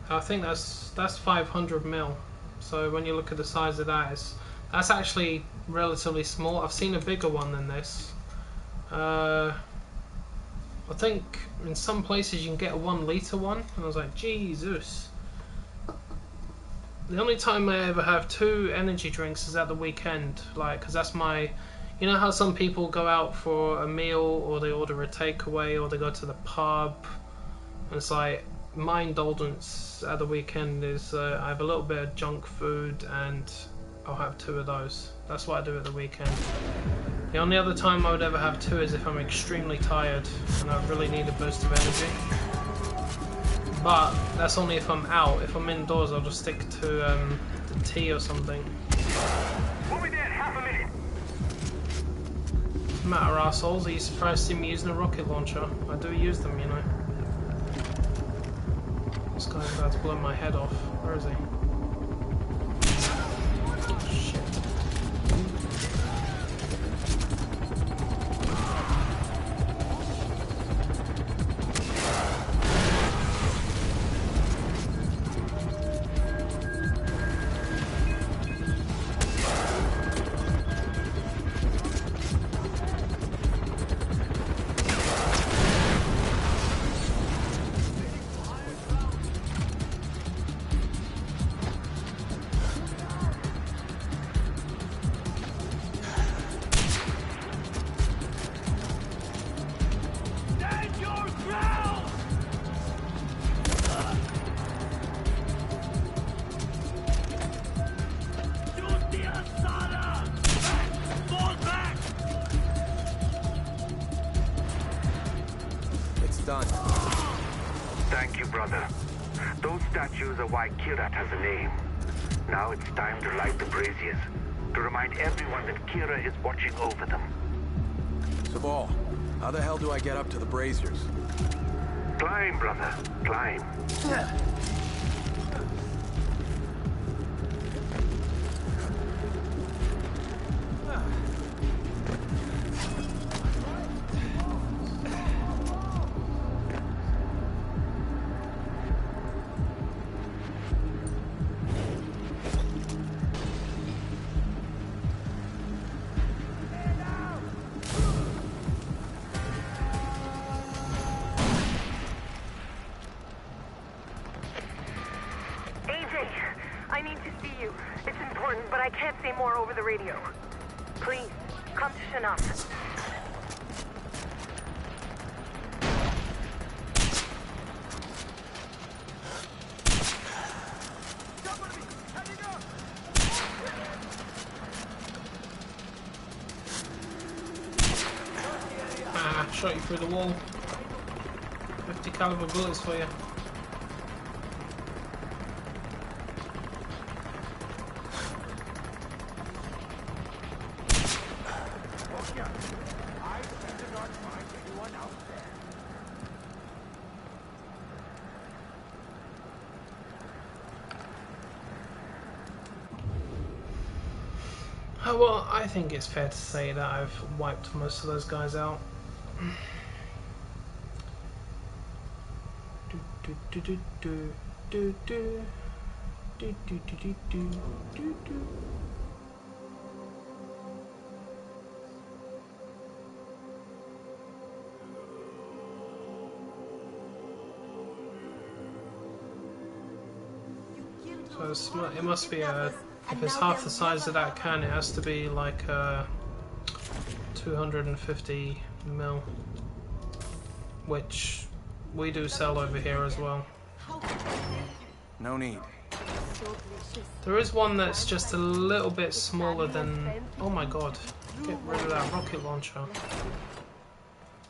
I think that's 500 mil. So when you look at the size of that, that's actually relatively small. I've seen a bigger one than this. I think in some places you can get a 1 litre one, and I was like, Jesus. The only time I ever have 2 energy drinks is at the weekend, like, because that's my, you know how some people go out for a meal, or they order a takeaway, or they go to the pub, and it's like, my indulgence at the weekend is I have a little bit of junk food, and I'll have 2 of those. That's what I do at the weekend. The only other time I would ever have 2 is if I'm extremely tired and I really need a boost of energy. But that's only if I'm out. If I'm indoors, I'll just stick to the tea or something. We'll be there in half a minute. Matter assholes, are you surprised to see me using a rocket launcher? I do use them, you know. This guy's about to blow my head off. Where is he? Shit. Done. Thank you, brother. Those statues are why Kirat has a name. Now it's time to light the braziers, to remind everyone that Kira is watching over them. Sabal, how the hell do I get up to the braziers? Climb, brother. Climb. I need to see you. It's important, but I can't say more over the radio. Please, come to Shanaf. Ah, shot you through the wall. 50 caliber bullets for you. Oh, well, I think it's fair to say that I've wiped most of those guys out. So it must be a... If it's half the size of that can, it has to be like 250 mil, which we do sell over here as well. No need. There is one that's just a little bit smaller than... Oh my god, get rid of that rocket launcher.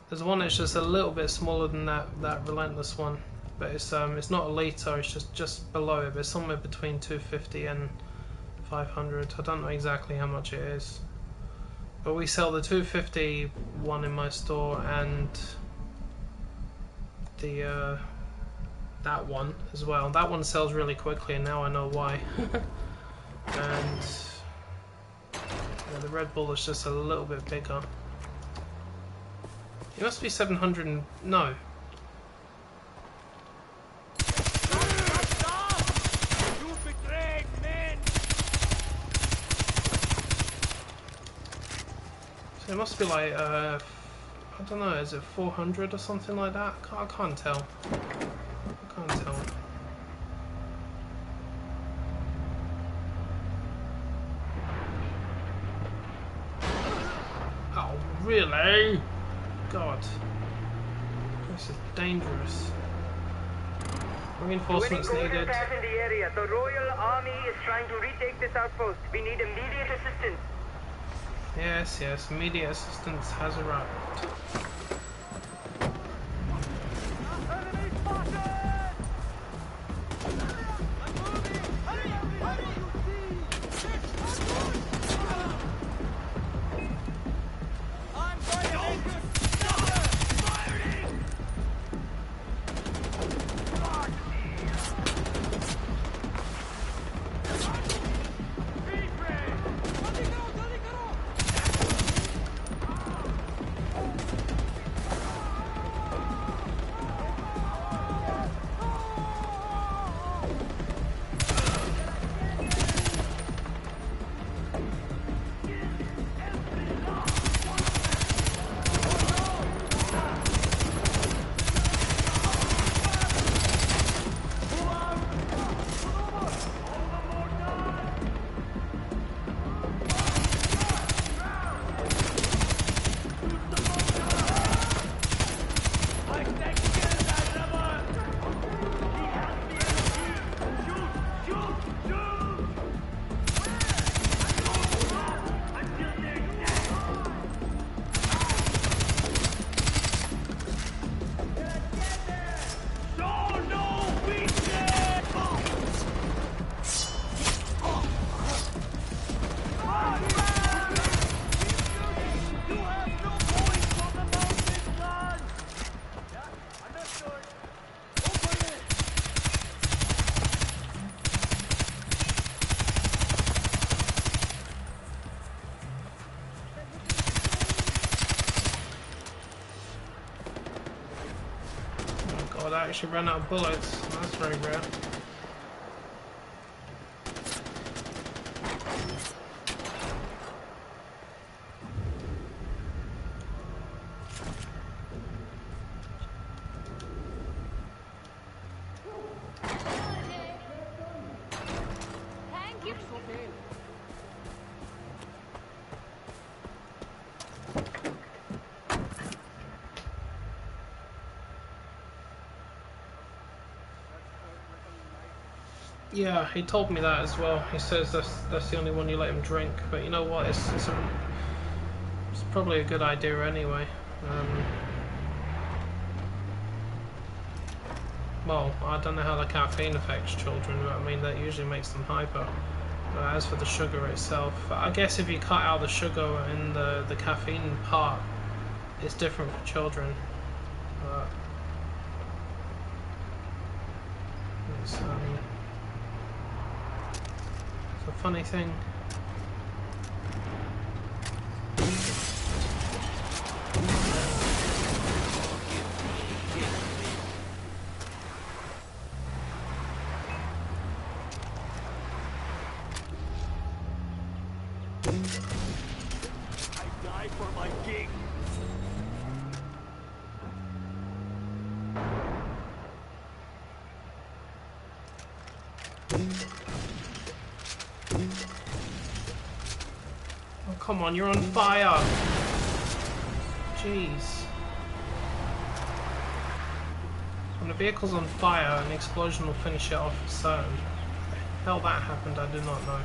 There's one that's just a little bit smaller than that Relentless one, but it's not a litre, it's just below it, but it's somewhere between 250 and 500. I don't know exactly how much it is, but we sell the 250 one in my store and the that one as well. That one sells really quickly, and now I know why. And yeah, the Red Bull is just a little bit bigger. It must be 700 and... no. It must be like I don't know, is it 400 or something like that? I can't tell. I can't tell. Oh, really? God. This is dangerous. Reinforcements needed. Pass in the area. The Royal Army is trying to retake this outpost. We need immediate assistance. Yes, yes, immediate assistance has arrived. I actually ran out of bullets. That's very rare. Yeah, he told me that as well. He says that's the only one you let him drink. But you know what? It's probably a good idea anyway. Well, I don't know how the caffeine affects children, but I mean that usually makes them hyper. But as for the sugar itself, I guess if you cut out the sugar and the caffeine part, it's different for children. But it's a funny thing. I die for my king. Oh, come on, you're on fire! Jeez. When the vehicle's on fire, an explosion will finish it off for certain. How that happened, I do not know.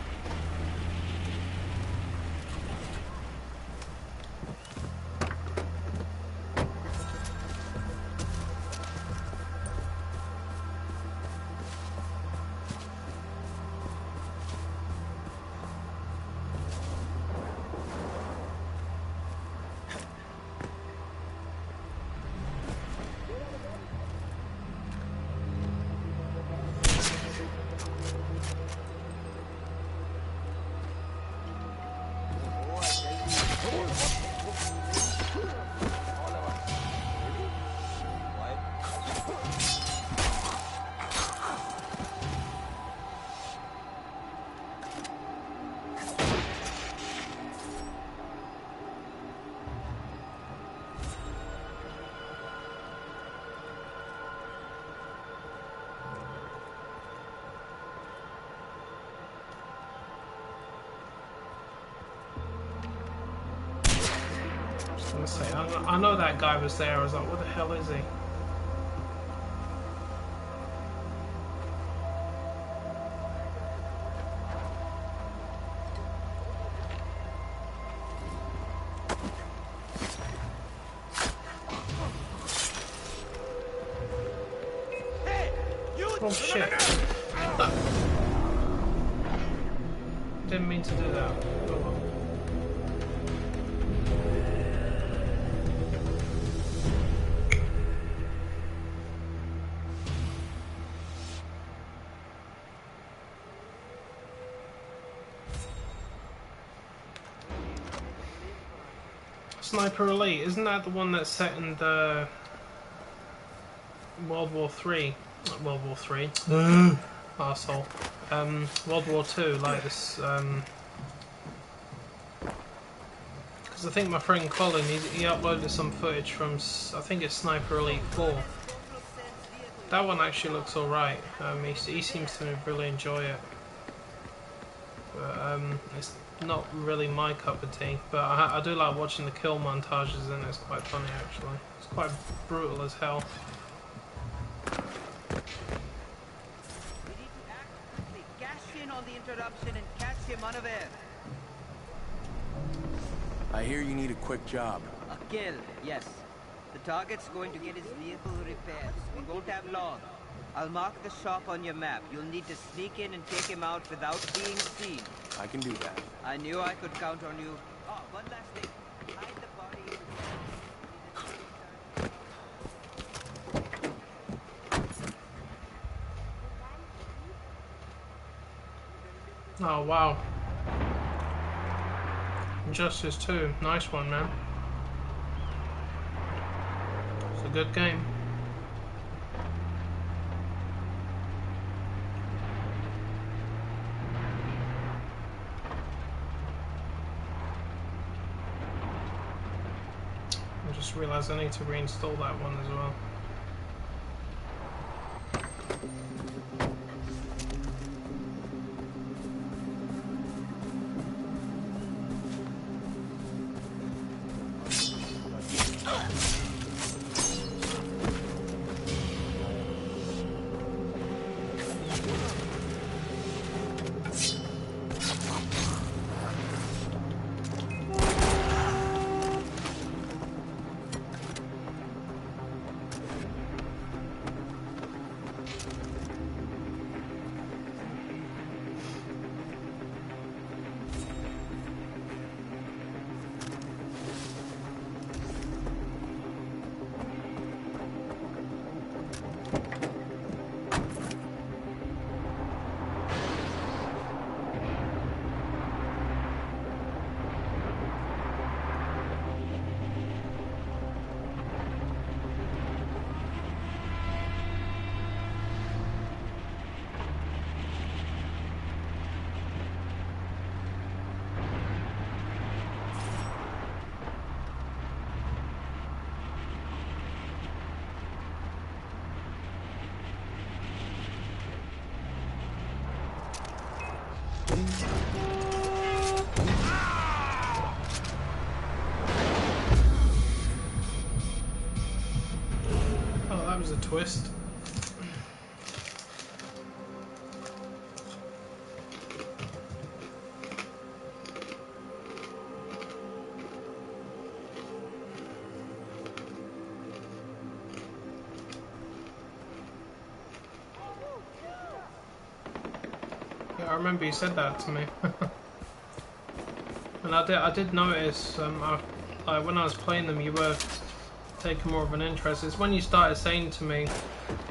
Just gonna say, I know that guy was there. I was like, what the hell is he? Oh shit. Didn't mean to do that. Oh well. Sniper Elite, isn't that the one that's set in the World War 3? Not World War 3. Arsehole. World War 2, like this, because I think my friend Colin, he uploaded some footage from, I think it's Sniper Elite 4. That one actually looks alright. He seems to really enjoy it. But, it's not really my cup of tea, but I do like watching the kill montages, and it's quite funny actually. It's quite brutal as hell. Cash in on the interruption and catch him unaware. I hear you need a quick job. A kill, yes. The target's going to get his vehicle repaired. We won't have long. I'll mark the shop on your map. You'll need to sneak in and take him out without being seen. I can do that. I knew I could count on you. Oh, one last thing. Hide the body. Oh wow. Injustice 2, nice one, man. It's a good game. I just realised I need to reinstall that one as well. Oh, that was a twist. Yeah, I remember you said that to me. And I did notice when I was playing them, you were taking more of an interest. It's when you started saying to me,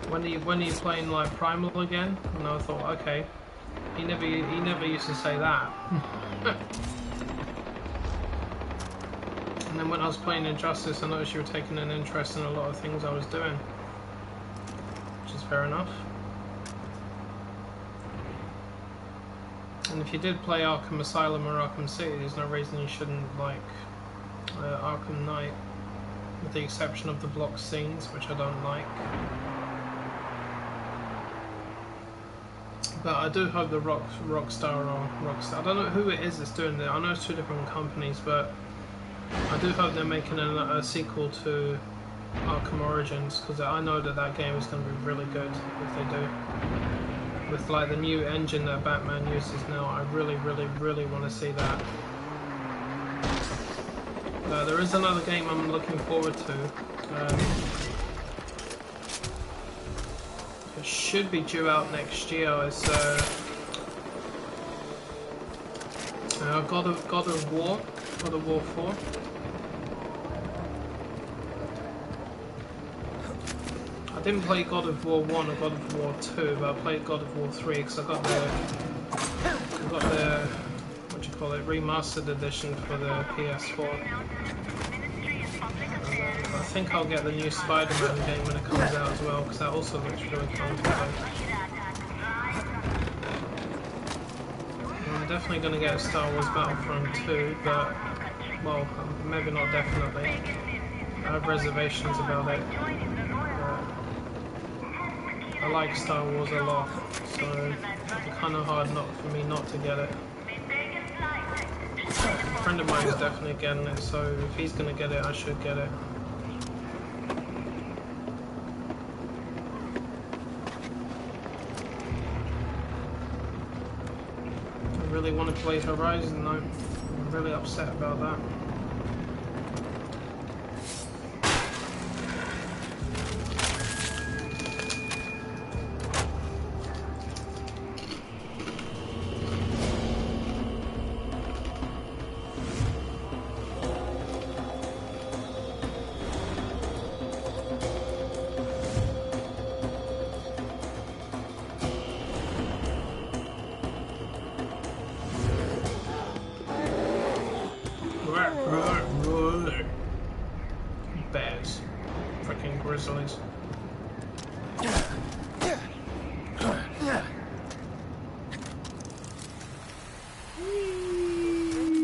when are you playing like Primal again? And I thought, okay, he never used to say that. And then when I was playing Injustice, I noticed you were taking an interest in a lot of things I was doing, which is fair enough. And if you did play Arkham Asylum or Arkham City, there's no reason you shouldn't like Arkham Knight, with the exception of the block scenes, which I don't like. But I do hope the Rockstar, I don't know who it is that's doing it. I know it's two different companies, but I do hope they're making a sequel to Arkham Origins, because I know that that game is going to be really good if they do. With like the new engine that Batman uses now, I really want to see that. There is another game I'm looking forward to. It should be due out next year. It's God of War 4. I didn't play God of War 1 or God of War 2, but I played God of War 3 because I got the what do you call it, remastered edition for the PS4. I think I'll get the new Spider-Man game when it comes out as well, because that also looks really fun to play. I'm definitely going to get a Star Wars Battlefront 2, but, well, maybe not definitely. I have reservations about it. I like Star Wars a lot, so it'd be kind of hard for me not to get it. A friend of mine is definitely getting it, so if he's going to get it, I should get it. I really want to play Horizon though. I'm really upset about that. Bears. Freaking grizzlies.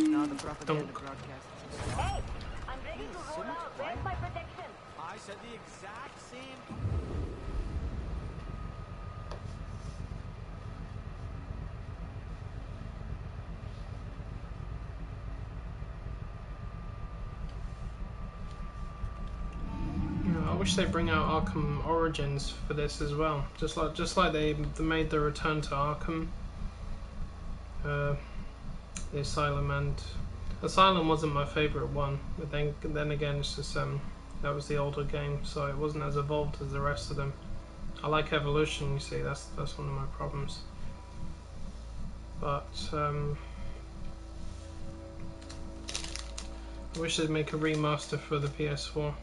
Now the propaganda broadcast. Hey, I'm ready to roll out. Where's my protection? I said the exact same. I wish they'd bring out Arkham Origins for this as well. Just like they made the Return to Arkham, the Asylum, and Asylum wasn't my favourite one. But then again, it's just that was the older game, so it wasn't as evolved as the rest of them. I like Evolution, you see. That's one of my problems. But I wish they'd make a remaster for the PS4.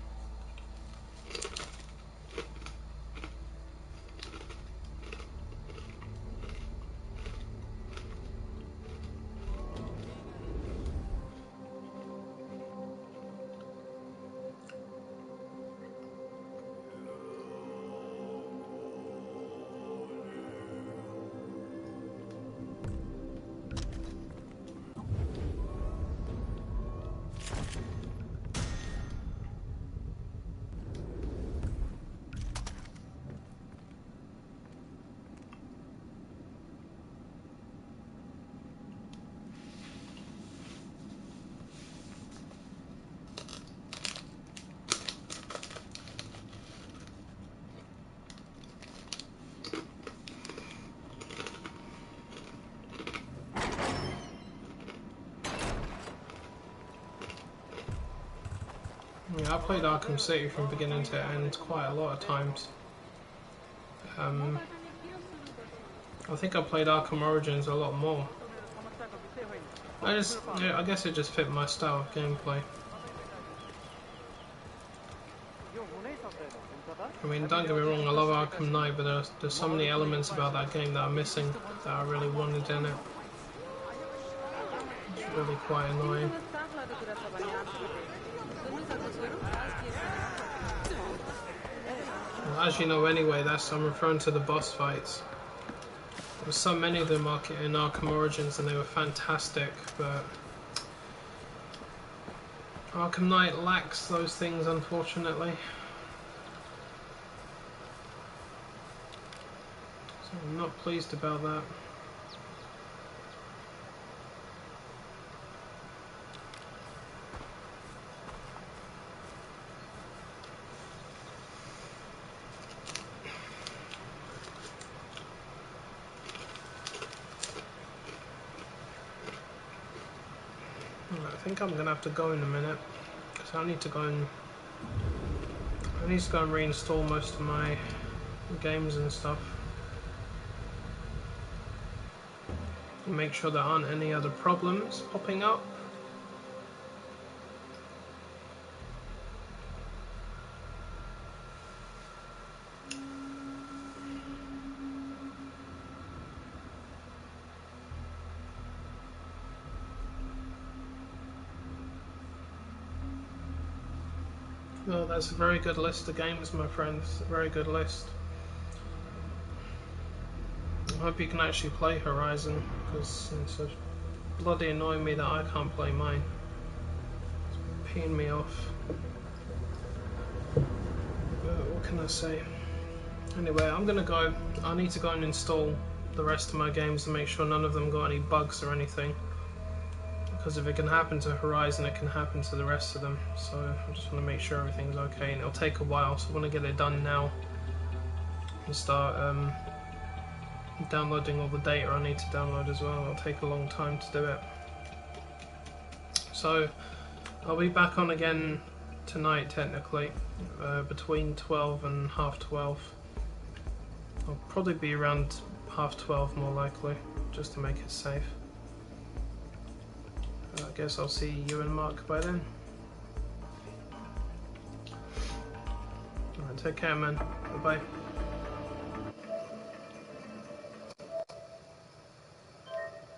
Yeah, I played Arkham City from beginning to end quite a lot of times. I think I played Arkham Origins a lot more. I guess it just fit my style of gameplay. I mean, don't get me wrong, I love Arkham Knight, but there's so many elements about that game that are missing that I really wanted in it. It's really quite annoying. Well, as you know anyway, I'm referring to the boss fights. There were so many of them in Arkham Origins and they were fantastic, but Arkham Knight lacks those things, unfortunately. So I'm not pleased about that. think I'm gonna have to go in a minute because I need to go and reinstall most of my games and stuff. Make sure there aren't any other problems popping up. Well, that's a very good list of games, my friends. A very good list. I hope you can actually play Horizon, because it's so bloody annoying me that I can't play mine. It's peeing me off. But what can I say? Anyway, I'm gonna go. I need to go and install the rest of my games and make sure none of them got any bugs or anything. Because if it can happen to Horizon, it can happen to the rest of them. So I just want to make sure everything's okay, and it'll take a while. So I want to get it done now and start downloading all the data I need to download as well. It'll take a long time to do it. So I'll be back on again tonight, technically, between 12 and half 12. I'll probably be around half 12 more likely, just to make it safe. I guess I'll see you and Mark by then. Alright, take care, man. Bye-bye.